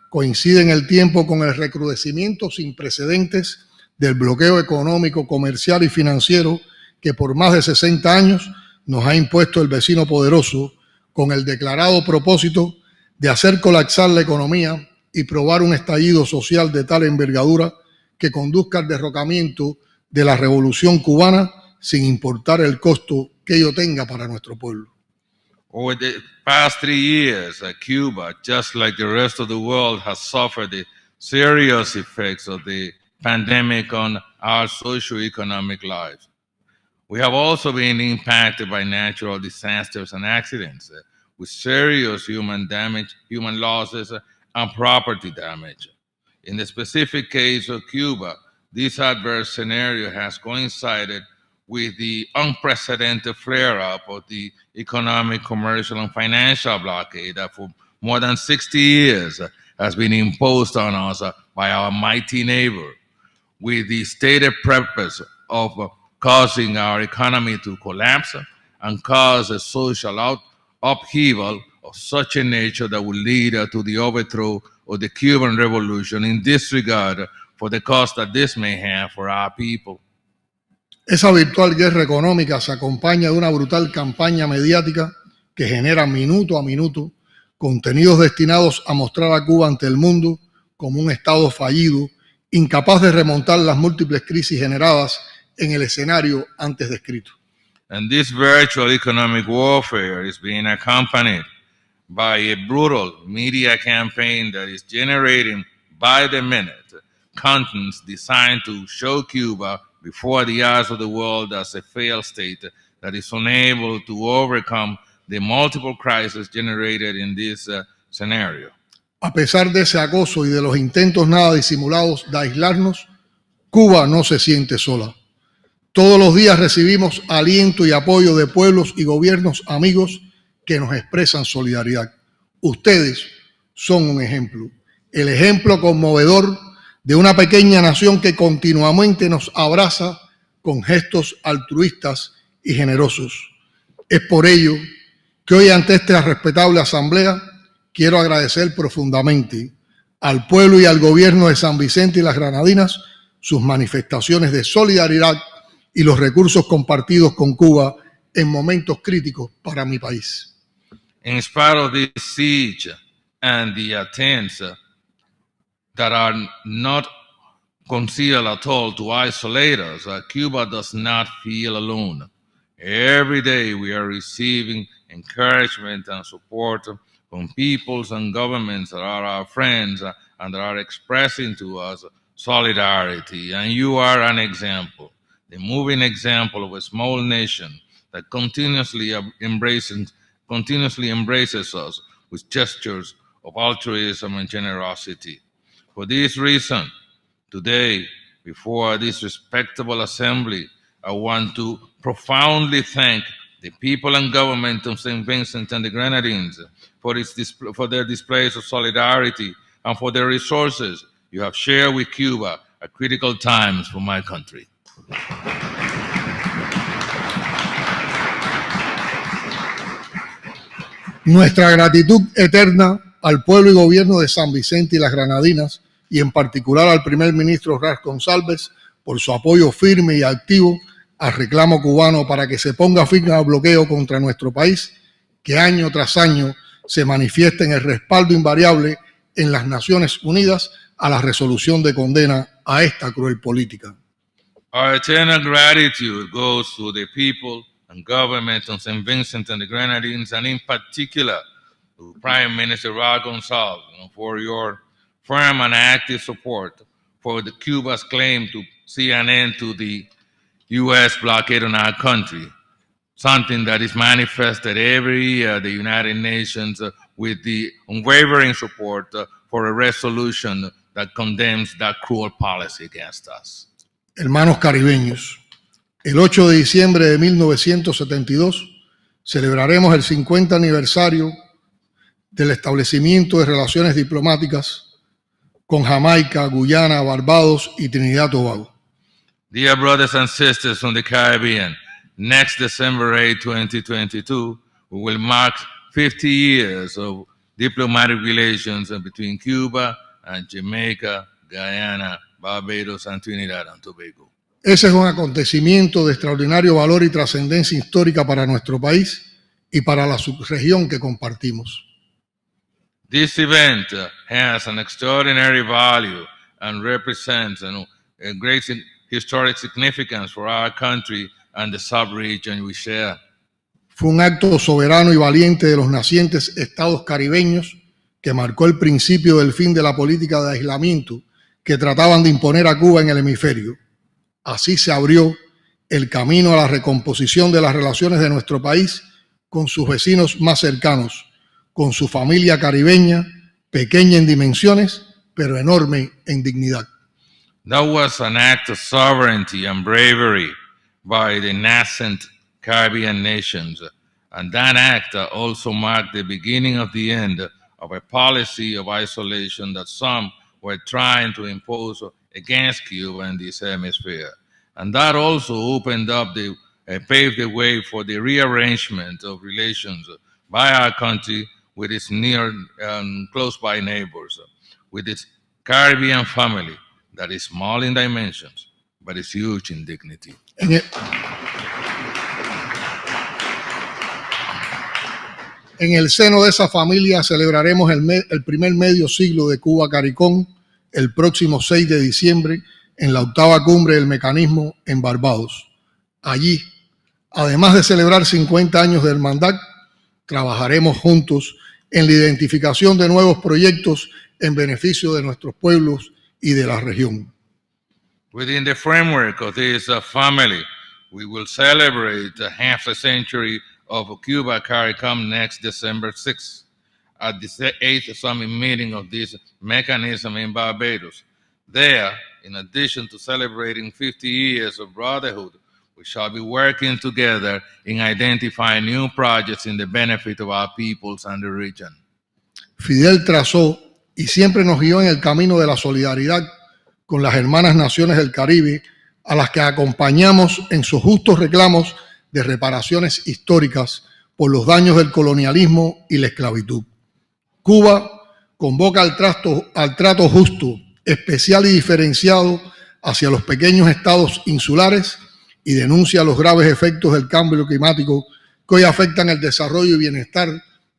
coincide en el tiempo con el recrudecimiento sin precedentes del bloqueo económico, comercial y financiero que por más de 60 años nos ha impuesto el vecino poderoso con el declarado propósito de hacer colapsar la economía y probar un estallido social de tal envergadura que conduzca al derrocamiento de la revolución cubana sin importar el costo que ello tenga para nuestro pueblo. Over the past 3 years, Cuba, just like the rest of the world, has suffered the serious effects of the pandemic on our socio-economic lives. We have also been impacted by natural disasters and accidents with serious human damage, human losses, and property damage. In the specific case of Cuba, this adverse scenario has coincided with the unprecedented flare-up of the economic, commercial, and financial blockade that for more than 60 years has been imposed on us by our mighty neighbor, with the stated purpose of causing our economy to collapse and cause a social upheaval of such a nature that will lead to the overthrow of the Cuban Revolution in disregard for the cost that this may have for our people. Esa virtual guerra económica se acompaña de una brutal campaña mediática que genera minuto a minuto contenidos destinados a mostrar a Cuba ante el mundo como un estado fallido, incapaz de remontar las múltiples crisis generadas en el escenario antes descrito. And this virtual economic warfare is being accompanied by a brutal media campaign that is generating by the minute contents designed to show Cuba before the eyes of the world as a failed state that is unable to overcome the multiple crises generated in this scenario. A pesar de ese acoso y de los intentos nada disimulados de aislarnos, Cuba no se siente sola. Todos los días recibimos aliento y apoyo de pueblos y gobiernos amigos que nos expresan solidaridad. Ustedes son un ejemplo, el ejemplo conmovedor de una pequeña nación que continuamente nos abraza con gestos altruistas y generosos. Es por ello que hoy ante esta respetable asamblea quiero agradecer profundamente al pueblo y al gobierno de San Vicente y las Granadinas sus manifestaciones de solidaridad y los recursos compartidos con Cuba en momentos críticos para mi país. In spite of this siege and the attempts that are not concealed at all to isolate us, Cuba does not feel alone. Every day we are receiving encouragement and support from peoples and governments that are our friends and that are expressing to us solidarity. And you are an example, the moving example of a small nation that continuously embraces us with gestures of altruism and generosity. For this reason, today, before this respectable assembly, I want to profoundly thank the people and government of St. Vincent and the Grenadines for their displays of solidarity and for their resources you have shared with Cuba at critical times for my country. Nuestra gratitud eterna al pueblo y gobierno de San Vicente y las Granadinas y en particular al primer ministro Ras González por su apoyo firme y activo al reclamo cubano para que se ponga fin al bloqueo contra nuestro país, que año tras año se manifiesta en el respaldo invariable en las Naciones Unidas a la resolución de condena a esta cruel política. Our eternal gratitude goes to the people and government of St. Vincent and the Grenadines, and in particular to Prime Minister Ras González for your firm and active support for Cuba's claim to see an end to the U.S. blockade on our country, something that is manifested every year at the United Nations with the unwavering support for a resolution that condemns that cruel policy against us. Hermanos caribeños, el 8 de diciembre de 1972 celebraremos el 50 aniversario del establecimiento de relaciones diplomáticas con Jamaica, Guyana, Barbados y Trinidad y Tobago. Dear brothers and sisters from the Caribbean, next December 8, 2022, we will mark 50 years of diplomatic relations between Cuba and Jamaica, Guyana, Barbados, and Trinidad and Tobago. Ese es un acontecimiento de extraordinario valor y trascendencia histórica para nuestro país y para la subregión que compartimos. This event has an extraordinary value and represents a great historic significance for our country and the sub-region we share. Fue un acto soberano y valiente de los nacientes estados caribeños que marcó el principio del fin de la política de aislamiento que trataban de imponer a Cuba en el hemisferio. Así se abrió el camino a la recomposición de las relaciones de nuestro país con sus vecinos más cercanos, con su familia caribeña, pequeña en dimensiones, pero enorme en dignidad. That was an act of sovereignty and bravery by the nascent Caribbean nations, and that act also marked the beginning of the end of a policy of isolation that some were trying to impose against Cuba in this hemisphere. And that also opened up paved the way for the rearrangement of relations by our country with its near and close-by neighbors, with its Caribbean family that is small in dimensions, but is huge in dignity. En el seno de esa familia celebraremos el primer medio siglo de Cuba CARICOM el próximo 6 de diciembre en la 8ª cumbre del mecanismo en Barbados. Allí, además de celebrar 50 años de hermandad, trabajaremos juntos en la identificación de nuevos proyectos en beneficio de nuestros pueblos y de la región. Within the framework of this family, we will celebrate a half a century of Cuba CARICOM next December 6th at the 8th summit meeting of this mechanism in Barbados. There, in addition to celebrating 50 years of brotherhood, we shall be working together in identifying new projects in the benefit of our peoples and the region. Fidel trazó y siempre nos guió en el camino de la solidaridad con las hermanas naciones del Caribe, a las que acompañamos en sus justos reclamos de reparaciones históricas por los daños del colonialismo y la esclavitud. Cuba convoca al trato justo, especial y diferenciado hacia los pequeños estados insulares y denuncia los graves efectos del cambio climático que hoy afectan el desarrollo y bienestar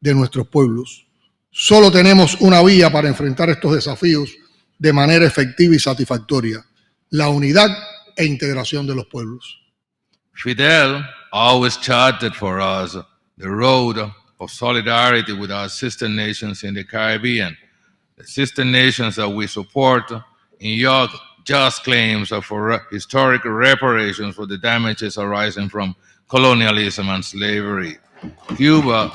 de nuestros pueblos. Solo tenemos una vía para enfrentar estos desafíos de manera efectiva y satisfactoria: la unidad e integración de los pueblos. Fidel always charted for us the road of solidarity with our sister nations in the Caribbean, the sister nations that we support in your just claims for historic reparations for the damages arising from colonialism and slavery. Cuba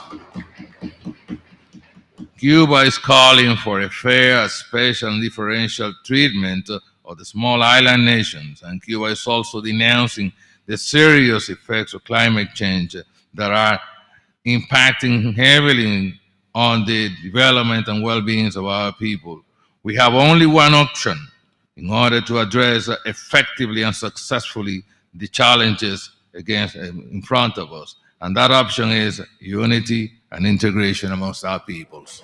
is calling for a fair, special, and differential treatment of the small island nations, and Cuba is also denouncing the serious effects of climate change that are impacting heavily on the development and well-being of our people. We have only one option in order to address effectively and successfully the challenges in front of us, and that option is unity and integration amongst our peoples.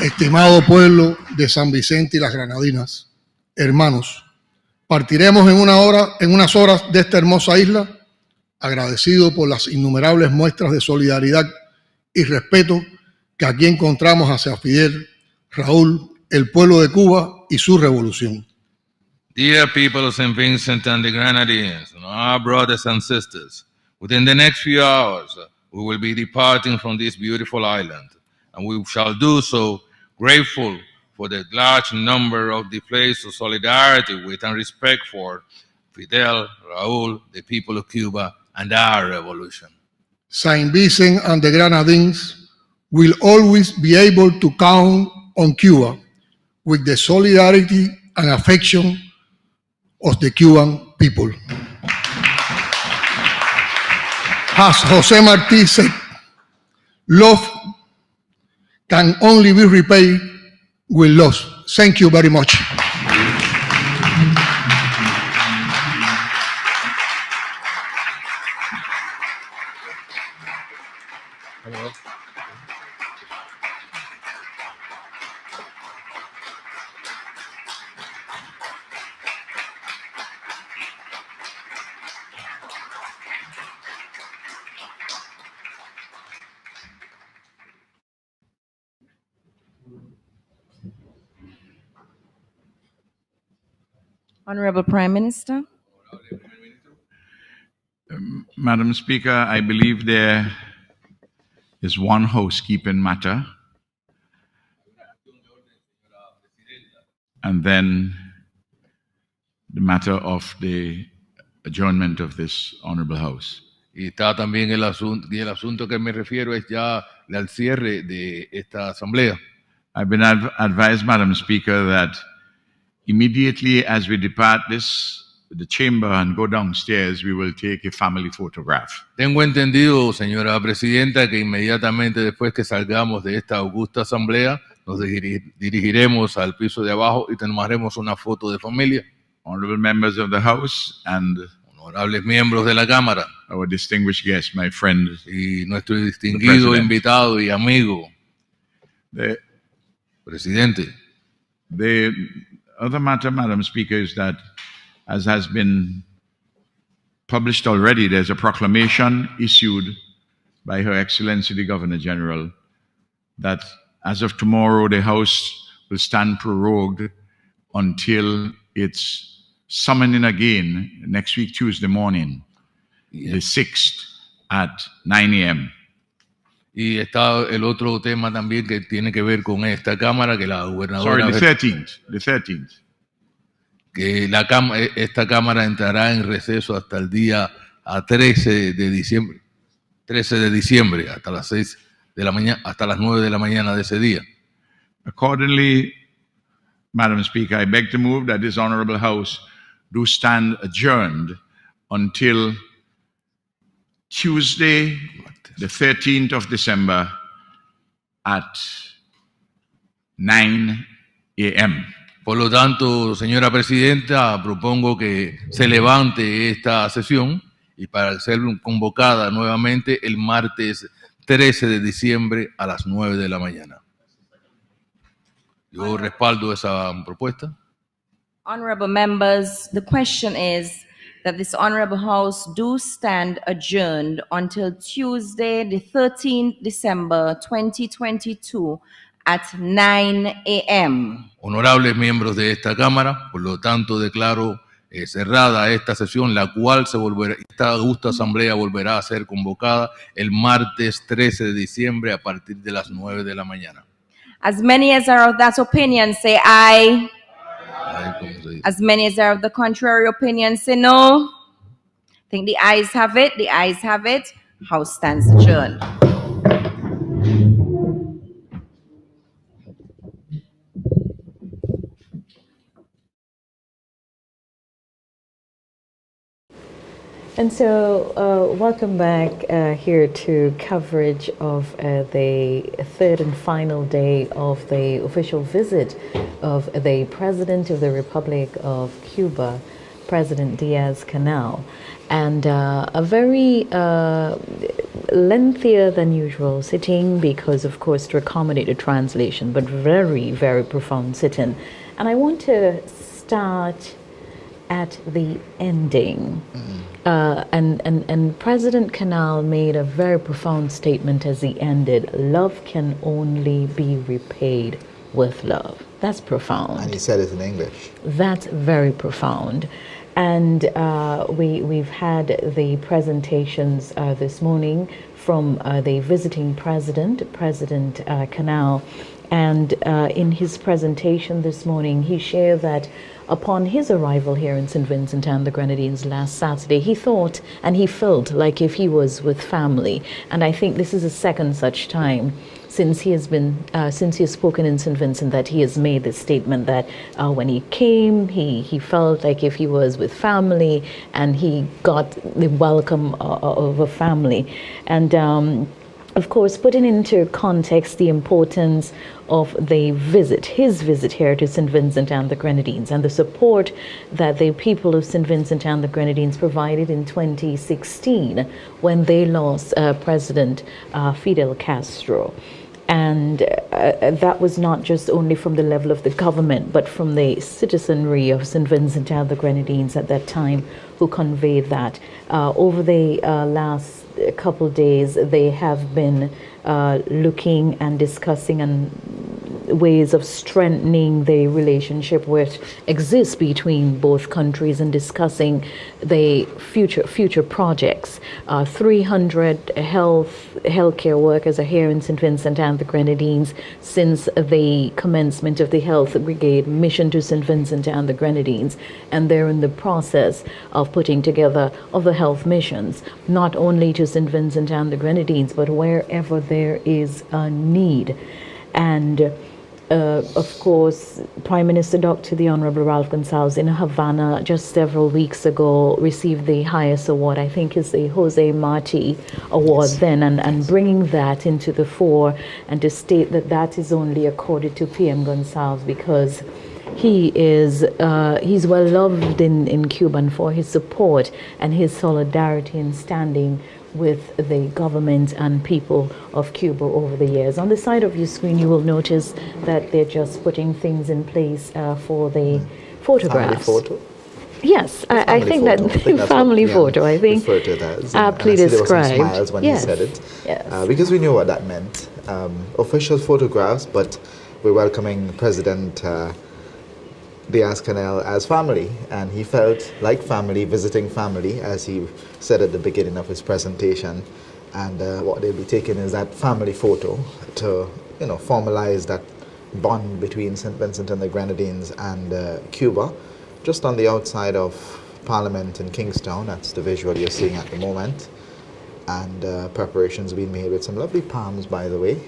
Estimado pueblo de San Vicente y las Granadinas, hermanos, partiremos en unas horas de esta hermosa isla, agradecido por las innumerables muestras de solidaridad y respeto que aquí encontramos hacia Fidel, Raúl, el pueblo de Cuba y su revolución. Dear people of St. Vincent and the Grenadines, and our brothers and sisters, within the next few hours, we will be departing from this beautiful island, and we shall do so grateful for the large number of displays of solidarity with and respect for Fidel, Raúl, the people of Cuba, and our revolution. Saint Vincent and the Grenadines will always be able to count on Cuba with the solidarity and affection of the Cuban people. As José Marti said, love can only be repaid with love. Thank you very much. Honorable Prime Minister. Madam Speaker, I believe there is one housekeeping matter, and then the matter of the adjournment of this honorable house. Y está también el asunto que me refiero es ya al cierre de esta asamblea. I've been advised, Madam Speaker, that immediately as we depart the chamber and go downstairs, we will take a family photograph. Tengo entendido, señora presidenta, que inmediatamente después que salgamos de esta augusta asamblea, nos dirigiremos al piso de abajo y tomaremos una foto de familia. Honorable members of the House and honorables miembros de la Cámara, our distinguished guest, my friend, y nuestro distinguido invitado y amigo, presidente. The other matter, Madam Speaker, is that, as has been published already, there's a proclamation issued by Her Excellency the Governor General that as of tomorrow, the House will stand prorogued until its summoning again next week, Tuesday morning, the 6th at 9 a.m. Y está el otro tema también que tiene que ver con esta Cámara, que la Sorry, gobernadora... the 13th. The 13th. Que esta Cámara entrará en receso hasta el día 13 de diciembre. 13 de diciembre, hasta las 6 de la mañana, hasta las 9 de la mañana de ese día. Accordingly, Madam Speaker, I beg to move that this Honorable House do stand adjourned until Tuesday, the 13th of December at 9 a.m. Por lo tanto, señora presidenta, propongo que se levante esta sesión y para ser convocada nuevamente el martes 13 de diciembre a las 9 de la mañana. Yo respaldo esa propuesta. Honorable members, the question is that this honorable house do stand adjourned until Tuesday, the 13th December 2022 at 9 a.m. Honorables miembros de esta Cámara, por lo tanto declaro cerrada esta sesión, la cual esta augusta asamblea volverá a ser convocada el martes 13 de diciembre a partir de las 9 de la mañana. As many as are of that opinion, say aye. As many as are of the contrary opinion, say no. I think the ayes have it. The ayes have it. House stands adjourned. And so, welcome back here to coverage of the third and final day of the official visit of the President of the Republic of Cuba, President Diaz-Canel. And a very lengthier than usual sitting because, of course, to accommodate the translation, but very, very profound sitting. And I want to start at the ending. And President Canel made a very profound statement as he ended. Love can only be repaid with love. That's profound. And he said it in English. That's very profound. And we've had the presentations this morning from the visiting president, President Canel. And in his presentation this morning, he shared that upon his arrival here in St. Vincent and the Grenadines last Saturday, he thought and he felt like if he was with family. And I think this is the second such time since he has spoken in St. Vincent that he has made this statement that when he came, he felt like if he was with family and he got the welcome of a family. And of course, putting into context the importance of the visit, his visit here to St. Vincent and the Grenadines, and the support that the people of St. Vincent and the Grenadines provided in 2016 when they lost President Fidel Castro. And that was not just only from the level of the government, but from the citizenry of St. Vincent and the Grenadines at that time who conveyed that. Over the last couple days, they have been looking and discussing and ways of strengthening the relationship which exists between both countries and discussing the future projects. 300 healthcare workers are here in St. Vincent and the Grenadines since the commencement of the Health Brigade mission to St. Vincent and the Grenadines, and they're in the process of putting together other health missions, not only to St. Vincent and the Grenadines, but wherever there is a need. And of course, Prime Minister Dr. the Honorable Ralph Gonsalves in Havana just several weeks ago received the highest award, I think is the Jose Marti Award then, and bringing that into the fore and to state that that is only accorded to PM Gonsalves because he's well loved in Cuba and for his support and his solidarity and standing with the government and people of Cuba over the years. On the side of your screen, you will notice that they're just putting things in place for the photographs. Family photo? Yes, I think photo. that family photo, I think, referred to it as. aptly There were some described. smiles when he said it. Yes. Because we knew what that meant. Official photographs, but we're welcoming President Diaz-Canel as family, and he felt like family, visiting family, as he said at the beginning of his presentation. And what they'll be taking is that family photo to, formalize that bond between St. Vincent and the Grenadines and Cuba, just on the outside of Parliament in Kingstown. That's the visual you're seeing at the moment. And preparations being made with some lovely palms, by the way,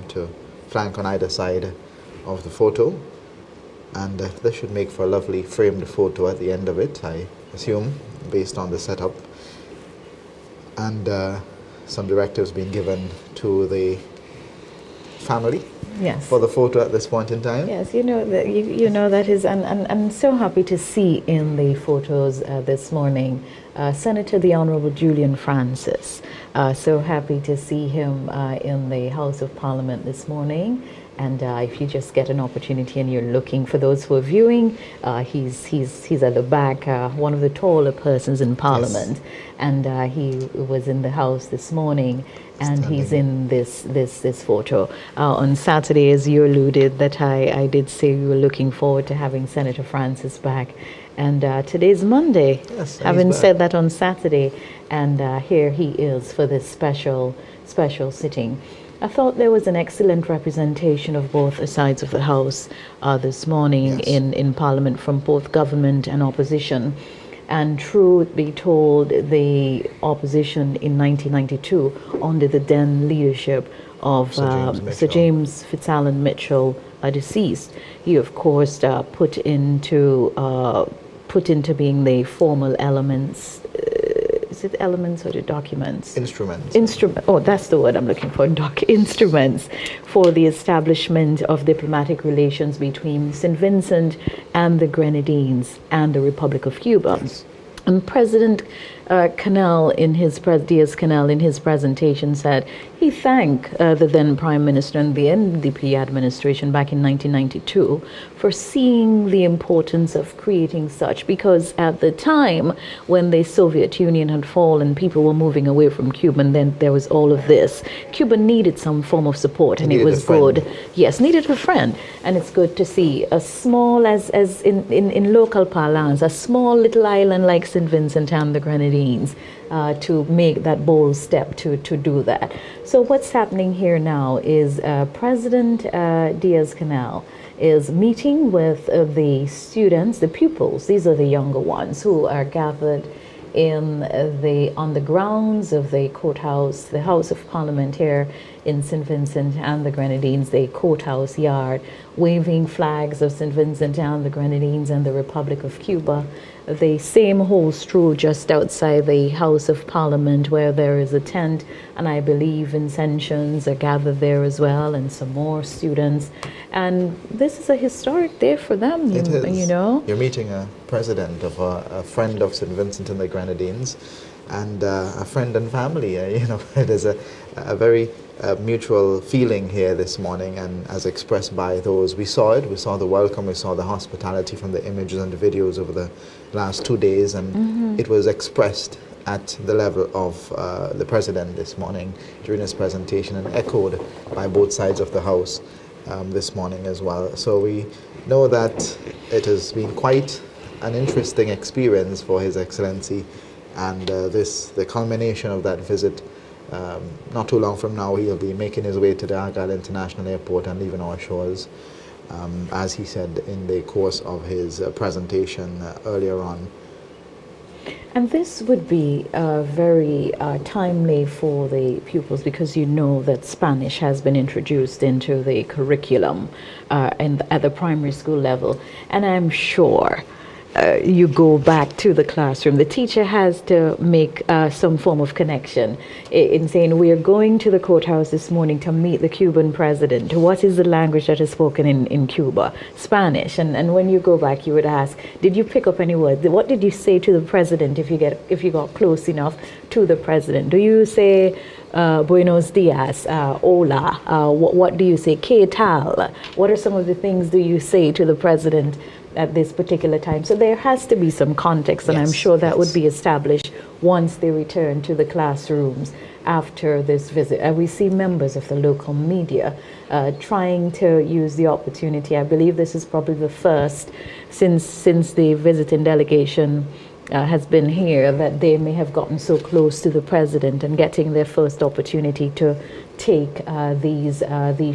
to flank on either side of the photo. And this should make for a lovely framed photo at the end of it, I assume, based on the setup. And some directives being given to the family. Yes. For the photo at this point in time. Yes, you know that is, and I'm so happy to see in the photos this morning Senator the Honorable Julian Francis. So happy to see him in the House of Parliament this morning. And if you just get an opportunity and you're looking, for those who are viewing, he's at the back, one of the taller persons in Parliament. Yes. And he was in the House this morning, and he's in this photo. On Saturday, as you alluded, that I did say we were looking forward to having Senator Francis back. And today's Monday, yes, having said that on Saturday, and here he is for this special sitting. I thought there was an excellent representation of both sides of the House this morning. Yes. in Parliament, from both government and opposition. And truth be told, the opposition in 1992, under the then leadership of Sir James Fitzallen Mitchell, deceased, he of course put into being the formal elements. Is it elements or the documents? Instruments. Oh, that's the word I'm looking for. Instruments for the establishment of diplomatic relations between St. Vincent and the Grenadines and the Republic of Cuba. Yes. And President Diaz-Canel in his presentation said he thanked the then Prime Minister and the NDP administration back in 1992 for seeing the importance of creating such, because at the time when the Soviet Union had fallen, people were moving away from Cuba, and then there was all of this. Cuba needed some form of support, and it was good. Yes, needed a friend, and it's good to see a small, as in local parlance, a small little island like St. Vincent and the Grenadines to make that bold step to do that. So what's happening here now is President Diaz-Canel is meeting with the students, the pupils. These are the younger ones who are gathered on the grounds of the courthouse, the House of Parliament here in St. Vincent and the Grenadines, the courthouse yard, waving flags of St. Vincent and the Grenadines and the Republic of Cuba. The same holds true just outside the House of Parliament, where there is a tent, and I believe Vincentians are gathered there as well, and some more students. And this is a historic day for them, it is. You know. You're meeting a president of a friend of St. Vincent and the Grenadines, and a friend and family. It is a very mutual feeling here this morning, and as expressed by those, we saw the welcome, we saw the hospitality from the images and the videos over the last 2 days, and it was expressed at the level of the president this morning during his presentation, and echoed by both sides of the House this morning as well. So we know that it has been quite an interesting experience for His Excellency, and the culmination of that visit. Not too long from now, he'll be making his way to the Argyle International Airport and leaving our shores, as he said in the course of his presentation earlier on. And this would be very timely for the pupils, because you know that Spanish has been introduced into the curriculum at the primary school level, and I'm sure you go back to the classroom. The teacher has to make some form of connection in saying, we are going to the courthouse this morning to meet the Cuban president. What is the language that is spoken in Cuba? Spanish. And when you go back, you would ask, did you pick up any words? What did you say to the president if you got close enough to the president? Do you say buenos dias, hola? What do you say? ¿Qué tal? What are some of the things do you say to the president at this particular time? So there has to be some context, and I'm sure that would be established once they return to the classrooms after this visit. We see members of the local media trying to use the opportunity. I believe this is probably the first since the visiting delegation has been here, that they may have gotten so close to the president and getting their first opportunity to take these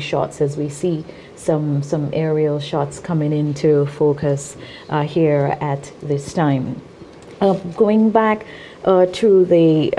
shots, as we see some aerial shots coming into focus here at this time. Going back to the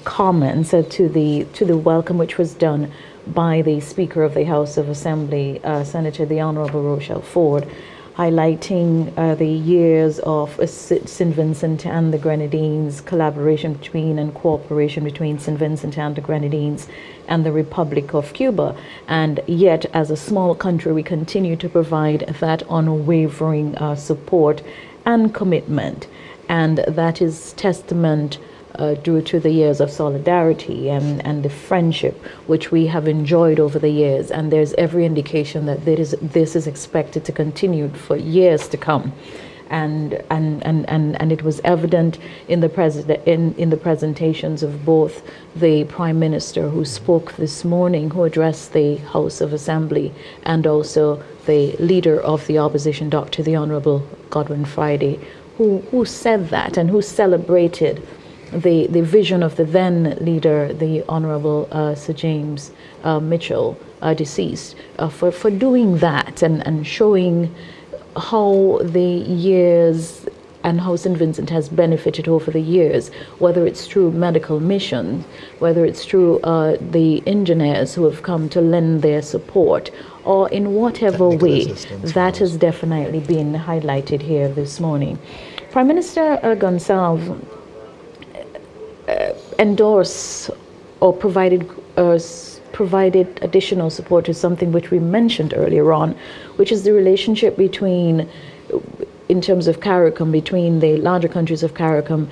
comments, to the welcome which was done by the Speaker of the House of Assembly, Senator the Honorable Rochelle Ford, highlighting the years of St. Vincent and the Grenadines, collaboration between and cooperation between St. Vincent and the Grenadines and the Republic of Cuba. And yet, as a small country, we continue to provide that unwavering support and commitment. And that is testament due to the years of solidarity and the friendship which we have enjoyed over the years. And there's every indication that this is expected to continue for years to come. And it was evident in the presentations of both the Prime Minister, who spoke this morning, who addressed the House of Assembly, and also the Leader of the Opposition, Dr. the Honorable Godwin Friday, who said that and who celebrated the vision of the then leader, the Honorable Sir James Mitchell, deceased, for doing that and showing how the years and how St. Vincent has benefited over the years, whether it's through medical missions, whether it's through the engineers who have come to lend their support, or in whatever way. That has definitely been highlighted here this morning. Prime Minister Gonsalves endorsed or provided additional support to something which we mentioned earlier on, which is the relationship between, in terms of CARICOM, between the larger countries of CARICOM,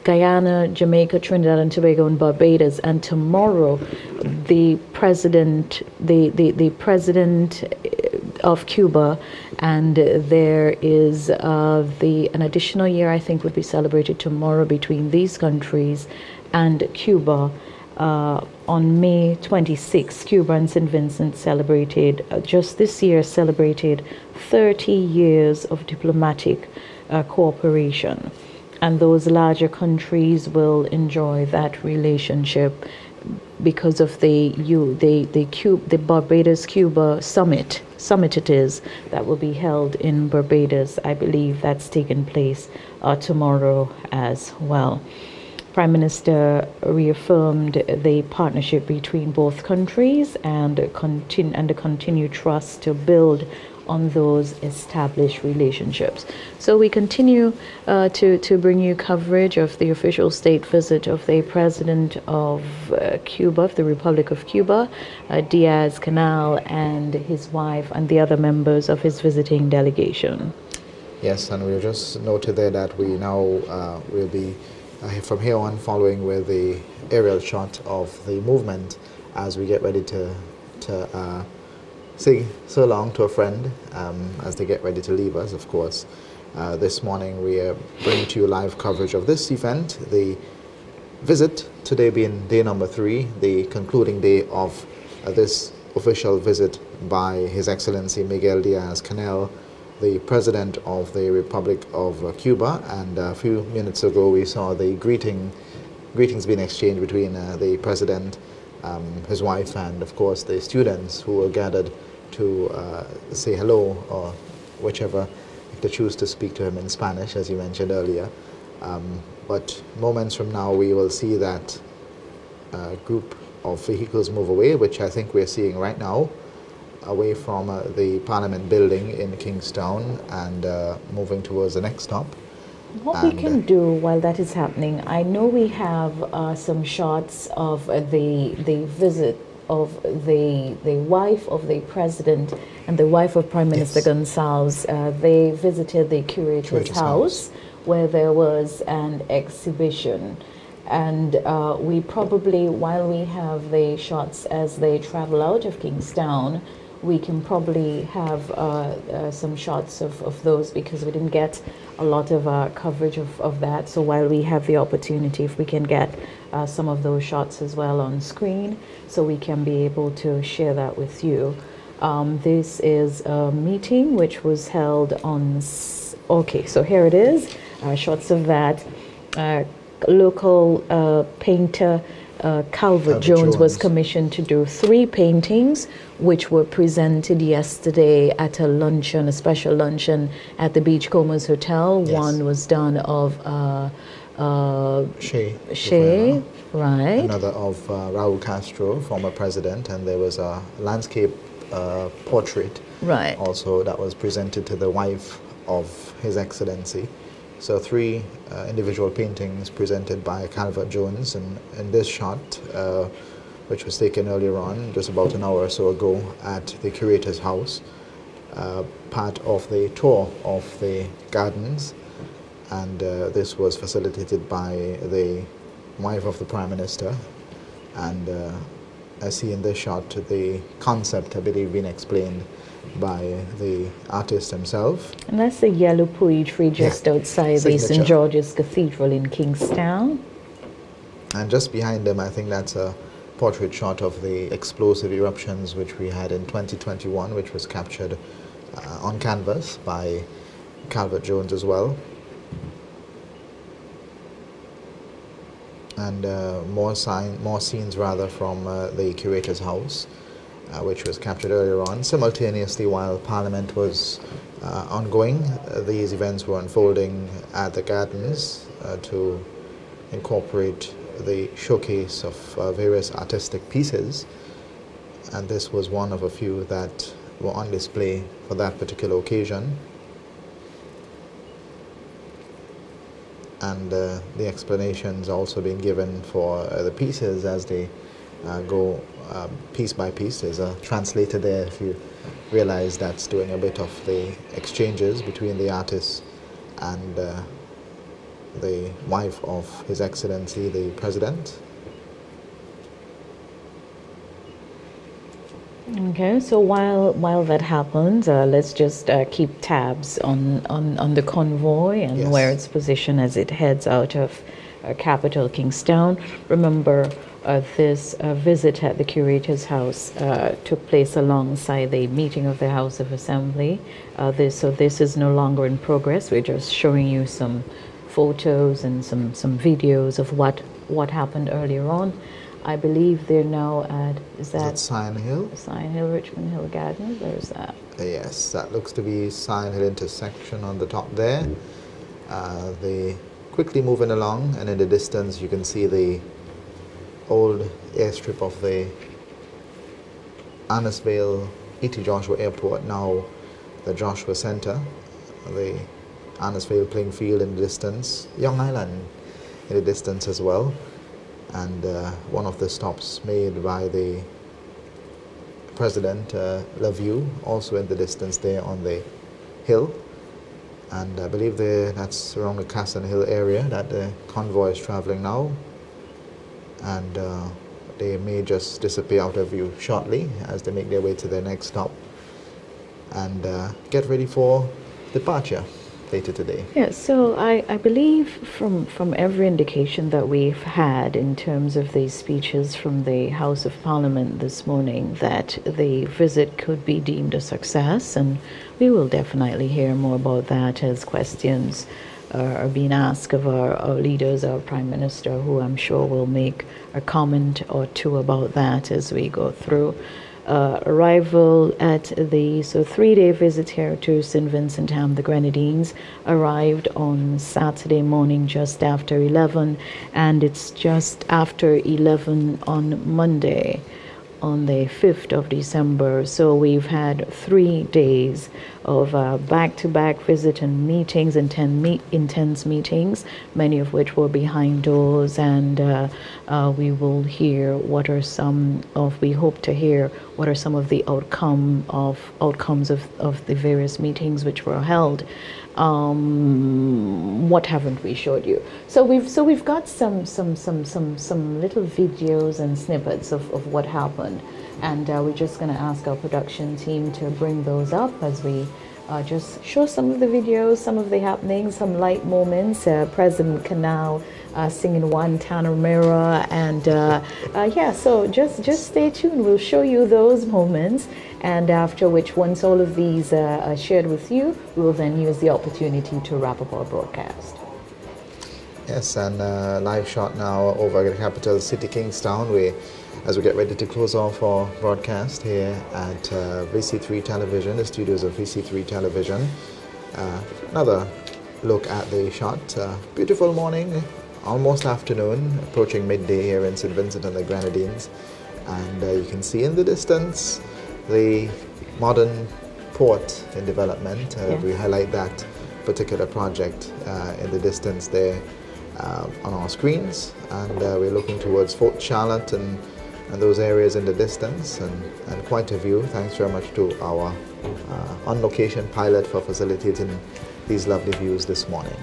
Guyana, Jamaica, Trinidad and Tobago, and Barbados. And tomorrow, the president of Cuba, and there is an additional year, I think, would be celebrated tomorrow between these countries and Cuba. On May 26, Cuba and St. Vincent celebrated, just this year, celebrated 30 years of diplomatic cooperation. And those larger countries will enjoy that relationship because of the Barbados-Cuba summit it is, that will be held in Barbados. I believe that's taking place tomorrow as well. Prime Minister reaffirmed the partnership between both countries and the continued trust to build on those established relationships. So we continue to bring you coverage of the official state visit of the President of Cuba, of the Republic of Cuba, Diaz-Canel, and his wife and the other members of his visiting delegation. Yes, and we just noted there that we now will be from here on following with the aerial shot of the movement as we get ready to say so long to a friend as they get ready to leave us, of course. This morning we are bringing to you live coverage of this event, the visit, today being day number 3, the concluding day of this official visit by His Excellency Miguel Diaz-Canel, the President of the Republic of Cuba. And a few minutes ago we saw the greetings being exchanged between the President, his wife, and of course the students who were gathered to say hello, or whichever, if they choose to speak to him in Spanish, as you mentioned earlier. But moments from now we will see that group of vehicles move away, which I think we're seeing right now, away from the Parliament building in Kingstown and moving towards the next stop. What we can do while that is happening, I know we have some shots of the visit of the wife of the President and the wife of Prime Minister Gonsalves. They visited the curator's house where there was an exhibition. And we probably, while we have the shots as they travel out of Kingstown, we can probably have some shots of those, because we didn't get a lot of coverage of that. So while we have the opportunity, if we can get some of those shots as well on screen, so we can be able to share that with you. This is a meeting which was held on, okay, so here it is. shots of that. Local painter Calvert Jones was commissioned to do 3 paintings, which were presented yesterday at a luncheon, a special luncheon at the Beachcombers Hotel. Yes. One was done of Shea, right. Another of Raul Castro, former president, and there was a landscape portrait, right, also that was presented to the wife of His Excellency. So 3 individual paintings presented by Calvert Jones, and in this shot, which was taken earlier on, just about an hour or so ago, at the curator's house, part of the tour of the gardens, and this was facilitated by the wife of the Prime Minister, and I see in this shot the concept, I believe, being explained by the artist himself. And that's the yellow poetry just outside the St. George's Cathedral in Kingstown. And just behind him, I think that's a portrait shot of the explosive eruptions which we had in 2021, which was captured on canvas by Calvert Jones as well. And more scenes from the curator's house, which was captured earlier on. Simultaneously, while Parliament was ongoing, these events were unfolding at the gardens to incorporate the showcase of various artistic pieces, and this was one of a few that were on display for that particular occasion. And the explanations also being given for the pieces as they go piece by piece. There's a translator there, if you realize, that's doing a bit of the exchanges between the artist and the wife of His Excellency the President. Okay, so while that happens, let's just keep tabs on the convoy and where it's positioned as it heads out of capital Kingstown. Remember, this visit at the curator's house took place alongside the meeting of the House of Assembly. So this is no longer in progress. We're just showing you some photos and some videos of what happened earlier on. I believe they're now at, is that Sion Hill? Sion Hill, Richmond Hill Gardens, or is that? Yes, that looks to be Sion Hill intersection on the top there. They quickly moving along, and in the distance you can see the old airstrip of the Annisvale E.T. Joshua Airport, now the Joshua Center, the Annisvale playing field in the distance, Young Island in the distance as well, and one of the stops made by the President, LaView, also in the distance there on the hill. And I believe that's around the Casson Hill area that the convoy is traveling now. And they may just disappear out of view shortly as they make their way to their next stop and get ready for departure later today. Yeah, so I believe from every indication that we've had in terms of the speeches from the House of Parliament this morning, that the visit could be deemed a success, and we will definitely hear more about that as questions are being asked of our leaders, our Prime Minister, who I'm sure will make a comment or two about that as we go through. Arrival at the 3-day visit here to St. Vincent the Grenadines arrived on Saturday morning just after 11, and it's just after 11 on Monday, on the 5th of December. So we've had 3 days of back-to-back visit and meetings, intense meetings, many of which were behind doors, and we will hear we hope to hear what are some of the outcomes of the various meetings which were held. What haven't we showed you? So we've got some little videos and snippets of what happened, and we're just going to ask our production team to bring those up as we just show some of the videos, some of the happenings, some light moments. President Canal singing One Tanamera, and so just stay tuned. We'll show you those moments, and after which, once all of these are shared with you, we will then use the opportunity to wrap up our broadcast. Yes, and live shot now over the capital city, Kingstown, as we get ready to close off our broadcast here at VC3 Television, the studios of VC3 Television. Another look at the shot. Beautiful morning, almost afternoon, approaching midday here in St. Vincent and the Grenadines. And you can see in the distance the modern port in development. Yes. We highlight that particular project in the distance there on our screens, and we're looking towards Fort Charlotte and those areas in the distance, and quite a view. Thanks very much to our on-location pilot for facilitating these lovely views this morning.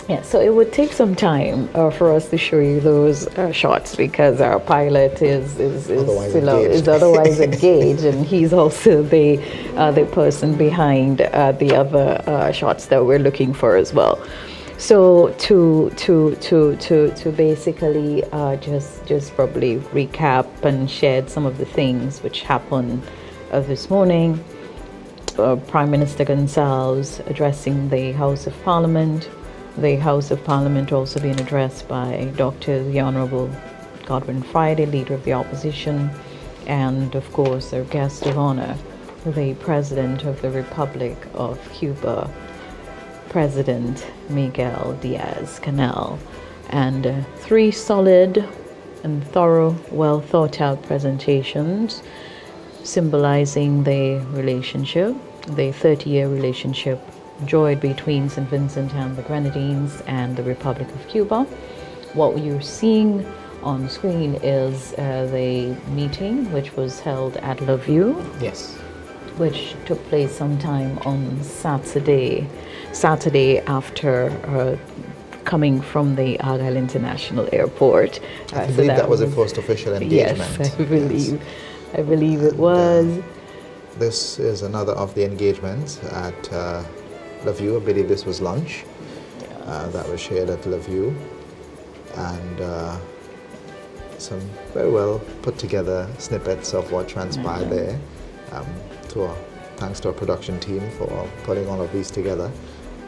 Yeah, so it would take some time for us to show you those shots because our pilot is otherwise engaged, and he's also the person behind the other shots that we're looking for as well. So to basically just probably recap and share some of the things which happened this morning. Prime Minister Gonsalves addressing the House of Parliament. The House of Parliament also being addressed by the Honourable Godwin Friday, Leader of the Opposition, and of course their guest of honour, the President of the Republic of Cuba, President Miguel Diaz-Canel, and three solid and thorough, well thought out presentations symbolizing the relationship, the 30-year relationship enjoyed between St. Vincent and the Grenadines and the Republic of Cuba. What you're seeing on screen is the meeting which was held at La View. Yes. Which took place sometime on Saturday after coming from the Argyle International Airport. I believe that was the first official engagement. Yes, I believe it was. This is another of the engagements at La View. I believe this was lunch that was shared at La View, and some very well put together snippets of what transpired there. Thanks to our production team for putting all of these together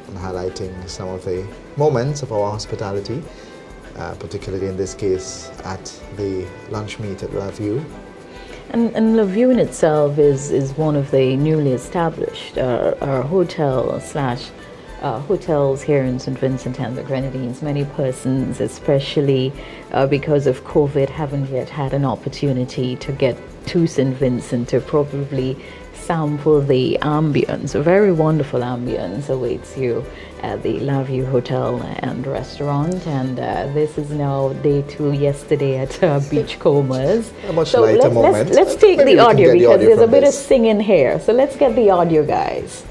and highlighting some of the moments of our hospitality, particularly in this case at the lunch meet at La View. And La View in itself is one of the newly established hotels here in St. Vincent and the Grenadines. Many persons, especially because of COVID, haven't yet had an opportunity to get to St. Vincent to probably sample the ambience. A very wonderful ambience awaits you at the La View Hotel and Restaurant, and this is now day 2. Yesterday at Beachcombers. A much lighter moment. Let's take the audio because there's a bit of singing here. So let's get the audio, guys.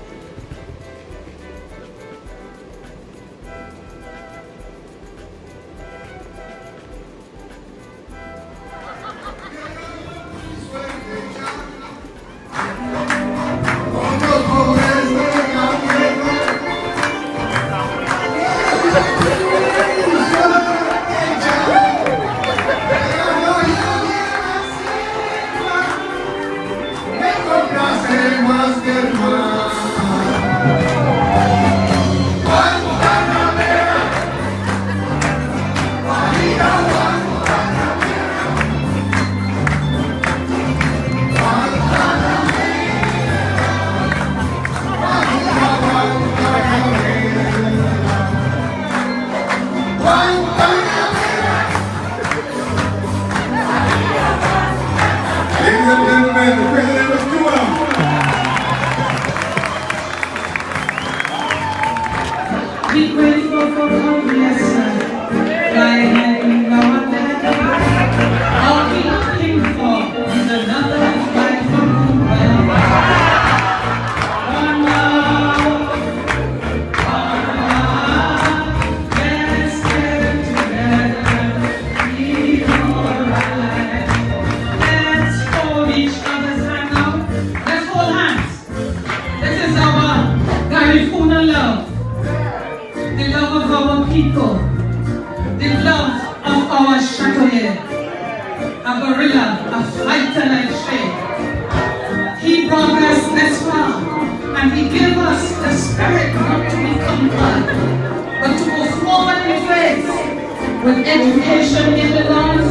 education in the north,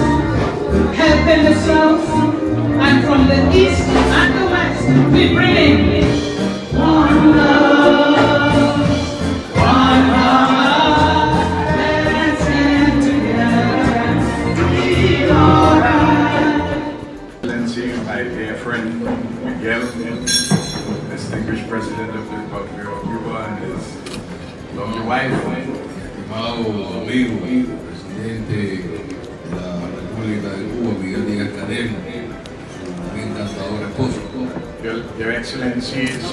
helping the south, and from the east and the west, we bring one love, one heart. Let's get together, feel alright. Excellency, my dear friend Miguel, distinguished President of the Republic of Cuba, and his lovely wife. Estimado amigo, presidente de la República de Cuba, Miguel Diaz-Canel, su encantador esposo. Your Excellency is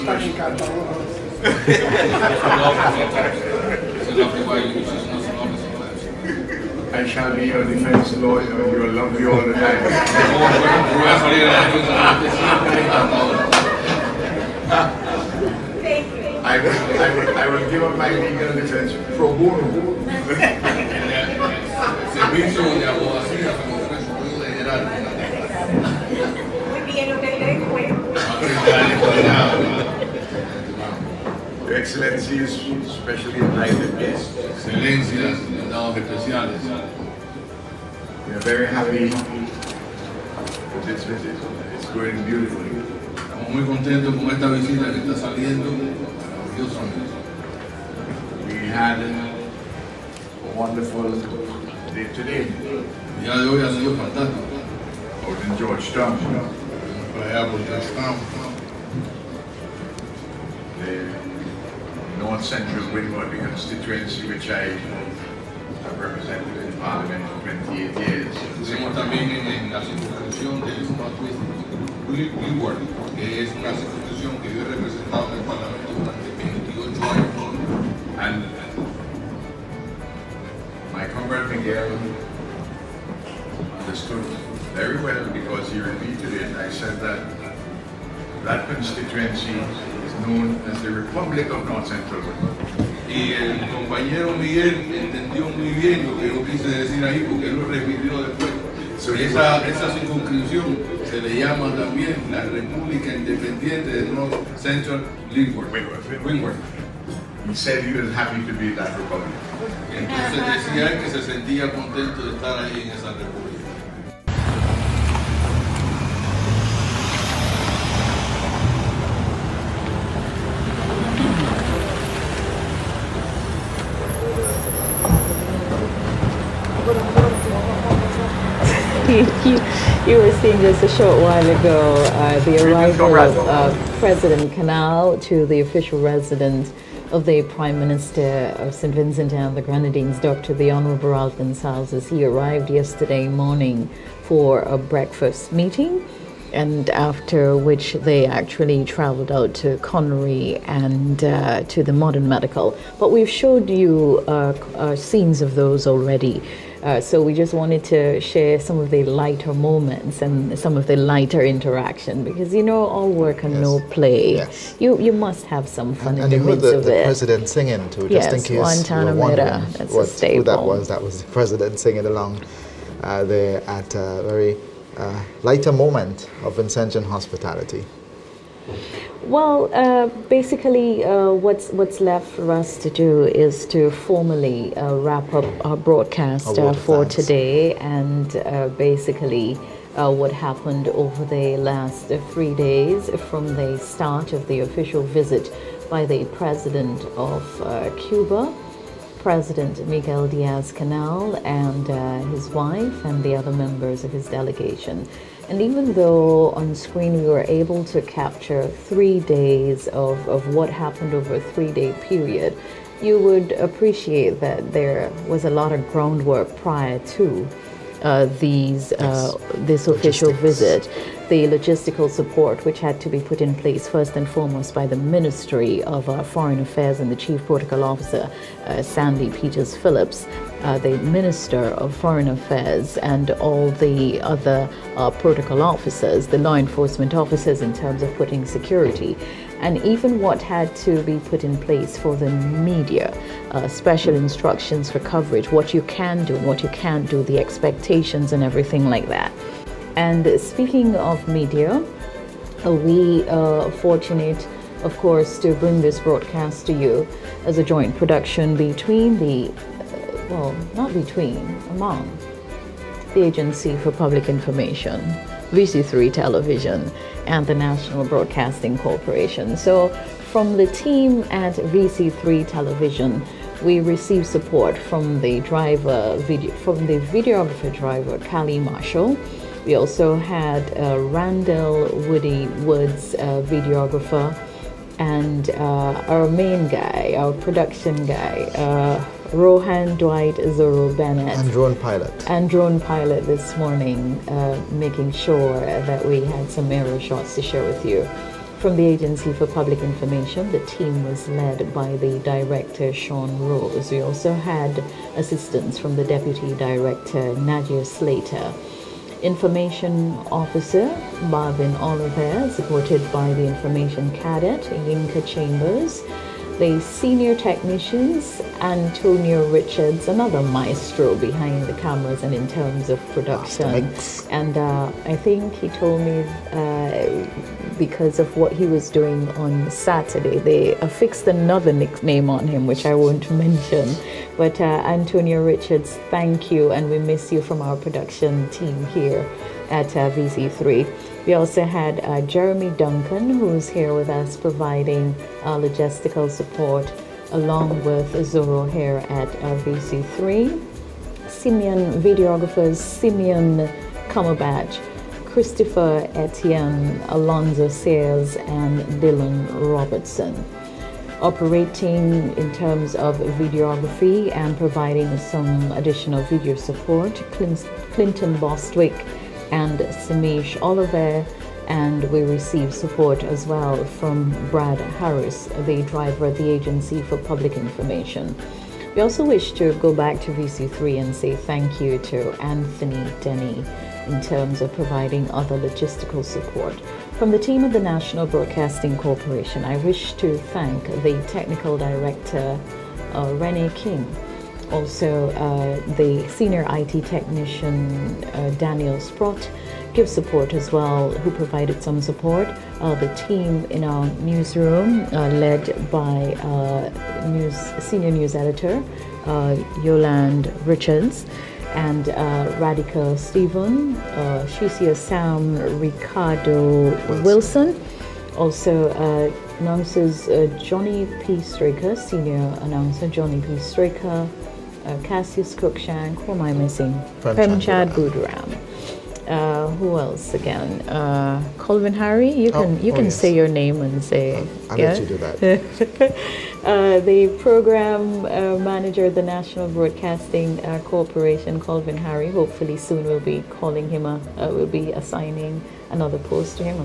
I shall be your defense lawyer, you will love you all the time. I will give up my legal defense pro bono. Servicio de abogacía que me ofrece un juez general. Muy bien, lo que le Your Excellencies, especially invited guests. Excelencias, invitados especiales. We are very happy with this visit. It's going beautifully. Estamos muy contentos con esta visita que está saliendo maravillosamente. We had a wonderful day today. El día de hoy ha sido fantástico. Out in Georgetown. Por allá por Georgetown. The North Central Windward constituency, which I have represented in Parliament for 28 years. Estuvimos también en la circunscripción de Northwest Windward, que es una circunscripción que yo he representado en el Parlamento durante 28 años. And my comrade Miguel understood very well, because he repeated it. I said that that constituency is known as the Republic of North Central Windward. Y el compañero Miguel entendió muy bien lo que yo quise decir ahí, porque él lo repitió después. Esa circunscripción se le llama también la República Independiente de North Central Windward. He said he was happy to be in that republic. Entonces decía él que se sentía contento de estar ahí en esa república. You were seeing just a short while ago the arrival of President Canel to the official residence of the Prime Minister of St. Vincent and the Grenadines, Dr. the Honorable Ralph Gonsalves. He arrived yesterday morning for a breakfast meeting, and after which they actually traveled out to Connery and to the Modern Medical. But we've showed you scenes of those already. So we just wanted to share some of the lighter moments and some of the lighter interaction, because all work and no play. Yes. You must have some fun in and the you heard midst of the it. president singing too, just in case you were wondering who that was. That was the president singing along there at a very lighter moment of Vincentian hospitality. Well, basically, what's left for us to do is to formally wrap up our broadcast for today, and basically what happened over the last 3 days from the start of the official visit by the President of Cuba, President Miguel Diaz-Canel, and his wife and the other members of his delegation. And even though on screen we were able to capture 3 days of what happened over a 3-day period, you would appreciate that there was a lot of groundwork prior to this official visit. The logistical support, which had to be put in place first and foremost by the Ministry of Foreign Affairs and the Chief Protocol Officer, Sandy Peters Phillips, the Minister of Foreign Affairs, and all the other protocol officers, the law enforcement officers in terms of putting security, and even what had to be put in place for the media, special instructions for coverage, what you can do and what you can't do, the expectations and everything like that. And speaking of media, we are fortunate, of course, to bring this broadcast to you as a joint production between the among the Agency for Public Information, VC3 Television, and the National Broadcasting Corporation. So from the team at VC3 Television, we received support from the videographer driver, Callie Marshall. We also had Randall Woody Woods, videographer, and our main guy, our production guy, Rohan Dwight Zoro Bennett. And drone pilot. And drone pilot this morning, making sure that we had some aerial shots to share with you. From the Agency for Public Information, the team was led by the director, Sean Rose. We also had assistance from the Deputy Director, Nadia Slater. Information Officer, Marvin Oliver, supported by the Information Cadet, Yinka Chambers. The Senior Technicians, Antonio Richards, another maestro behind the cameras and in terms of production. And I think he told me because of what he was doing on Saturday, they affixed another nickname on him, which I won't mention. But Antonio Richards, thank you, and we miss you from our production team here at VC3. We also had Jeremy Duncan, who's here with us providing logistical support, along with Zoro here at VC3. Videographers Simeon Cumberbatch, Christopher Etienne, Alonzo Sayers, and Dylan Robertson. Operating in terms of videography and providing some additional video support, Clinton Bostwick and Samish Oliver, and we received support as well from Brad Harris, the driver at the Agency for Public Information. We also wish to go back to VC3 and say thank you to Anthony Denny in terms of providing other logistical support. From the team of the National Broadcasting Corporation, I wish to thank the Technical Director, Renee King, also the Senior IT Technician, Daniel Sprott, give support as well, who provided some support. The team in our newsroom, led by Senior News Editor, Yolande Richards, and Radhika Stephen, Shisia Sam, Ricardo Wilson, also announcers Johnny P. Straker, Senior Announcer Johnny P. Straker, Cassius Cruikshank, who am I missing? Premchad Guduram. Who else again? Colvin Harry, you can say your name and say. I'll let you do that. The program manager of the National Broadcasting Corporation, Colvin Harry. Hopefully soon we'll be calling him we'll be assigning another post to him.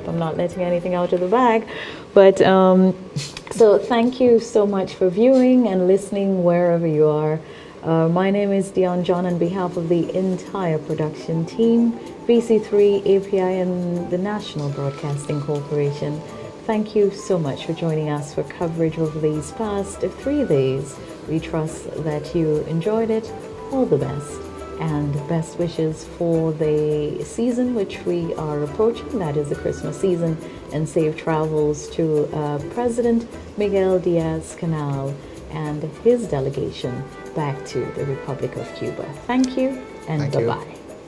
I'm not letting anything out of the bag, but so thank you so much for viewing and listening wherever you are. My name is Dion John on behalf of the entire production team, VC3, API, and the National Broadcasting Corporation. Thank you so much for joining us for coverage over these past 3 days. We trust that you enjoyed it. All the best, and best wishes for the season which we are approaching, that is the Christmas season, and safe travels to President Miguel Diaz-Canel and his delegation back to the Republic of Cuba. Thank you, and bye-bye.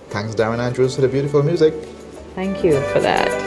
Thanks, Darren Andrews, for the beautiful music. Thank you for that.